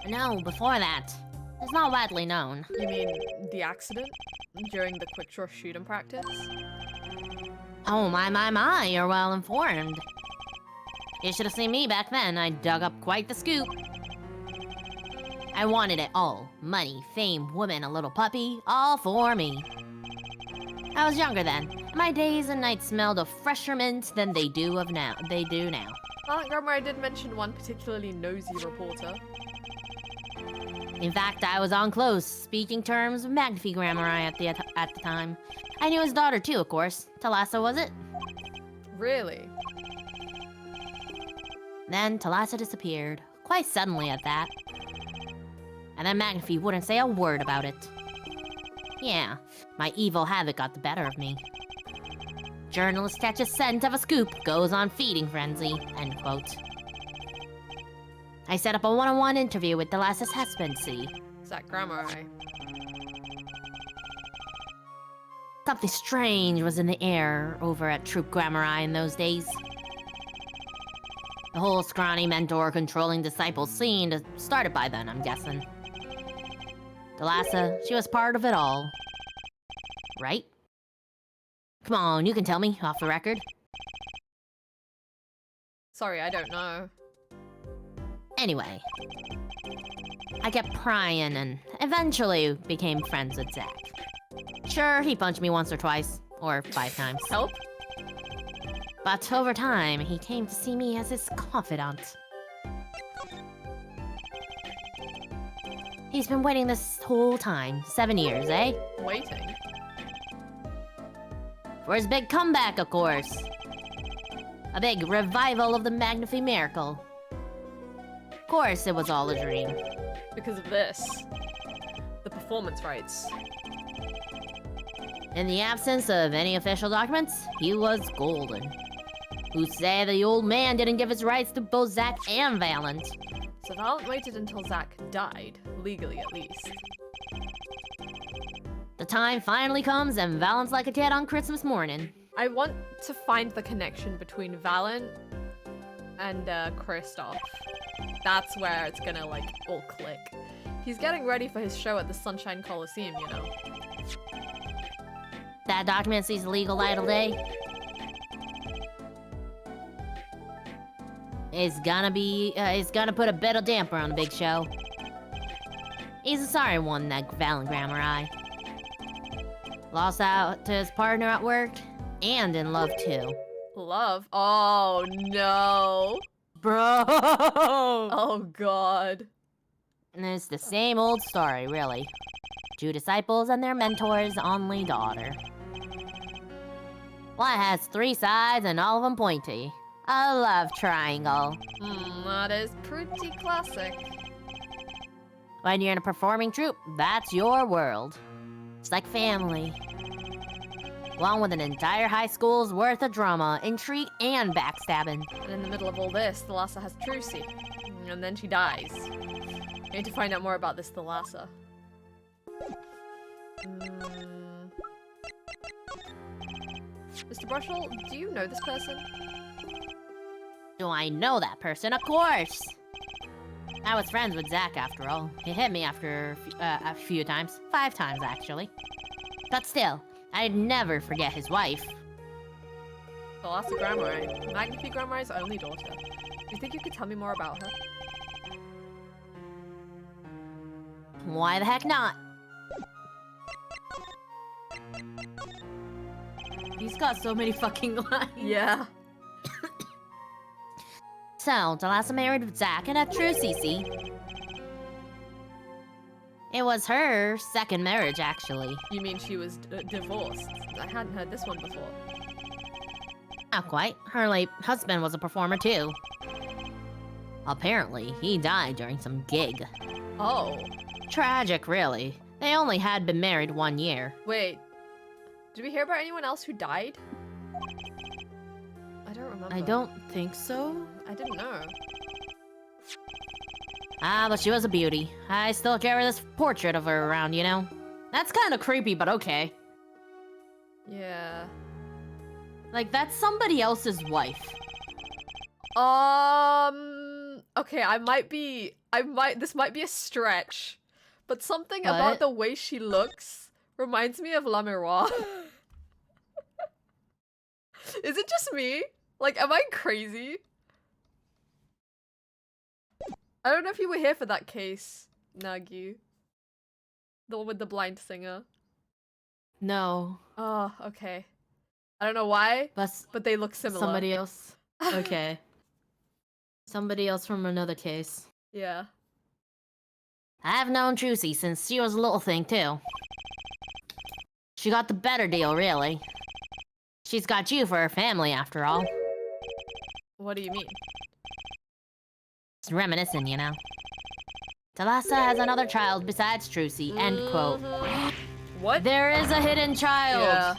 No, before that. It's not widely known. You mean the accident? During the quick draw shooting practice? Oh, my, you're well informed. You should have seen me back then. I dug up quite the scoop. I wanted it all. Money, fame, women, a little puppy, all for me. I was younger then. My days and nights smelled of fresher mint than they do now. Well, Grammar did mention one particularly nosy reporter. In fact, I was on close speaking terms with Magnifique Grammar at the time. I knew his daughter too, of course. Thalassa, was it? Really? Then Thalassa disappeared, quite suddenly at that. And then Magnifique wouldn't say a word about it. Yeah, my evil habit got the better of me. Journalist catches scent of a scoop, goes on feeding frenzy, end quote. I set up a one-on-one interview with Thalassa's husband, see? Zach Grammar, Something strange was in the air over at Troop Grammari in those days. The whole scrawny mentor controlling disciples scene started by then, I'm guessing. Thalassa, she was part of it all. Right? Come on, you can tell me, off the record. Sorry, I don't know. Anyway. I kept prying and eventually became friends with Zach. Sure, he punched me once or twice, or 5 times. Help? But over time, he came to see me as his confidant. He's been waiting this whole time. 7 years, eh? Waiting. For his big comeback, of course. A big revival of the Magnifi Miracle. Of course, it was all a dream. Because of this. The performance rights. In the absence of any official documents, he was golden. Who say the old man didn't give his rights to both Zack and Valent? So Valent waited until Zack died, legally at least. The time finally comes and Valent's like a kid on Christmas morning. I want to find the connection between Valent and Kristoff. That's where it's gonna, like, all click. He's getting ready for his show at the Sunshine Coliseum, you know. That document sees the legal light of day. It's gonna put a bit of damper on the big show. He's a sorry one, that Valent Grammar. Lost out to his partner at work, and in love too. Love? Oh, no. Bro! Oh, God. And it's the same old story, really. Two disciples and their mentor's only daughter. Well, it has 3 sides and all of them pointy. A love triangle. That is pretty classic. When you're in a performing troupe, that's your world. It's like family. Along with an entire high school's worth of drama, intrigue, and backstabbing. And in the middle of all this, Thalassa has Trucy. And then she dies. I need to find out more about this Thalassa. Mr. Brushall, do you know this person? Do I know that person? Of course! I was friends with Zack after all. He hit me after a few times. 5 times, actually. But still, I'd never forget his wife. Thalassa Grammari. Magnifi Grammari's only daughter. Do you think you could tell me more about her? Why the heck not? He's got so many fucking lines. Yeah. So, Thalassa married Zack and had Trucy, see? It was her second marriage, actually. You mean she was divorced? I hadn't heard this one before. Not quite. Her late husband was a performer, too. Apparently, he died during some gig. Oh. Tragic, really. They only had been married 1 year. Wait. Did we hear about anyone else who died? I don't remember. I don't think so. I didn't know. Ah, but she was a beauty. I still carry this portrait of her around, you know? That's kind of creepy, but okay. Yeah. Like, that's somebody else's wife. Okay, this might be a stretch, but something What? about the way she looks reminds me of La Miroir. Is it just me? Like, am I crazy? I don't know if you were here for that case, Nagu. The one with the blind singer. No. Oh, okay. I don't know why, but they look similar. Somebody else. Okay. Somebody else from another case. Yeah. I've known Trucy since she was a little thing, too. She got the better deal, really. She's got you for her family, after all. What do you mean? It's reminiscent, you know. Thalassa has another child besides Trucy, end quote. What? There is a hidden child! Yeah.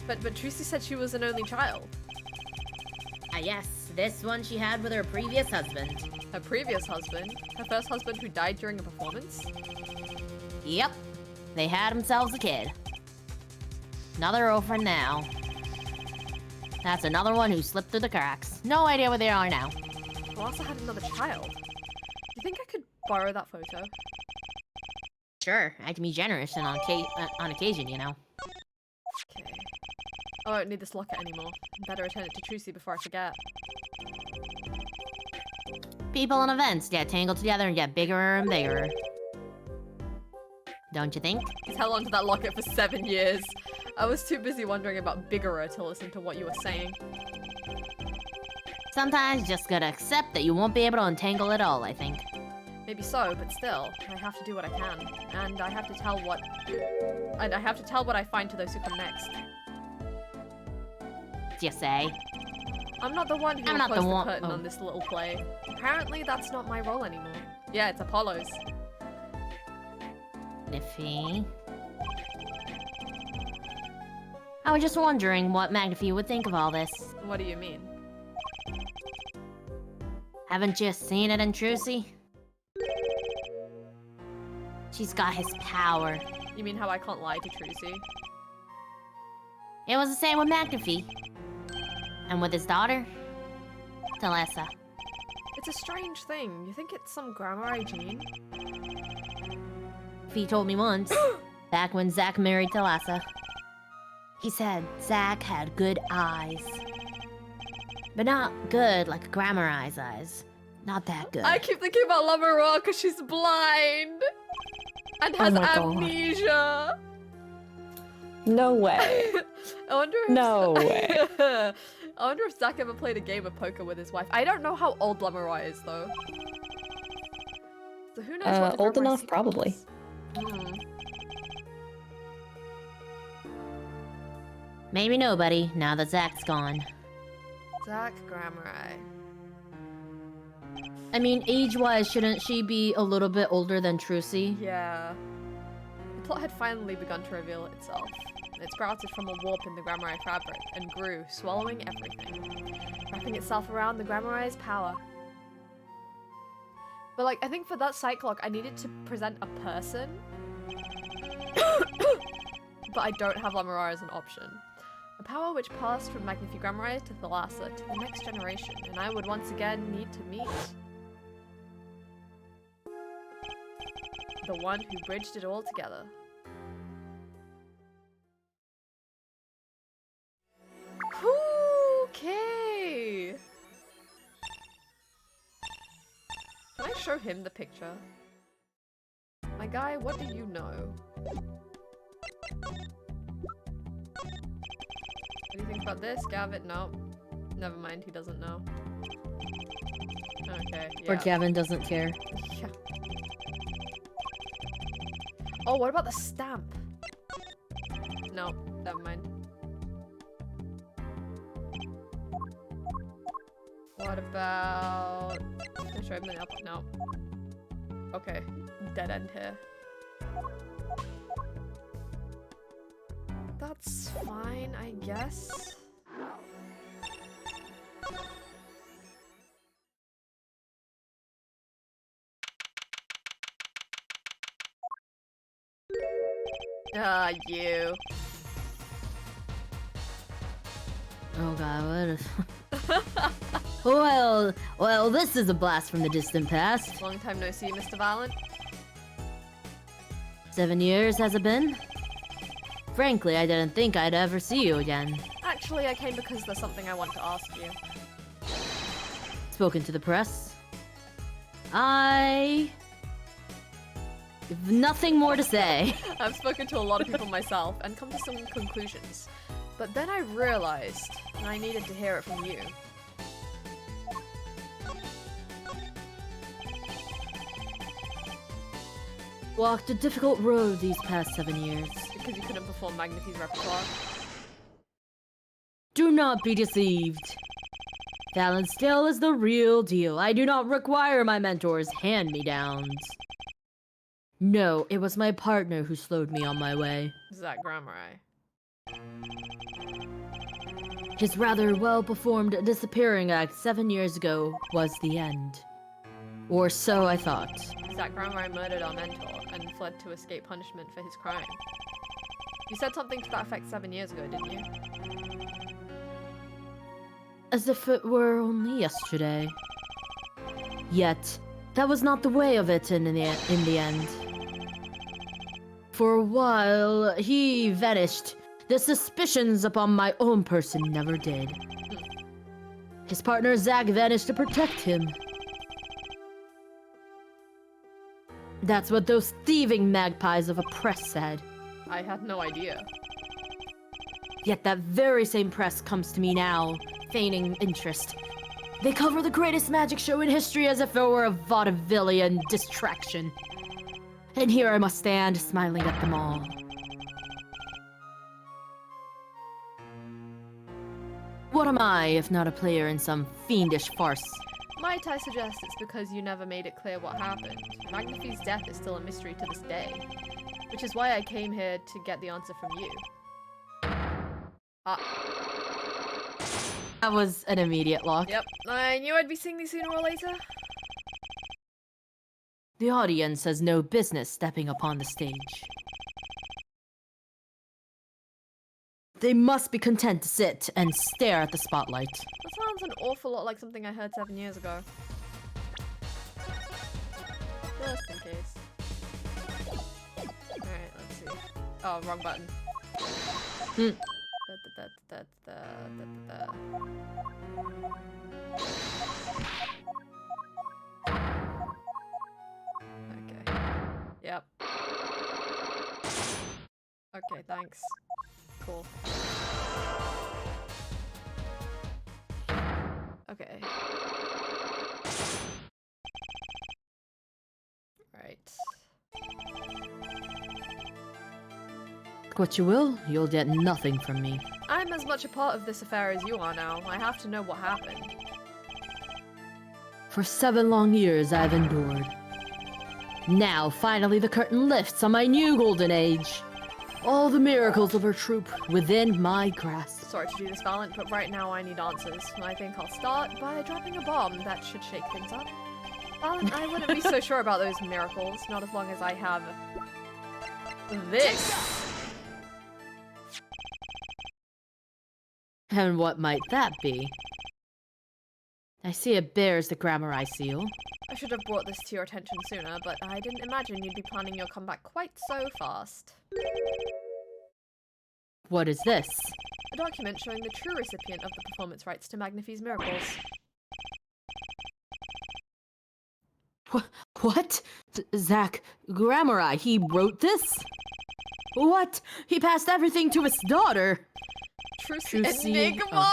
But Trucy said she was an only child. Ah, yes. This one she had with her previous husband. Her previous husband? Her first husband who died during a performance? Yep. They had themselves a kid. Another orphan now. That's another one who slipped through the cracks. No idea where they are now. Who also had another child? You think I could borrow that photo? Sure, I can be generous and on occasion, you know. Okay. Oh, I don't need this locket anymore. Better return it to Trucy before I forget. People and events get tangled together and get bigger and bigger. Don't you think? He's held onto that locket for 7 years. I was too busy wondering about Biggerer to listen to what you were saying. Sometimes you just gotta accept that you won't be able to untangle it all, I think. Maybe so, but still, I have to do what I can, and I have to tell what I find to those who come next. You say? I'm not the one who I'm will not the close the one- curtain oh. on this little play. Apparently, that's not my role anymore. Yeah, it's Apollo's. Magnifi. I was just wondering what Magnifi would think of all this. What do you mean? Haven't you seen it in Trucy? She's got his power. You mean how I can't lie to Trucy? It was the same with Magnifi. And with his daughter, Talessa. It's a strange thing. You think it's some grammar gene? He told me once, back when Zack married Talessa. He said Zack had good eyes. But not good like Grammarai's eyes. Not that good. I keep thinking about Lamara because she's blind and has my God. amnesia. No way. I wonder if No way. I wonder if Zack ever played a game of poker with his wife. I don't know how old Lamara is though. So who knows? What the Old Grammarai enough, secret probably. is. Hmm. Maybe nobody, now that Zack's gone. Zack Grammarai. I mean, age-wise, shouldn't she be a little bit older than Trucy? Yeah. The plot had finally begun to reveal itself. It sprouted from a warp in the Grammarai fabric and grew, swallowing everything, wrapping itself around the Grammarai's power. But like, I think for that site clock, I needed to present a person. But I don't have Lamara as an option. A power which passed from Magnifi Grammarai to Thalassa to the next generation, and I would once again need to meet the one who bridged it all together. Okay. Can I show him the picture? My guy, what do you know? What do you think about this? Gavin? No. Never mind, he doesn't know. Okay, yeah. Or Gavin doesn't care. Yeah. Oh, what about the stamp? No, never mind. What about... Can I show him the up? No. Okay, dead end here. That's fine, I guess. Ah, you. Oh god, what is... well, this is a blast from the distant past. Long time no see, Mr. Valiant. 7 years has it been? Frankly, I didn't think I'd ever see you again. Actually, I came because there's something I want to ask you. Spoken to the press. I have nothing more to say. I've spoken to a lot of people myself and come to some conclusions. But then I realized I needed to hear it from you. Walked a difficult road these past 7 years. Because you couldn't perform Magnifi's repertoire. Do not be deceived. Fallon still is the real deal. I do not require my mentor's hand-me-downs. No, it was my partner who slowed me on my way. Zack Grammarai. His rather well-performed disappearing act 7 years ago was the end. Or so I thought. Zack Grammarai murdered our mentor and fled to escape punishment for his crime. You said something to that effect 7 years ago, didn't you? As if it were only yesterday. Yet, that was not the way of it in the end. For a while, he vanished. The suspicions upon my own person never did. His partner Zack vanished to protect him. That's what those thieving magpies of a press said. I had no idea. Yet that very same press comes to me now, feigning interest. They cover the greatest magic show in history as if it were a vaudevillian distraction. And here I must stand, smiling at them all. What am I, if not a player in some fiendish farce? Might I suggest it's because you never made it clear what happened? Magnifie's death is still a mystery to this day. Which is why I came here to get the answer from you. That was an immediate lock. Yep, I knew I'd be seeing these sooner or later. The audience has no business stepping upon the stage. They must be content to sit and stare at the spotlight. That sounds an awful lot like something I heard 7 years ago. Just in case. Alright, let's see. Oh, wrong button. Okay. Yep. Okay, thanks. Cool. Okay. Right. What you will, you'll get nothing from me. I'm as much a part of this affair as you are now. I have to know what happened. For 7 long years I've endured. Now, finally, the curtain lifts on my new golden age. All the miracles of her troupe within my grasp. Sorry to do this, Valent, but right now I need answers. I think I'll start by dropping a bomb that should shake things up. Valent, I wouldn't be so sure about those miracles, not as long as I have this. And what might that be? I see it bears the Grammar seal. I should have brought this to your attention sooner, but I didn't imagine you'd be planning your comeback quite so fast. What is this? A document showing the true recipient of the performance rights to Magnifie's miracles. What? Zach Grammar, he wrote this? What? He passed everything to his daughter? Trucy Enigma!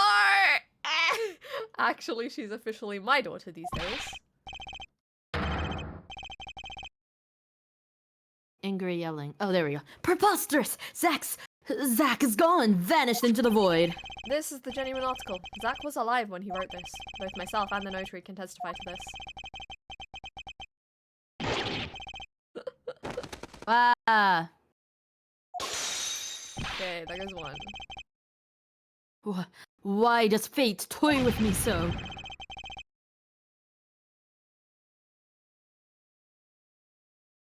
Actually, she's officially my daughter these days. Angry yelling. Oh, there we go. Preposterous! Zach is gone, vanished into the void. This is the genuine article. Zach was alive when he wrote this. Both myself and the notary can testify to this. Ah. Okay, there goes one. Why does fate toy with me so?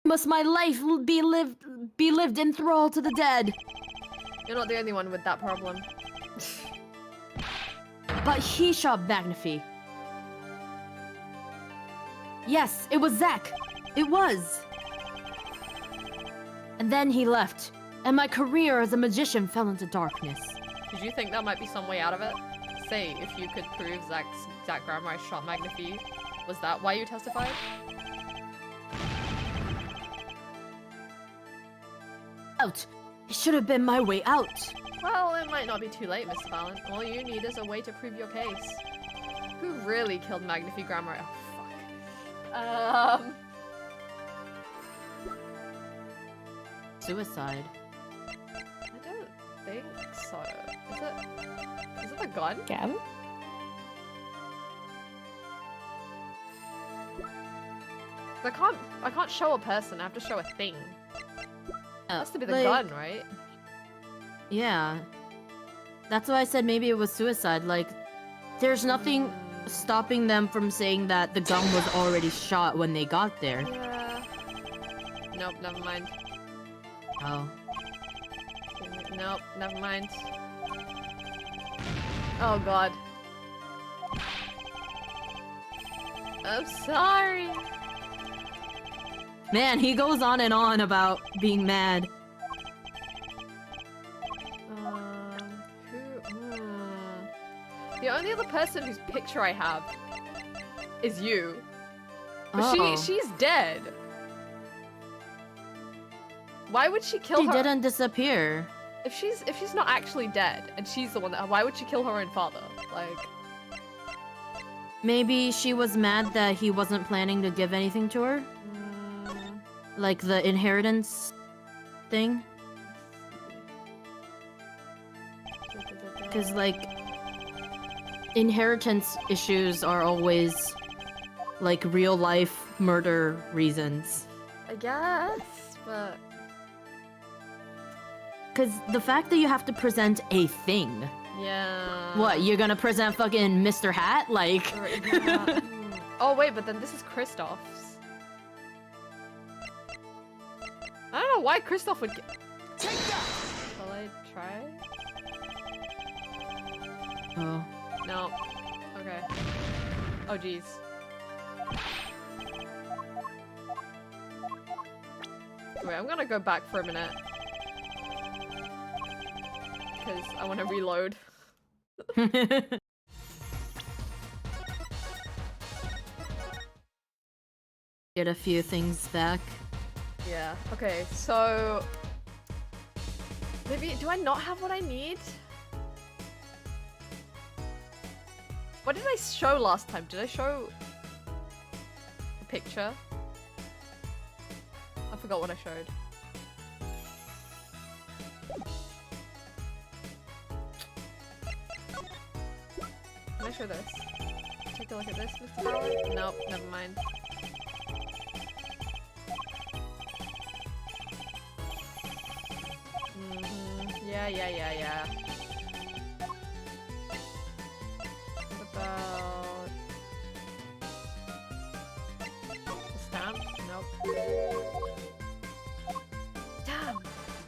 Must my life be lived in thrall to the dead? You're not the only one with that problem. But he shot Magnifie. Yes, it was Zach. It was. And then he left, and my career as a magician fell into darkness. Did you think that might be some way out of it? Say, if you could prove Zach Grammar shot Magnifie, was that why you testified? Out. It should have been my way out. Well, it might not be too late, Mr. Valent. All you need is a way to prove your case. Who really killed Magnifie Grammar? Oh, fuck. Suicide. I don't think so. Is it the gun? Gavin? I can't show a person, I have to show a thing. It has to be the gun, right? Yeah. That's why I said maybe it was suicide. Like, there's nothing stopping them from saying that the gun was already shot when they got there. Yeah. Nope, never mind. Oh. Nope, never mind. Oh god. I'm sorry. Man, he goes on and on about being mad. The only other person whose picture I have is you. But Oh. she's dead. Why would she kill She her? didn't disappear. If she's not actually dead and she's the one that, why would she kill her own father? Like, Maybe she was mad that he wasn't planning to give anything to her? Like the inheritance thing? Because, like, inheritance issues are always, like, real-life murder reasons. I guess, but Because the fact that you have to present a thing. yeah. What, you're gonna present fucking Mr. Hat? Like... Or- yeah. Oh wait, but then this is Kristoff's. I don't know why Kristoff would get. Shall I try? Oh. No. Okay. Oh jeez. Wait, I'm gonna go back for a minute. Because I want to reload. Get a few things back. Yeah, okay, so... Maybe, do I not have what I need? What did I show last time? Did I show a picture? I forgot what I showed. Can I show this? Take a look at this, Mr. Power? Nope, never mind. Yeah. What about... the stamp? Nope. Damn!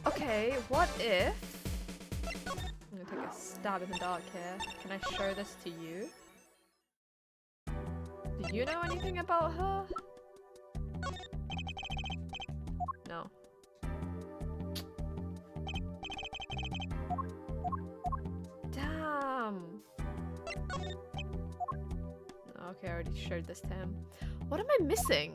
Okay, what if... I'm gonna take a stab in the dark here. Can I show this to you? Do you know anything about her? No. Damn! Okay, I already showed this to him. What am I missing?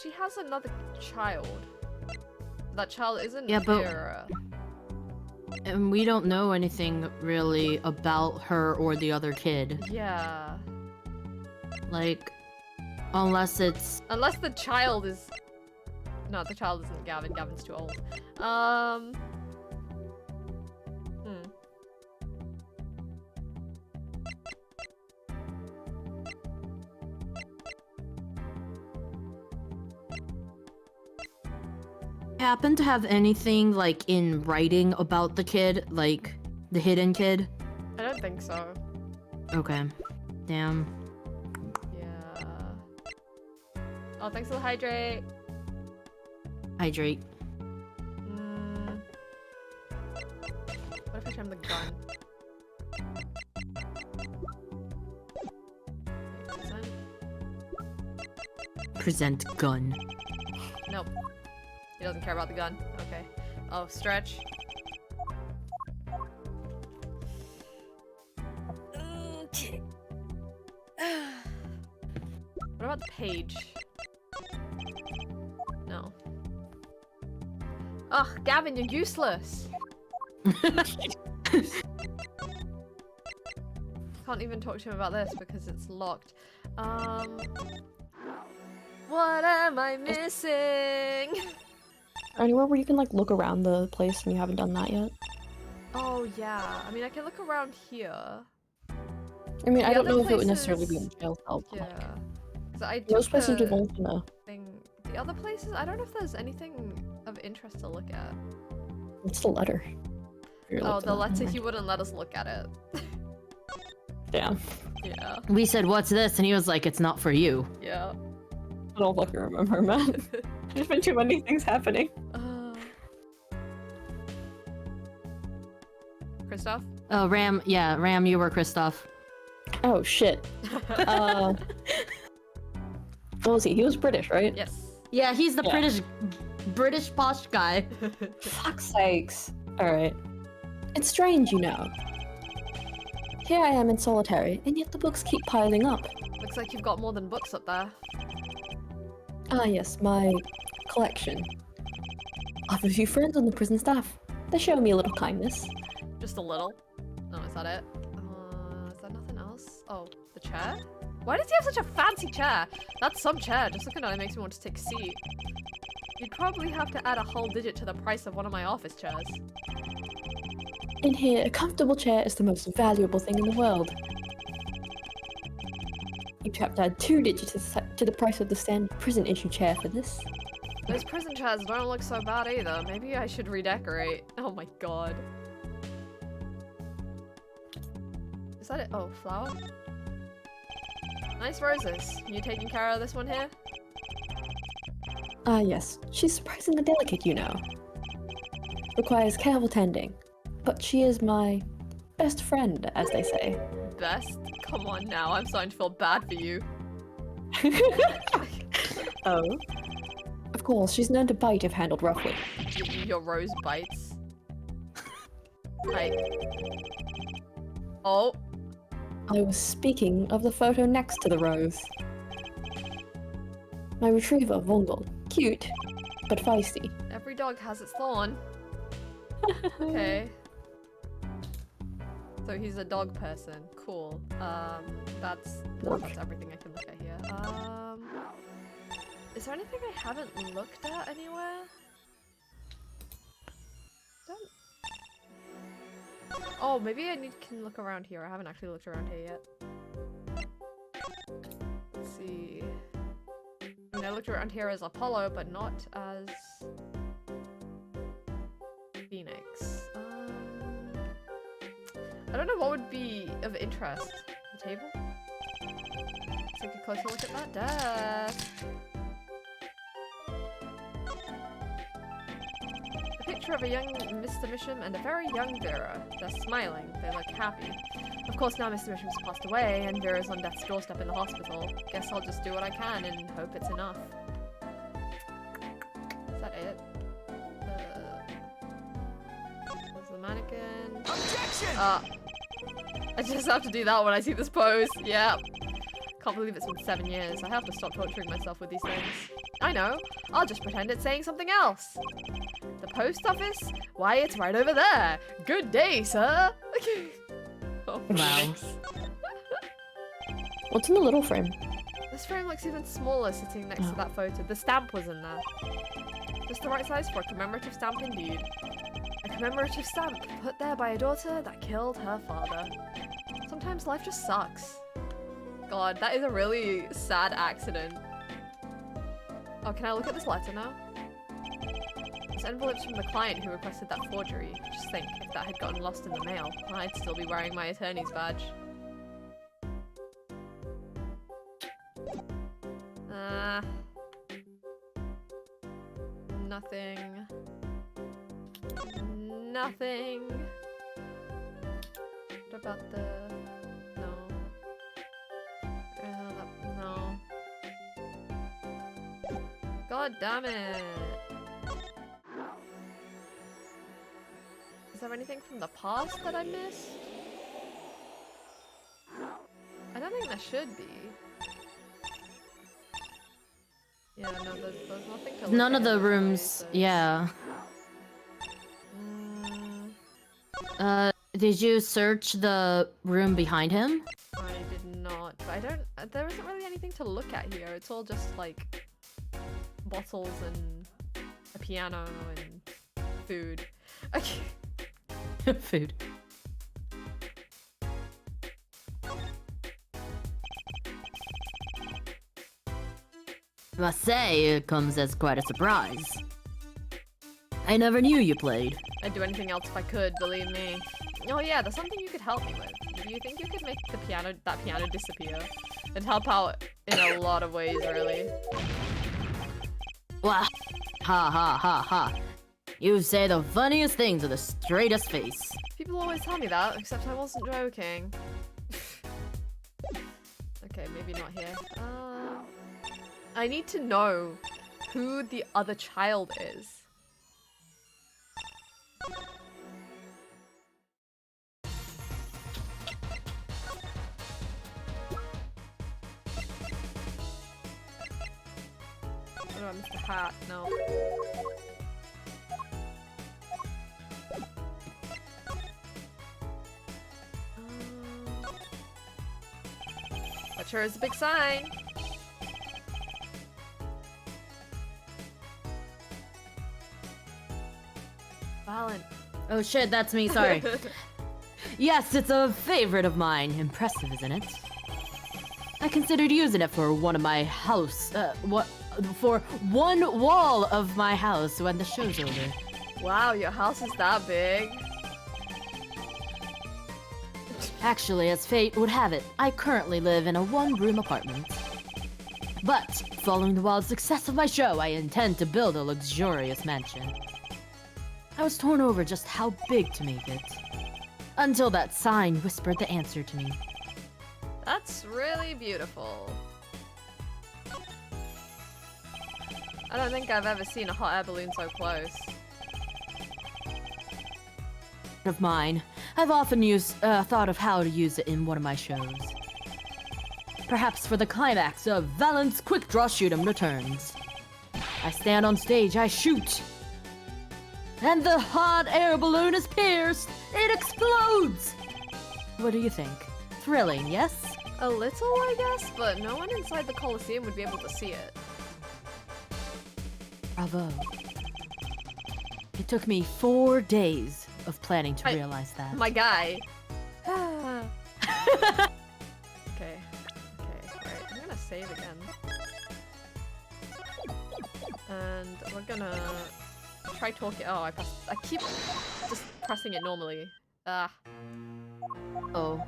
She has another child. That child isn't Yeah, but- Vera. And we don't know anything really about her or the other kid. Yeah. Like, unless it's... Unless the child is... No, the child isn't Gavin. Gavin's too old. Hmm. Happen to have anything, like, in writing about the kid? Like, the hidden kid? I don't think so. Okay. Damn. Yeah. Oh, thanks for the hydrate. Hydrate. What if I show him the gun? Present gun. Nope. He doesn't care about the gun. Okay. Oh, stretch. Okay. What about the page? No. Ugh, Gavin, you're useless! Can't even talk to him about this because it's locked. What am I missing? Anywhere where you can like look around the place and you haven't done that yet? Oh yeah, I mean I can look around here. I mean, The I don't other know if it would necessarily be places- in jail cell. but, Yeah. like, 'Cause I Those took places the are going to know. thing. The other places, I don't know if there's anything of interest to look at. It's the letter. You're Oh, looking the at. letter, Never he wouldn't let us look at it. mind. Damn. Yeah, We said, what's this? And he was like, it's not for you. yeah. I don't fucking remember, man. There's been too many things happening. Kristoff? Oh, Ram, yeah, Ram, you were Kristoff. Oh shit. What was he? He was British, right? Yes. Yeah, he's the Yeah. British posh guy. Fuck's sakes. Alright. It's strange, you know. Here I am in solitary, and yet the books keep piling up. Looks like you've got more than books up there. Ah yes, my collection. I have a few friends on the prison staff. They show me a little kindness. Just a little. No, is that it? Is there nothing else? Oh, the chair? Why does he have such a fancy chair? That's some chair. Just looking at it makes me want to take a seat. You'd probably have to add a whole digit to the price of one of my office chairs. In here, a comfortable chair is the most valuable thing in the world. You'd have to add 2 digits to the price of the standard prison issue chair for this. Those prison chairs don't look so bad either. Maybe I should redecorate. Oh my god. Is that it? Oh, flower? Nice roses. You taking care of this one here? Ah yes, she's surprisingly delicate, you know. Requires careful tending. But she is my best friend, as they say. Best? Come on now, I'm starting to feel bad for you. Oh? Of course, she's known to bite if handled roughly. Your rose bites. Oh. I was speaking of the photo next to the rose. My retriever, Vongol. Cute, but feisty. Every dog has its thorn. Okay. So he's a dog person. Cool. That's everything I can look at here. Is there anything I haven't looked at anywhere? Oh, maybe I can look around here. I haven't actually looked around here yet. Let's see. I mean, I looked around here as Apollo, but not as Phoenix. I don't know what would be of interest. The table? Let's take a closer look at that desk. A picture of a young Mr. Misham and a very young Vera. They're smiling. They look happy. Of course, now Mr. Misham's passed away and Vera's on death's doorstep in the hospital. Guess I'll just do what I can and hope it's enough. Is that it? There's the mannequin. Objection! I just have to do that when I see this pose. Yep. Can't believe it's been 7 years. I have to stop torturing myself with these things. I know. I'll just pretend it's saying something else. The post office? Why, it's right over there. Good day, sir. Oh, Wow. What's in the little frame? This frame looks even smaller sitting next to that photo. The stamp was in there. Just the right size for a commemorative stamp indeed. A commemorative stamp put there by a daughter that killed her father. Sometimes life just sucks. God, that is a really sad accident. Oh, can I look at this letter now? This envelope's from the client who requested that forgery. Just think, if that had gotten lost in the mail, I'd still be wearing my attorney's badge. Nothing. Nothing. What about the... No. No. God damn it. Is there anything from the past that I missed? I don't think there should be. Yeah, no, there's nothing to look None of at the anyway, rooms, so- yeah. Did you search the room behind him? I did not, but I don't. There isn't really anything to look at here. It's all just like bottles and a piano and food. Okay. Food. I must say, it comes as quite a surprise. I never knew you played. I'd do anything else if I could, believe me. Oh yeah, there's something you could help me with. Do you think you could make that piano disappear? It'd help out in a lot of ways, really. Wah! Ha ha ha ha. You say the funniest things with the straightest face. People always tell me that, except I wasn't joking. Okay, maybe not here. I need to know who the other child is. hat. No. That sure is a big sign. Valen. Oh shit, that's me, sorry. Yes, it's a favorite of mine. Impressive, isn't it? I considered using it for one of my house, for one wall of my house when the show's over. Wow, your house is that big. Actually, as fate would have it, I currently live in a one-room apartment. But, following the wild success of my show, I intend to build a luxurious mansion. I was torn over just how big to make it. Until that sign whispered the answer to me. That's really beautiful. I don't think I've ever seen a hot air balloon so close. Of mine, I've often thought of how to use it in one of my shows. Perhaps for the climax of Valen's Quick Draw Shoot'em returns. I stand on stage, I shoot. And the hot air balloon is pierced! It explodes! What do you think? Thrilling, yes? A little, I guess, but no one inside the Colosseum would be able to see it. Bravo. It took me 4 days of planning to realize that. My guy. Okay. Okay, right. I'm gonna save again. And we're gonna try talking. Oh, I keep just pressing it normally. Ah. Oh.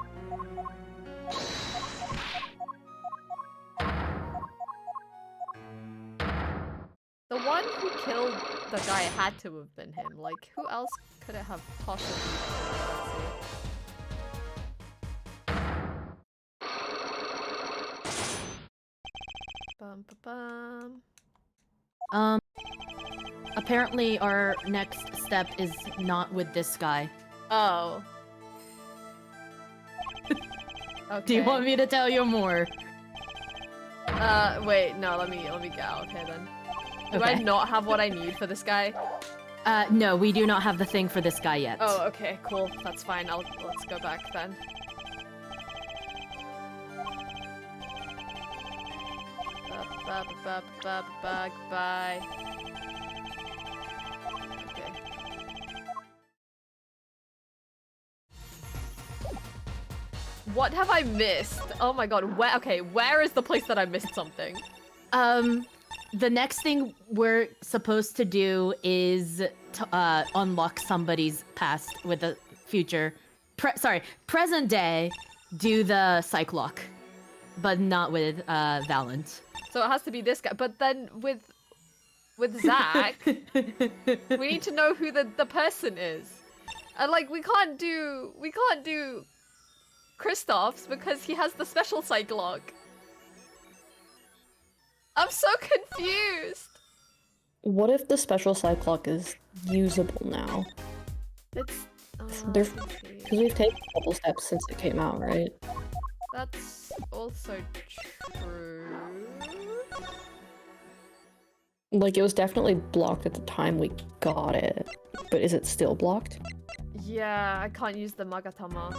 The one who killed the guy had to have been him. Like, who else could it have possibly been? Let's see. Bum, ba, bum. Apparently our next step is not with this guy. Oh. Okay. Do you want me to tell you more? Wait, no, let me get out. Okay, then. Do Okay. I not have what I need for this guy? No, we do not have the thing for this guy yet. Oh, okay, cool. That's fine. Let's go back then. Bye. Okay. What have I missed? Oh my god, where is the place that I missed something? The next thing we're supposed to do is to, unlock somebody's past with the future. Present day, do the psych lock, but not with Valent. So it has to be this guy, but then with Zach, we need to know who the person is. And like we can't do Kristoff's because he has the special psych lock. I'm so confused. What if the special psych lock is usable now? It's Because we've taken a couple steps since it came out, right? That's also true. Like, it was definitely blocked at the time we got it. But is it still blocked? Yeah, I can't use the Magatama.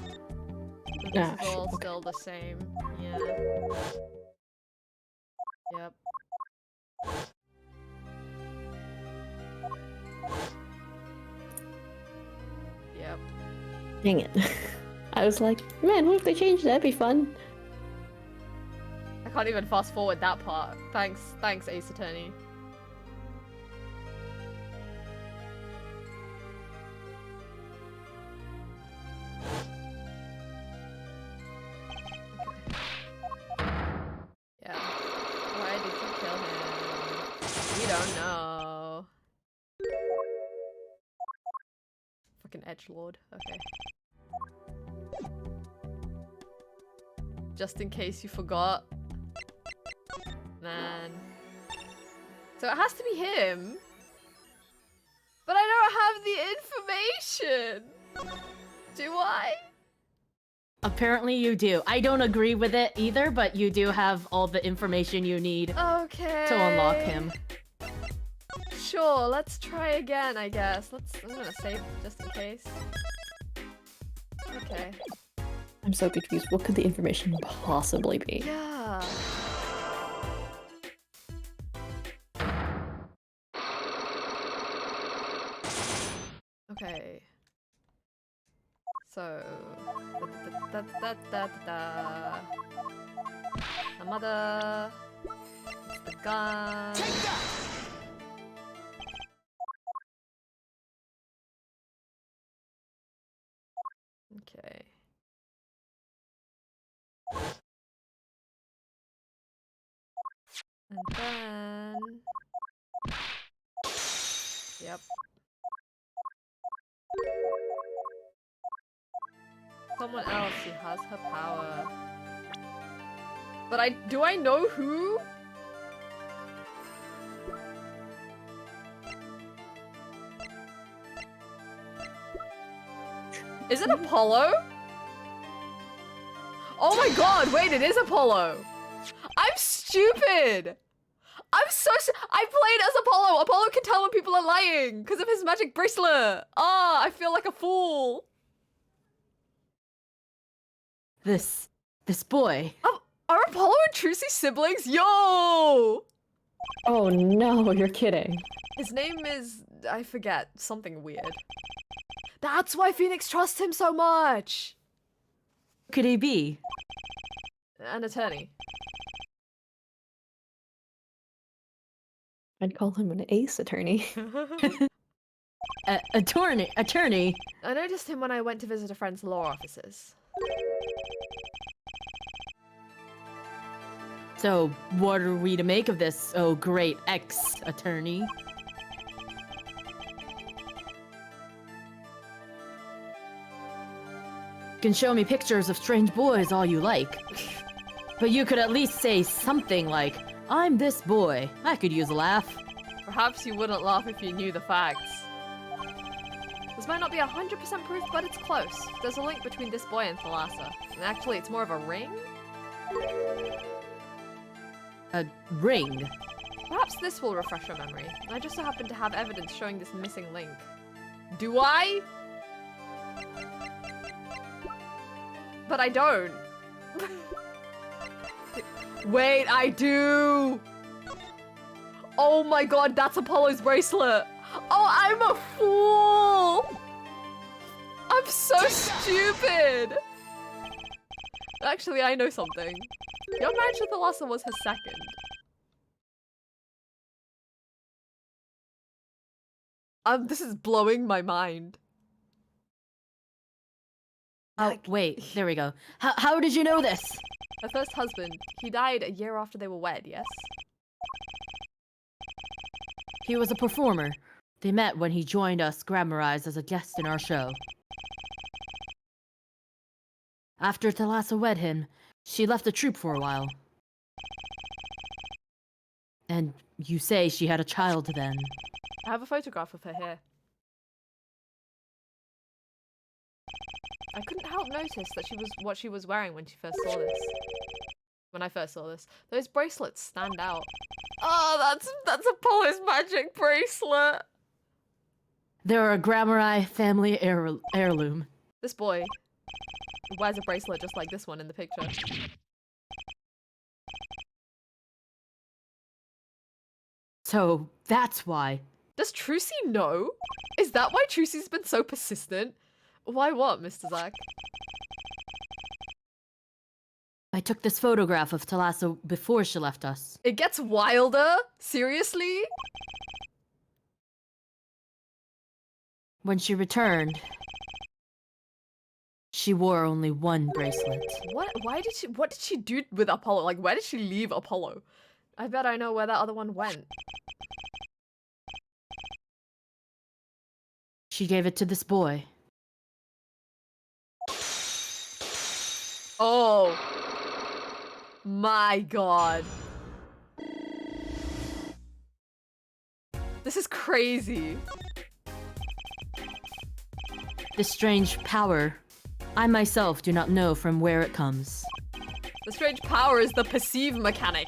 But this is all still the same. Yeah. Yep. Yep. Dang it. I was like, man, what if they changed that? That'd be fun. I can't even fast forward that part. Thanks, Ace Attorney. Yeah. Why did you kill him? We don't know. Fucking edgelord. Okay. Just in case you forgot. Man. So it has to be him. But I don't have the information. Do I? Apparently you do. I don't agree with it either, but you do have all the information you need Okay. to unlock him. sure. Let's try again, I guess. I'm gonna save just in case. Okay. I'm so confused. What could the information possibly be? Yeah. Okay. So, the mother, it's the gun. Okay. And then, yep. Someone else who has her power. But do I know who? Is it Apollo? Oh my god, wait, it is Apollo! I'm stupid! I played as Apollo! Apollo can tell when people are lying because of his magic bracelet! Ah, I feel like a fool! This boy. Are Apollo and Trucy siblings? Yo! Oh no, you're kidding. His name is... I forget. Something weird. That's why Phoenix trusts him so much! Could he be? An attorney. I'd call him an ace attorney. Attorney? I noticed him when I went to visit a friend's law offices. So, what are we to make of this, oh great ex-attorney? You can show me pictures of strange boys all you like. But you could at least say something like, I'm this boy. I could use a laugh. Perhaps you wouldn't laugh if you knew the facts. This might not be 100% proof, but it's close. There's a link between this boy and Thalassa. And actually, it's more of a ring? A ring? Perhaps this will refresh your memory. I just so happen to have evidence showing this missing link. Do I? But I don't. Wait, I do! Oh my god, that's Apollo's bracelet! Oh, I'm a fool! I'm so stupid! Actually, I know something. Your marriage with Thalassa was her second. This is blowing my mind. Oh, wait, there we go. How did you know this? Her first husband, he died a year after they were wed, yes? He was a performer. They met when he joined us Grammarized as a guest in our show. After Thalassa wed him, she left the troupe for a while. And you say she had a child then. I have a photograph of her here. I couldn't help notice that what she was wearing when she first saw this. When I first saw this. Those bracelets stand out. Oh, that's Apollo's magic bracelet! They're a Grammarai family heirloom. This boy wears a bracelet just like this one in the picture. So, that's why. Does Trucy know? Is that why Trucy's been so persistent? Why what, Mr. Zack? I took this photograph of Thalassa before she left us. It gets wilder? Seriously? When she returned, she wore only one bracelet. What did she do with Apollo? Like, where did she leave Apollo? I bet I know where that other one went. She gave it to this boy. Oh. My god. This is crazy. This strange power, I myself do not know from where it comes. The strange power is the perceive mechanic.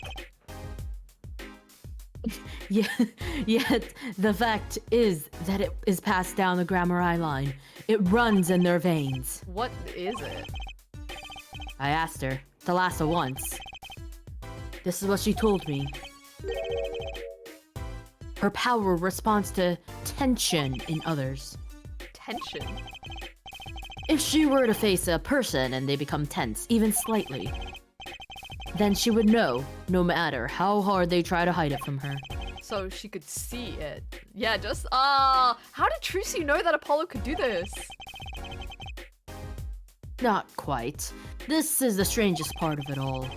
Yet the fact is that it is passed down the Grammar line. It runs in their veins. What is it? I asked her, to last once. This is what she told me. Her power responds to tension in others. Tension. If she were to face a person and they become tense, even slightly, then she would know, no matter how hard they try to hide it from her. So she could see it. Yeah, just how did Trucy know that Apollo could do this? Not quite. This is the strangest part of it all.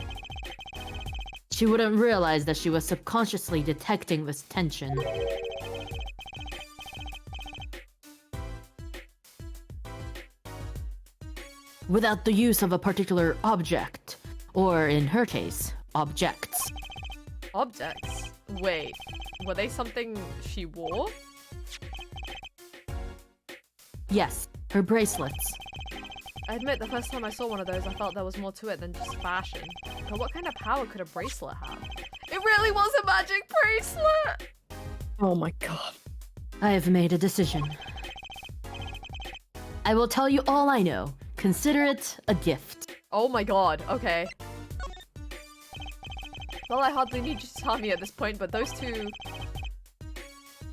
She wouldn't realize that she was subconsciously detecting this tension. Without the use of a particular object, or in her case, objects. Objects? Wait, were they something she wore? Yes, her bracelets. I admit, the first time I saw one of those, I felt there was more to it than just fashion. But what kind of power could a bracelet have? It really was a magic bracelet! Oh my god. I have made a decision. I will tell you all I know. Consider it a gift. Oh my god, okay. Well, I hardly need you to tell me at this point, but those two...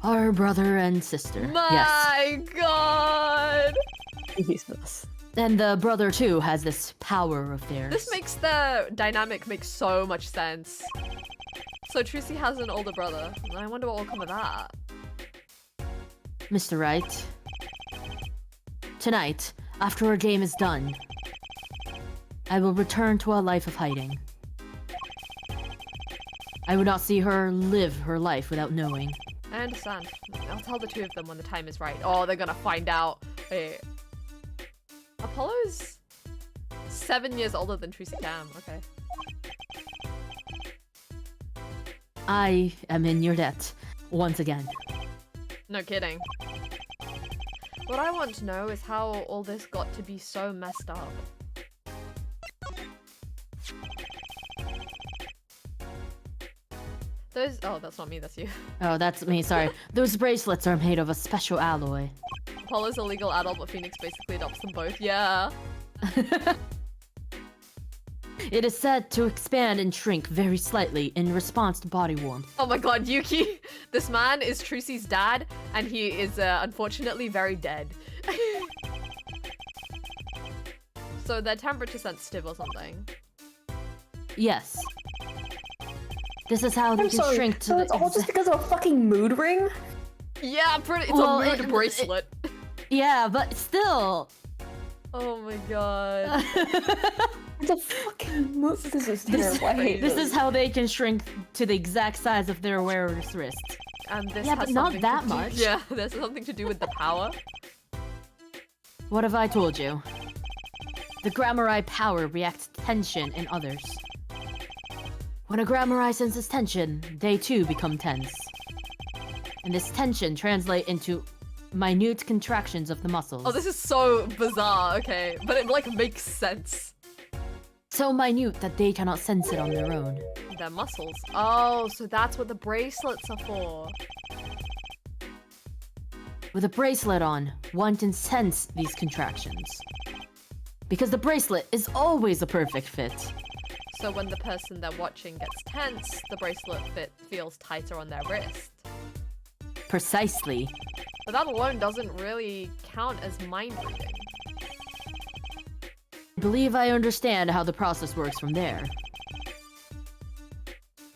Our brother and sister. Yes. My god! Jesus. And the brother too has this power of theirs. This makes the dynamic make so much sense. So Trucy has an older brother. I wonder what will come of that. Mr. Wright. Tonight, after our game is done, I will return to a life of hiding. I would not see her live her life without knowing. I understand. I'll tell the two of them when the time is right. Oh, they're gonna find out. Wait. Apollo's 7 years older than Trucy Cam. Okay. I am in your debt, once again. No kidding. What I want to know is how all this got to be so messed up. Those- oh, that's not me, that's you. Oh, that's me, sorry. Those bracelets are made of a special alloy. Apollo's a legal adult, but Phoenix basically adopts them both. Yeah. It is said to expand and shrink very slightly in response to body warmth. Oh my god, Yuki! This man is Trucy's dad, and he is unfortunately very dead. So they're temperature sensitive or something. Yes. This is how they I'm can sorry, shrink to so the it's all just because of a fucking mood ring? Yeah, pretty. It's Well, a mood bracelet. Yeah, but still. Oh my god. It's a fucking mood. This is terrible. I hate This this. is how they can shrink to the exact size of their wearer's wrist. And this Yeah, has but not something that to do- much. Yeah, there's something to do with the power. What have I told you? The Grammar power reacts to tension in others. When a Grammar senses tension, they too become tense. And this tension translates into minute contractions of the muscles. Oh, this is so bizarre, okay. But it, like, makes sense. So minute that they cannot sense it on their own. Their muscles. Oh, so that's what the bracelets are for. With a bracelet on, one can sense these contractions. Because the bracelet is always a perfect fit. So when the person they're watching gets tense, the bracelet fit feels tighter on their wrist. Precisely. But that alone doesn't really count as mind reading. I believe I understand how the process works from there.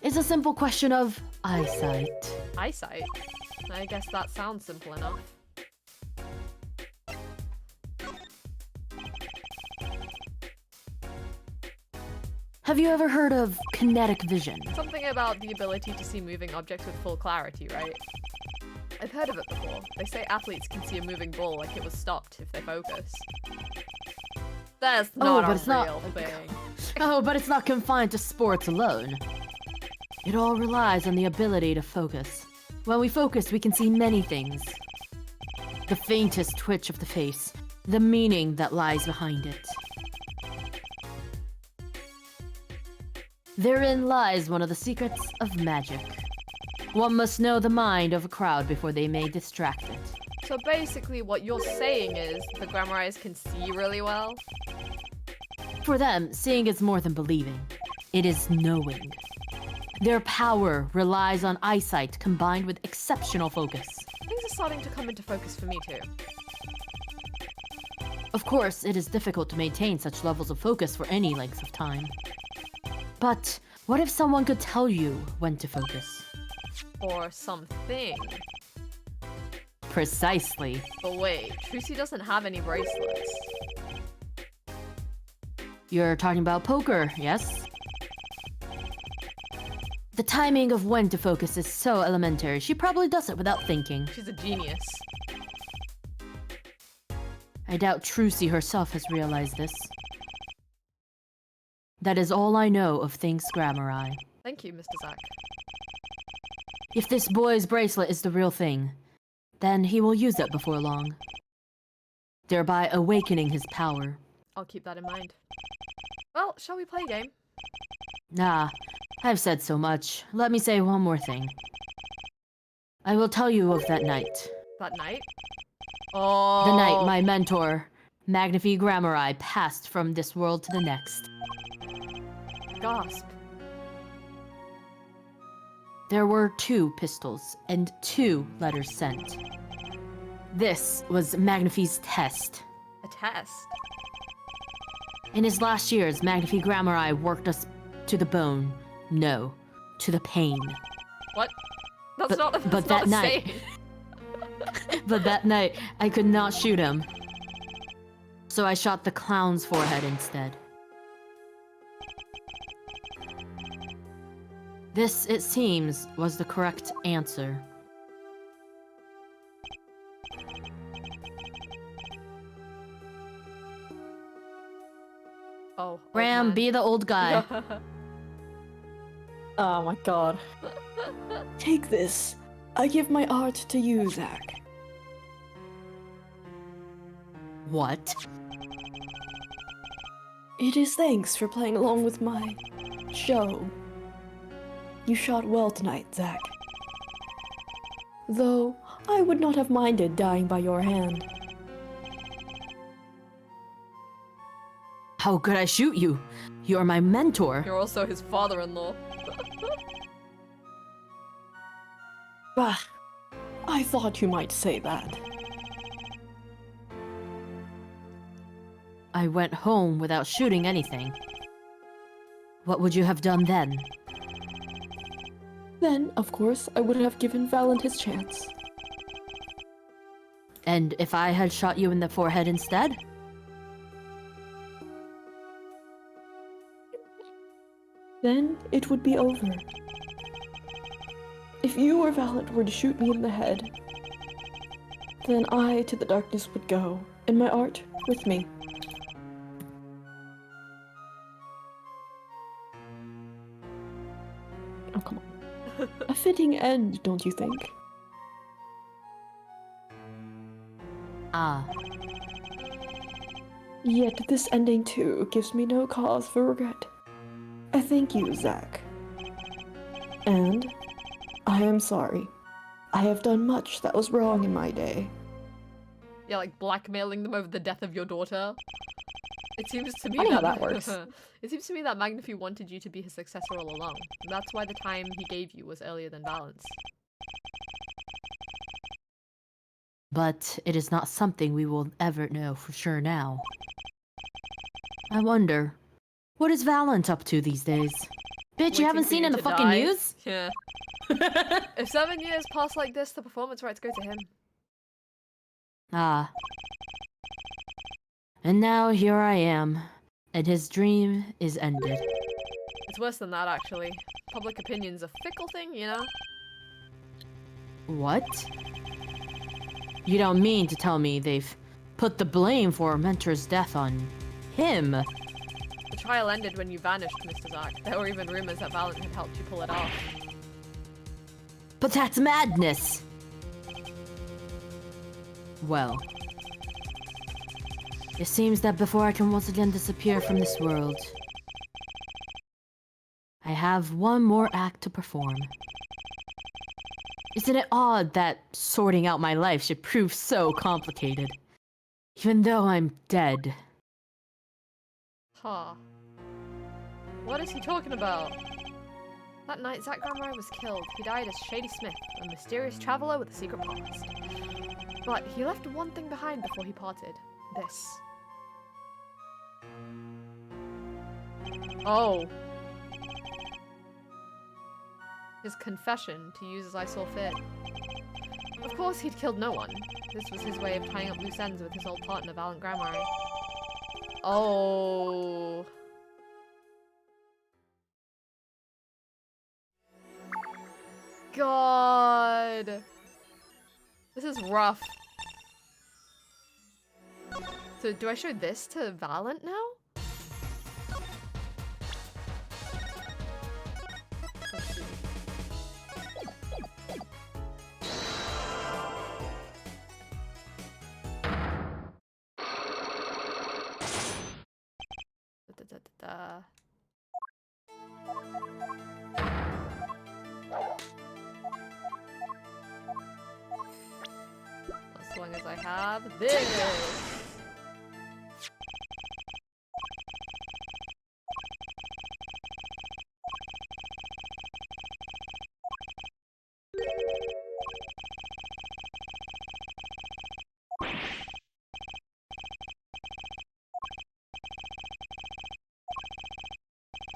It's a simple question of eyesight. Eyesight? I guess that sounds simple enough. Have you ever heard of kinetic vision? Something about the ability to see moving objects with full clarity, right? I've heard of it before. They say athletes can see a moving ball like it was stopped if they focus. That's not but a it's not- real thing. Oh, but it's not confined to sports alone. It all relies on the ability to focus. When we focus, we can see many things. The faintest twitch of the face, the meaning that lies behind it. Therein lies one of the secrets of magic. One must know the mind of a crowd before they may distract it. So basically what you're saying is the Grammar Eyes can see really well. For them, seeing is more than believing. It is knowing. Their power relies on eyesight combined with exceptional focus. Things are starting to come into focus for me too. Of course, it is difficult to maintain such levels of focus for any length of time. But what if someone could tell you when to focus? Or something. Precisely. But wait, Trucy doesn't have any bracelets. You're talking about poker, yes? The timing of when to focus is so elementary, she probably does it without thinking. She's a genius. I doubt Trucy herself has realized this. That is all I know of things Grammar Eye. Thank you, Mr. Zack. If this boy's bracelet is the real thing, then he will use it before long, thereby awakening his power. I'll keep that in mind. Well, shall we play a game? Nah, I've said so much. Let me say one more thing. I will tell you of that night. That night? Oh. The night my mentor, Magnify Grammar Eye, passed from this world to the next. Gasp. There were 2 pistols and 2 letters sent. This was Magnify's test. A test? In his last years, Magnify Grammar Eye worked us to the bone. No, to the pain. What? That's not but that night, but that night, I could not shoot him. So I shot the clown's forehead instead. This, it seems, was the correct answer. Oh. Ram, be the old guy. Oh my god. Take this. I give my art to you, Zack. What? It is thanks for playing along with my show. You shot well tonight, Zack. Though, I would not have minded dying by your hand. How could I shoot you? You're my mentor. You're also his father-in-law. Bah, I thought you might say that. I went home without shooting anything. What would you have done then? Then, of course, I would have given Valent his chance. And if I had shot you in the forehead instead? Then it would be over. If you or Valent were to shoot me in the head, then I to the darkness would go, and my art with me. Oh, come on. A fitting end, don't you think? Ah. Yet this ending too gives me no cause for regret. I thank you, Zack. And I am sorry. I have done much that was wrong in my day. Yeah, like blackmailing them over the death of your daughter. It seems to me I know how that works. It seems to me that Magnify wanted you to be his successor all along. That's why the time he gave you was earlier than Valent's. But it is not something we will ever know for sure now. I wonder, what is Valent up to these days? Bitch, you Waiting haven't for seen you in the to fucking die. news? Yeah. If 7 years pass like this, the performance rights go to him. Ah. And now here I am, and his dream is ended. It's worse than that, actually. Public opinion's a fickle thing, you know? What? You don't mean to tell me they've put the blame for Mentor's death on him? The trial ended when you vanished, Mr. Zack. There were even rumors that Valent had helped you pull it off. But that's madness! Well, it seems that before I can once again disappear from this world, I have one more act to perform. Isn't it odd that sorting out my life should prove so complicated? Even though I'm dead. Huh. What is he talking about? That night, Zach Gramarai was killed. He died as Shady Smith, a mysterious traveler with a secret past. But he left one thing behind before he parted. This. Oh. His confession, to use as I saw fit. Of course, he'd killed no one. This was his way of tying up loose ends with his old partner, Valent Gramarai. Oh. God. This is rough. So, do I show this to Valent now? Let's see. Da. As long as I have this.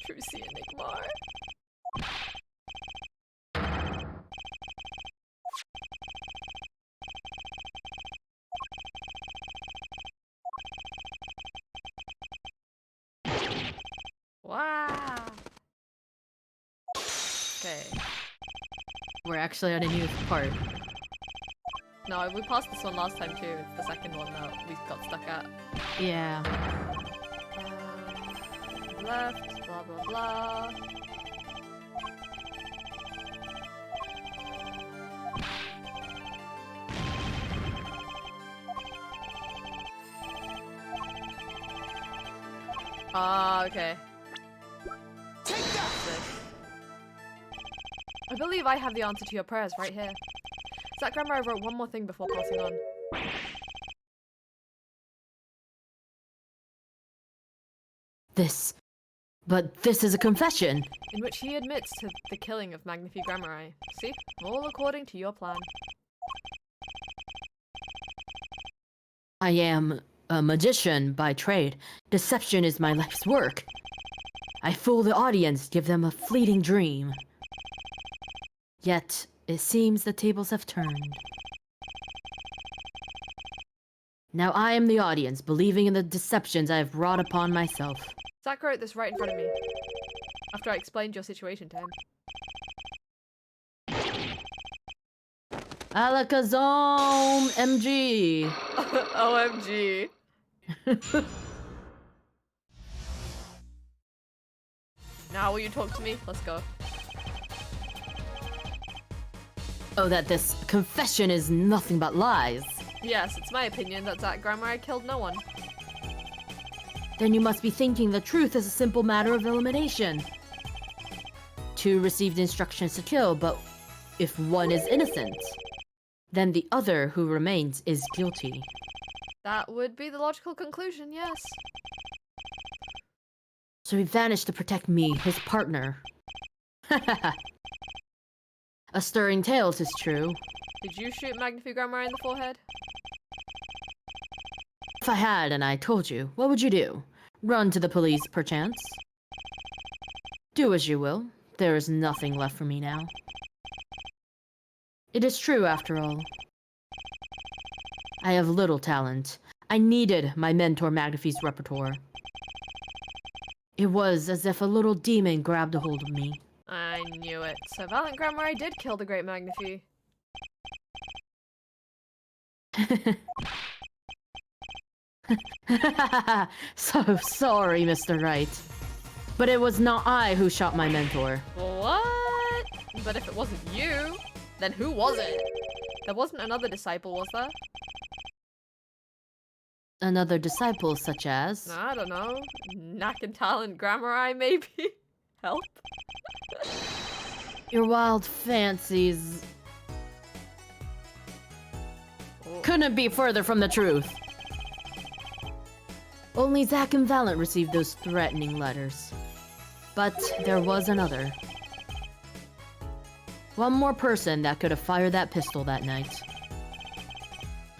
Trucy Enigmar. Wow. Okay. We're actually on a new part. No, we passed this one last time too. It's the second one that we got stuck at. Yeah. Left, blah blah blah. Ah, okay. Take that! I believe I have the answer to your prayers right here. Zach Gramarai wrote one more thing before passing on. But this is a confession. In which he admits to the killing of Magnifi Gramarai. See? All according to your plan. I am a magician by trade. Deception is my life's work. I fool the audience, give them a fleeting dream. Yet, it seems the tables have turned. Now I am the audience, believing in the deceptions I have wrought upon myself. Zach wrote this right in front of me. After I explained your situation to him. Alakazam MG. OMG. Now will you talk to me? Let's go. Oh, that this confession is nothing but lies. Yes, it's my opinion that Zach Gramarai killed no one. Then you must be thinking the truth is a simple matter of elimination. Two received instructions to kill, but if one is innocent, then the other who remains is guilty. That would be the logical conclusion, yes. So he vanished to protect me, his partner. A stirring tale, 'tis true. Did you shoot Magnifi Gramarai in the forehead? If I had and I told you, what would you do? Run to the police, perchance? Do as you will. There is nothing left for me now. It is true, after all. I have little talent. I needed my mentor Magnifi's repertoire. It was as if a little demon grabbed a hold of me. I knew it. So Valent Gramarai did kill the great Magnifi. So sorry, Mr. Wright. But it was not I who shot my mentor. What? But if it wasn't you, then who was it? There wasn't another disciple, was there? Another disciple such as... I don't know. Nakantalent Gramarai, maybe? Help? Your wild fancies... Couldn't be further from the truth. Only Zack and Valiant received those threatening letters. But there was another. One more person that could have fired that pistol that night.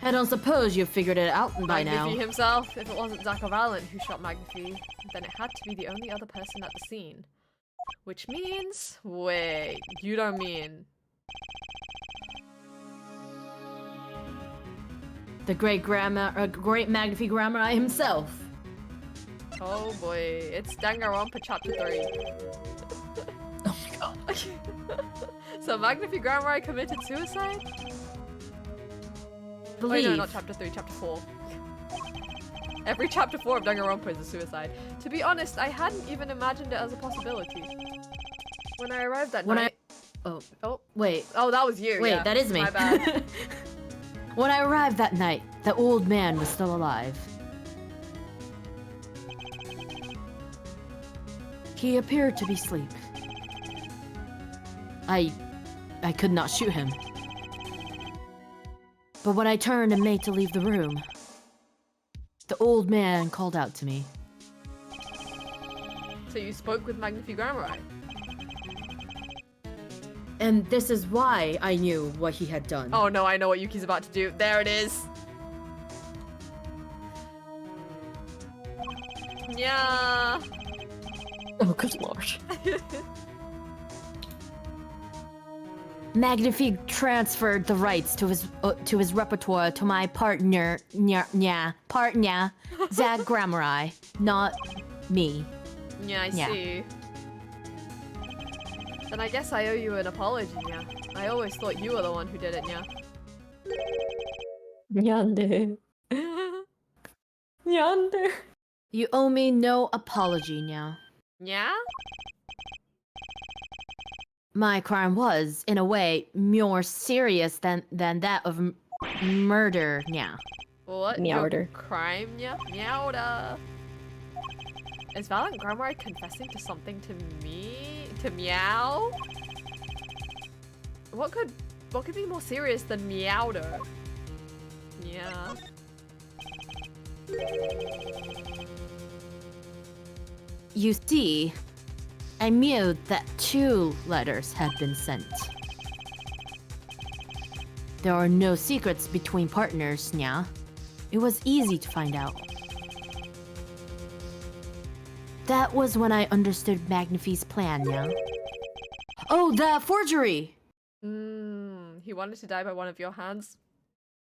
I don't suppose you've figured it out by now. Magnify himself. If it wasn't Zack or Valiant who shot Magnify, then it had to be the only other person at the scene. Which means... Wait, you don't mean... The great Magnify Grammar himself. Oh boy, it's Danganronpa Chapter 3. Oh my god. So Magnify Grammar committed suicide? Believe. Wait, no, not Chapter 3, Chapter 4. Every Chapter 4 of Danganronpa is a suicide. To be honest, I hadn't even imagined it as a possibility. When I arrived that night... Oh, Wait. oh, that was you. Wait, yeah. that is me. My bad. When I arrived that night, the old man was still alive. He appeared to be asleep. I could not shoot him. But when I turned and made to leave the room, the old man called out to me. So you spoke with Magnify Grammar? And this is why I knew what he had done. Oh no, I know what Yuki's about to do. There it is. Yeah. Oh, good lord. Magnify transferred the rights to his repertoire to my partner, Zack Grammari, not me. Yeah, I see. Then I guess I owe you an apology, yeah. I always thought you were the one who did it, yeah. Yande. Yande. You owe me no apology now. Yeah? My crime was, in a way, more serious than that of murder, yeah. What? Meowder. Your crime, yeah? Meowder. Is Valiant Grammar confessing to something to me? To Meow? What could be more serious than Meowder? Yeah. You see, I knew that 2 letters had been sent. There are no secrets between partners, yeah. It was easy to find out. That was when I understood Magnify's plan, yeah. Oh, the forgery! He wanted to die by one of your hands?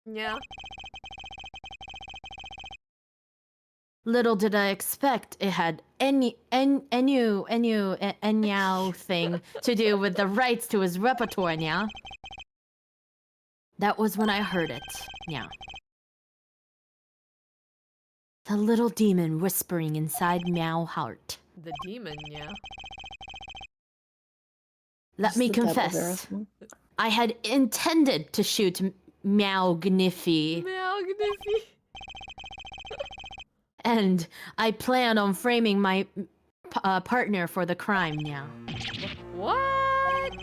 Yeah. Little did I expect it had any thing to do with the rights to his repertoire, yeah. That was when I heard it, yeah. The little demon whispering inside Meow heart. The demon, yeah. Let me The devil confess, there. I had intended to shoot Meow Gniffy, Meow Gniffy. and I plan on framing my partner for the crime now. What?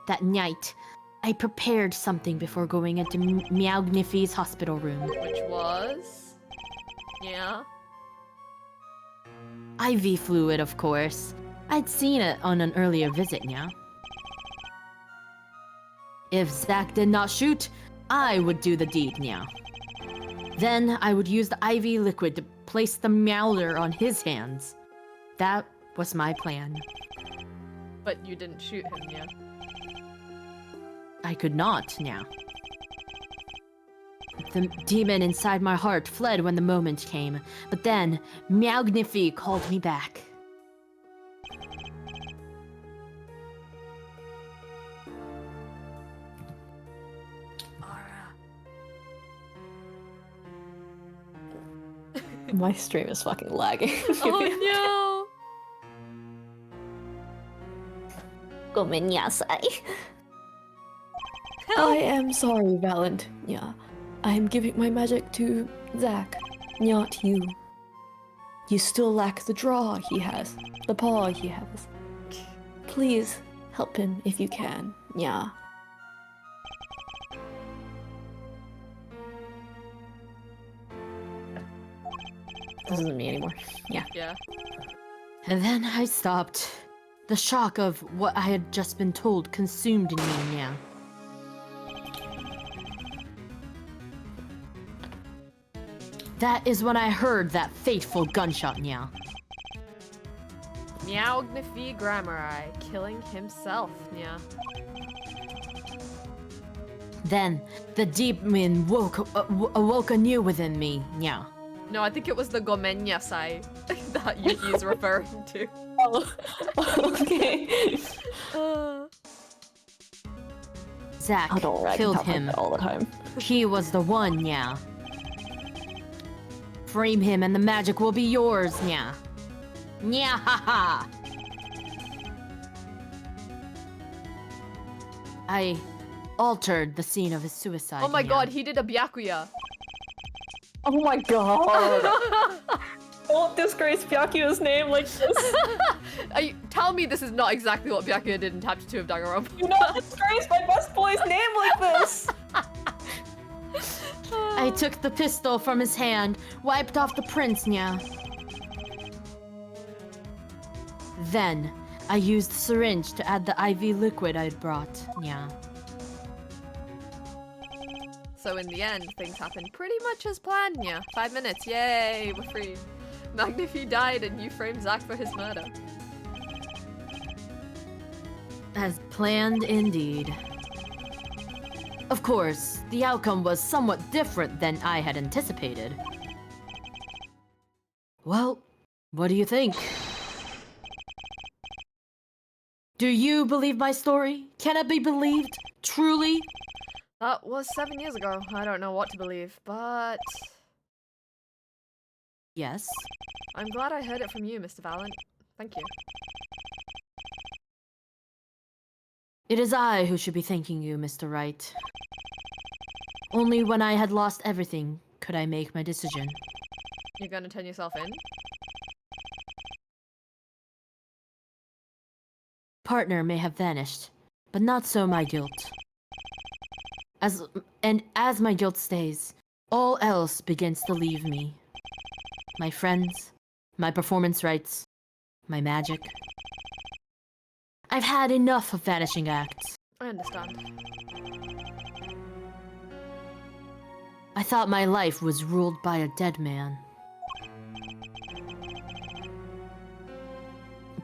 That night, I prepared something before going into Meow Gniffy's hospital room. Which was? Yeah. IV fluid, of course. I'd seen it on an earlier visit now. If Zack did not shoot, I would do the deed now. Then I would use the IV liquid to place the Meowder on his hands. That was my plan. But you didn't shoot him, yeah? I could not now. The demon inside my heart fled when the moment came, but then Meow Gniffy called me back. My stream is fucking lagging. Oh no! Gomenyasai. I am sorry, Valiant. Yeah. I am giving my magic to Zack, not you. You still lack the draw he has, the paw he has. Please help him if you can. Yeah. This isn't me anymore. Yeah. Yeah. And then I stopped. The shock of what I had just been told consumed in me now. That is when I heard that fateful gunshot now. Meow Gnifi Grammari killing himself. Yeah. Then the deep wind awoke anew within me now. No, I think it was the Gomenya Sai that Yuki is referring to. Oh, okay. Zack I don't I killed can talk like him. that all the time. He was the one, yeah. Frame him and the magic will be yours, yeah. Yeah, ha ha. I altered the scene of his suicide. Oh my nya. god, he did a Byakuya. Oh my god. Don't disgrace Byakuya's name like this. Tell me this is not exactly what Byakuya did in Chapter 2 of Danganronpa. Do not disgrace my best boy's name like this. I took the pistol from his hand, wiped off the prints, nya. Then, I used the syringe to add the IV liquid I'd brought, nya. So in the end, things happened pretty much as planned, yeah. 5 minutes, yay, we're free. Magnifi died and you framed Zack for his murder. As planned indeed. Of course, the outcome was somewhat different than I had anticipated. Well, what do you think? Do you believe my story? Can it be believed? Truly? That was 7 years ago. I don't know what to believe, but Yes. I'm glad I heard it from you, Mr. Valent. Thank you. It is I who should be thanking you, Mr. Wright. Only when I had lost everything could I make my decision. You're gonna turn yourself in? Partner may have vanished, but not so my guilt. As my guilt stays, all else begins to leave me. My friends, my performance rights, my magic. I've had enough of vanishing acts. I understand. I thought my life was ruled by a dead man.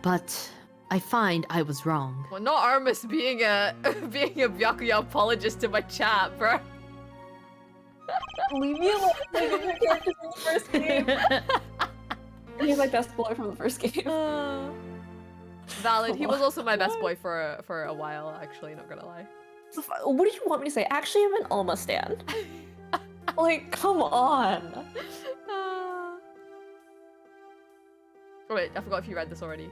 But I find I was wrong. Well, not Armus being a being a Byakuya apologist to my chat, bro. Leave me alone. Like, your characters from the first game. He's my best boy from the first game. Valid. He was also my best boy for a while, actually, not gonna lie. What do you want me to say? Actually, I'm an Alma stan. Like, come on. Wait, I forgot if you read this already.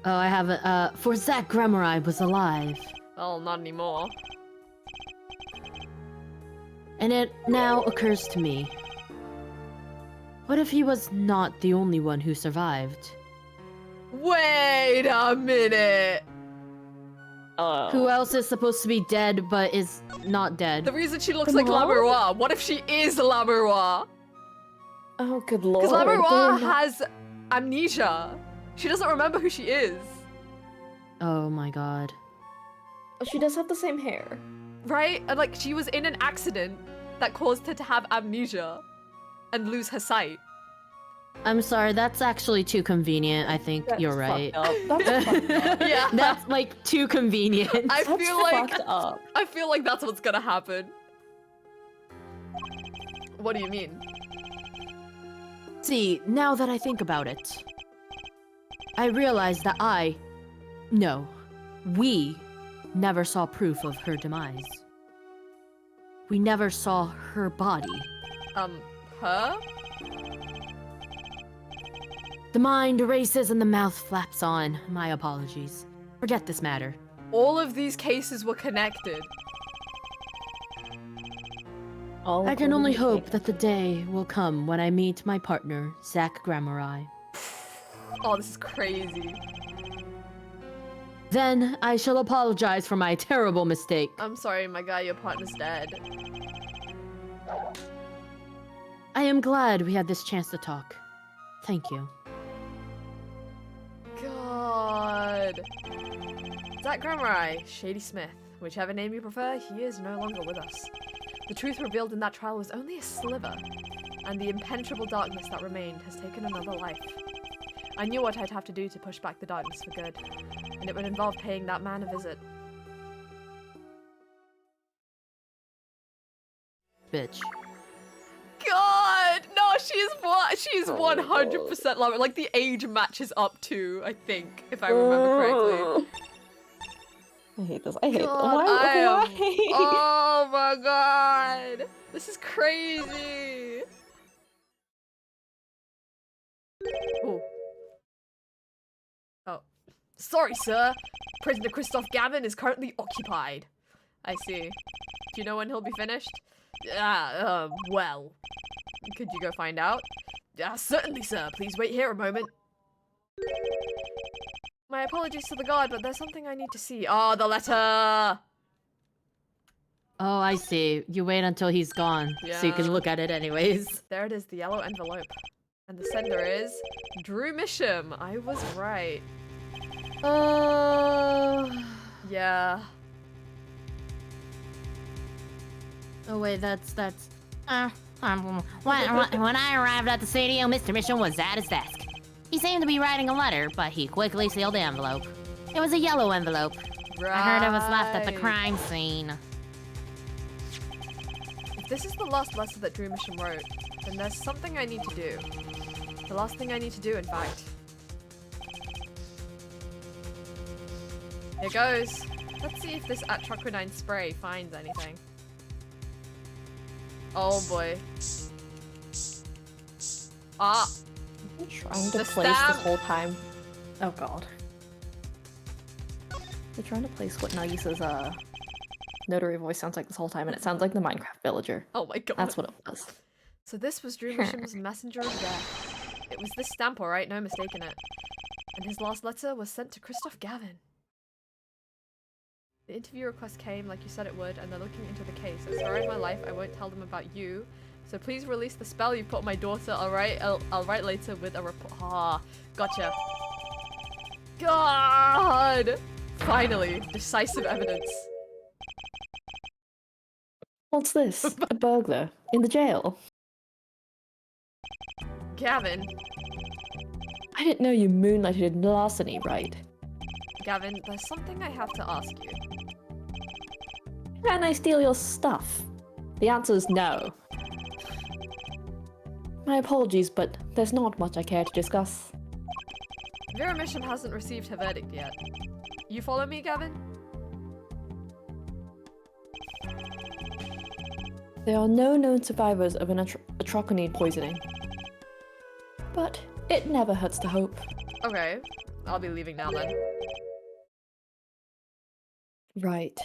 Oh, I haven't. For Zack Grammari was alive. Well, not anymore. And it now occurs to me. What if he was not the only one who survived? Wait a minute! Who else is supposed to be dead but is not dead? The reason she looks like Lamurois. What if she is Lamurois? Oh, good lord. Because Lamurois has amnesia. She doesn't remember who she is. Oh my god. She does have the same hair. Right? And like, she was in an accident that caused her to have amnesia and lose her sight. I'm sorry, that's actually too convenient. I think That's you're right. fucked up. That's fucked up. Yeah. That's like too convenient. I That's feel like fucked up. I feel like that's what's gonna happen. What do you mean? See, now that I think about it, I realize that we never saw proof of her demise. We never saw her body. Her? The mind races and the mouth flaps on. My apologies. Forget this matter. All of these cases were connected. I can only hope that the day will come when I meet my partner, Zack Grammari. Oh, this is crazy. Then I shall apologize for my terrible mistake. I'm sorry, my guy, your partner's dead. I am glad we had this chance to talk. Thank you. God. Zach Grammar, Shady Smith. Whichever name you prefer, he is no longer with us. The truth revealed in that trial was only a sliver, and the impenetrable darkness that remained has taken another life. I knew what I'd have to do to push back the darkness for good, and it would involve paying that man a visit. Bitch. God! No, she's 100% lower. Like, the age matches up to, I think, if I remember correctly. I hate this. I hate God, Why? Oh my god! This is crazy! Oh. Oh. Sorry, sir. Prisoner Christoph Gavin is currently occupied. I see. Do you know when he'll be finished? Well. Could you go find out? Certainly, sir. Please wait here a moment. My apologies to the guard, but there's something I need to see. Oh, the letter! Oh, I see. You wait until he's gone, so you can Yeah. look at it anyways. There it is, the yellow envelope. And the sender is Drew Misham. I was right. Yeah. Oh wait, that's when I arrived at the studio, Mr. Mission was at his desk. He seemed to be writing a letter, but he quickly sealed the envelope. It was a yellow envelope. Right. I heard it was left at the crime scene. If this is the last letter that Drew Misham wrote, then there's something I need to do. The last thing I need to do, in fact. Here goes. Let's see if this atrocinine spray finds anything. Oh boy. Ah! I'm trying to The place stamp. this whole time. Oh god. They're trying to place what Nagisa's notary voice sounds like this whole time, and it sounds like the Minecraft villager. Oh my god. That's what it was. So this was Drew Misham's messenger of death. It was this stamp, alright, no mistake in it. And his last letter was sent to Christoph Gavin. The interview request came like you said it would, and they're looking into the case. I swear in my life I won't tell them about you. So please release the spell you put on my daughter, alright? I'll write later with a report. Ah, gotcha. God! Finally, decisive evidence. What's this? A burglar in the jail. Gavin. I didn't know you moonlighted in larceny, right? Gavin, there's something I have to ask you. Can I steal your stuff? The answer is no. My apologies, but there's not much I care to discuss. Vera Misham hasn't received her verdict yet. You follow me, Gavin? There are no known survivors of an atrocinine poisoning. But it never hurts to hope. Okay, I'll be leaving now then. Right.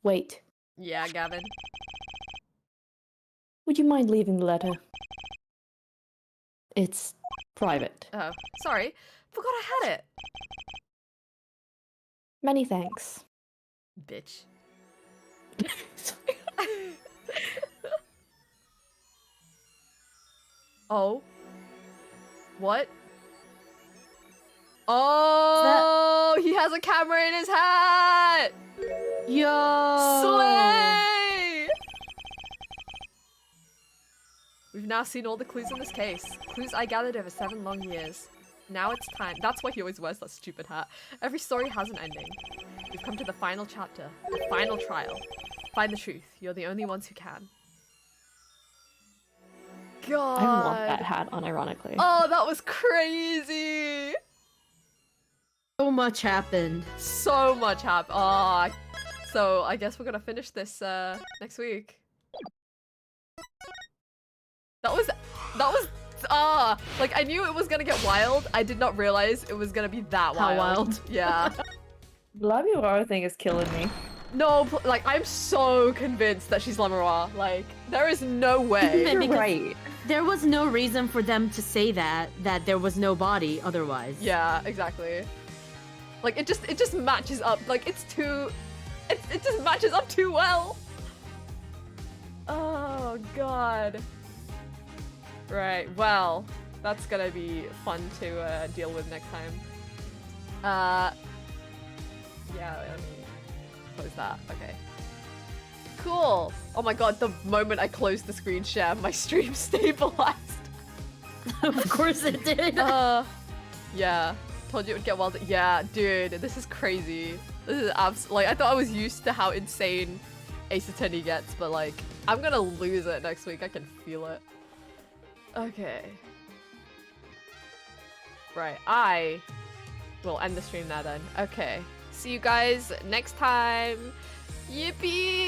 Wait. Yeah, Gavin. Would you mind leaving the letter? It's private. Oh, sorry. Forgot I had it. Many thanks. Bitch. Oh. What? Oh, he has a camera in his hat! Yo! Slay! We've now seen all the clues in this case. Clues I gathered over 7 long years. Now it's time. That's why he always wears that stupid hat. Every story has an ending. We've come to the final chapter. The final trial. Find the truth. You're the only ones who can. God. I want that hat, unironically. Oh, that was crazy! So much happened. So much happened. Oh, so I guess we're gonna finish this next week. That was like I knew it was gonna get wild. I did not realize it was gonna be that wild. How wild? Yeah. The Lamuara thing is killing me. No, like I'm so convinced that she's Lamuara. Like there is no way. You're Because right. there was no reason for them to say that there was no body otherwise. Yeah, exactly. Like it just matches up. Like it just matches up too well. Oh god. Right. Well, That's gonna be fun to deal with next time. Yeah, let me close that. Okay. Cool. Oh my god, the moment I closed the screen share, my stream stabilized. Of course it did. Yeah. Told you it would get well. Yeah, dude, this is crazy. This is like, I thought I was used to how insane Ace Attorney gets, but like, I'm gonna lose it next week. I can feel it. Okay. Right, I will end the stream now then. Okay. See you guys next time. Yippee!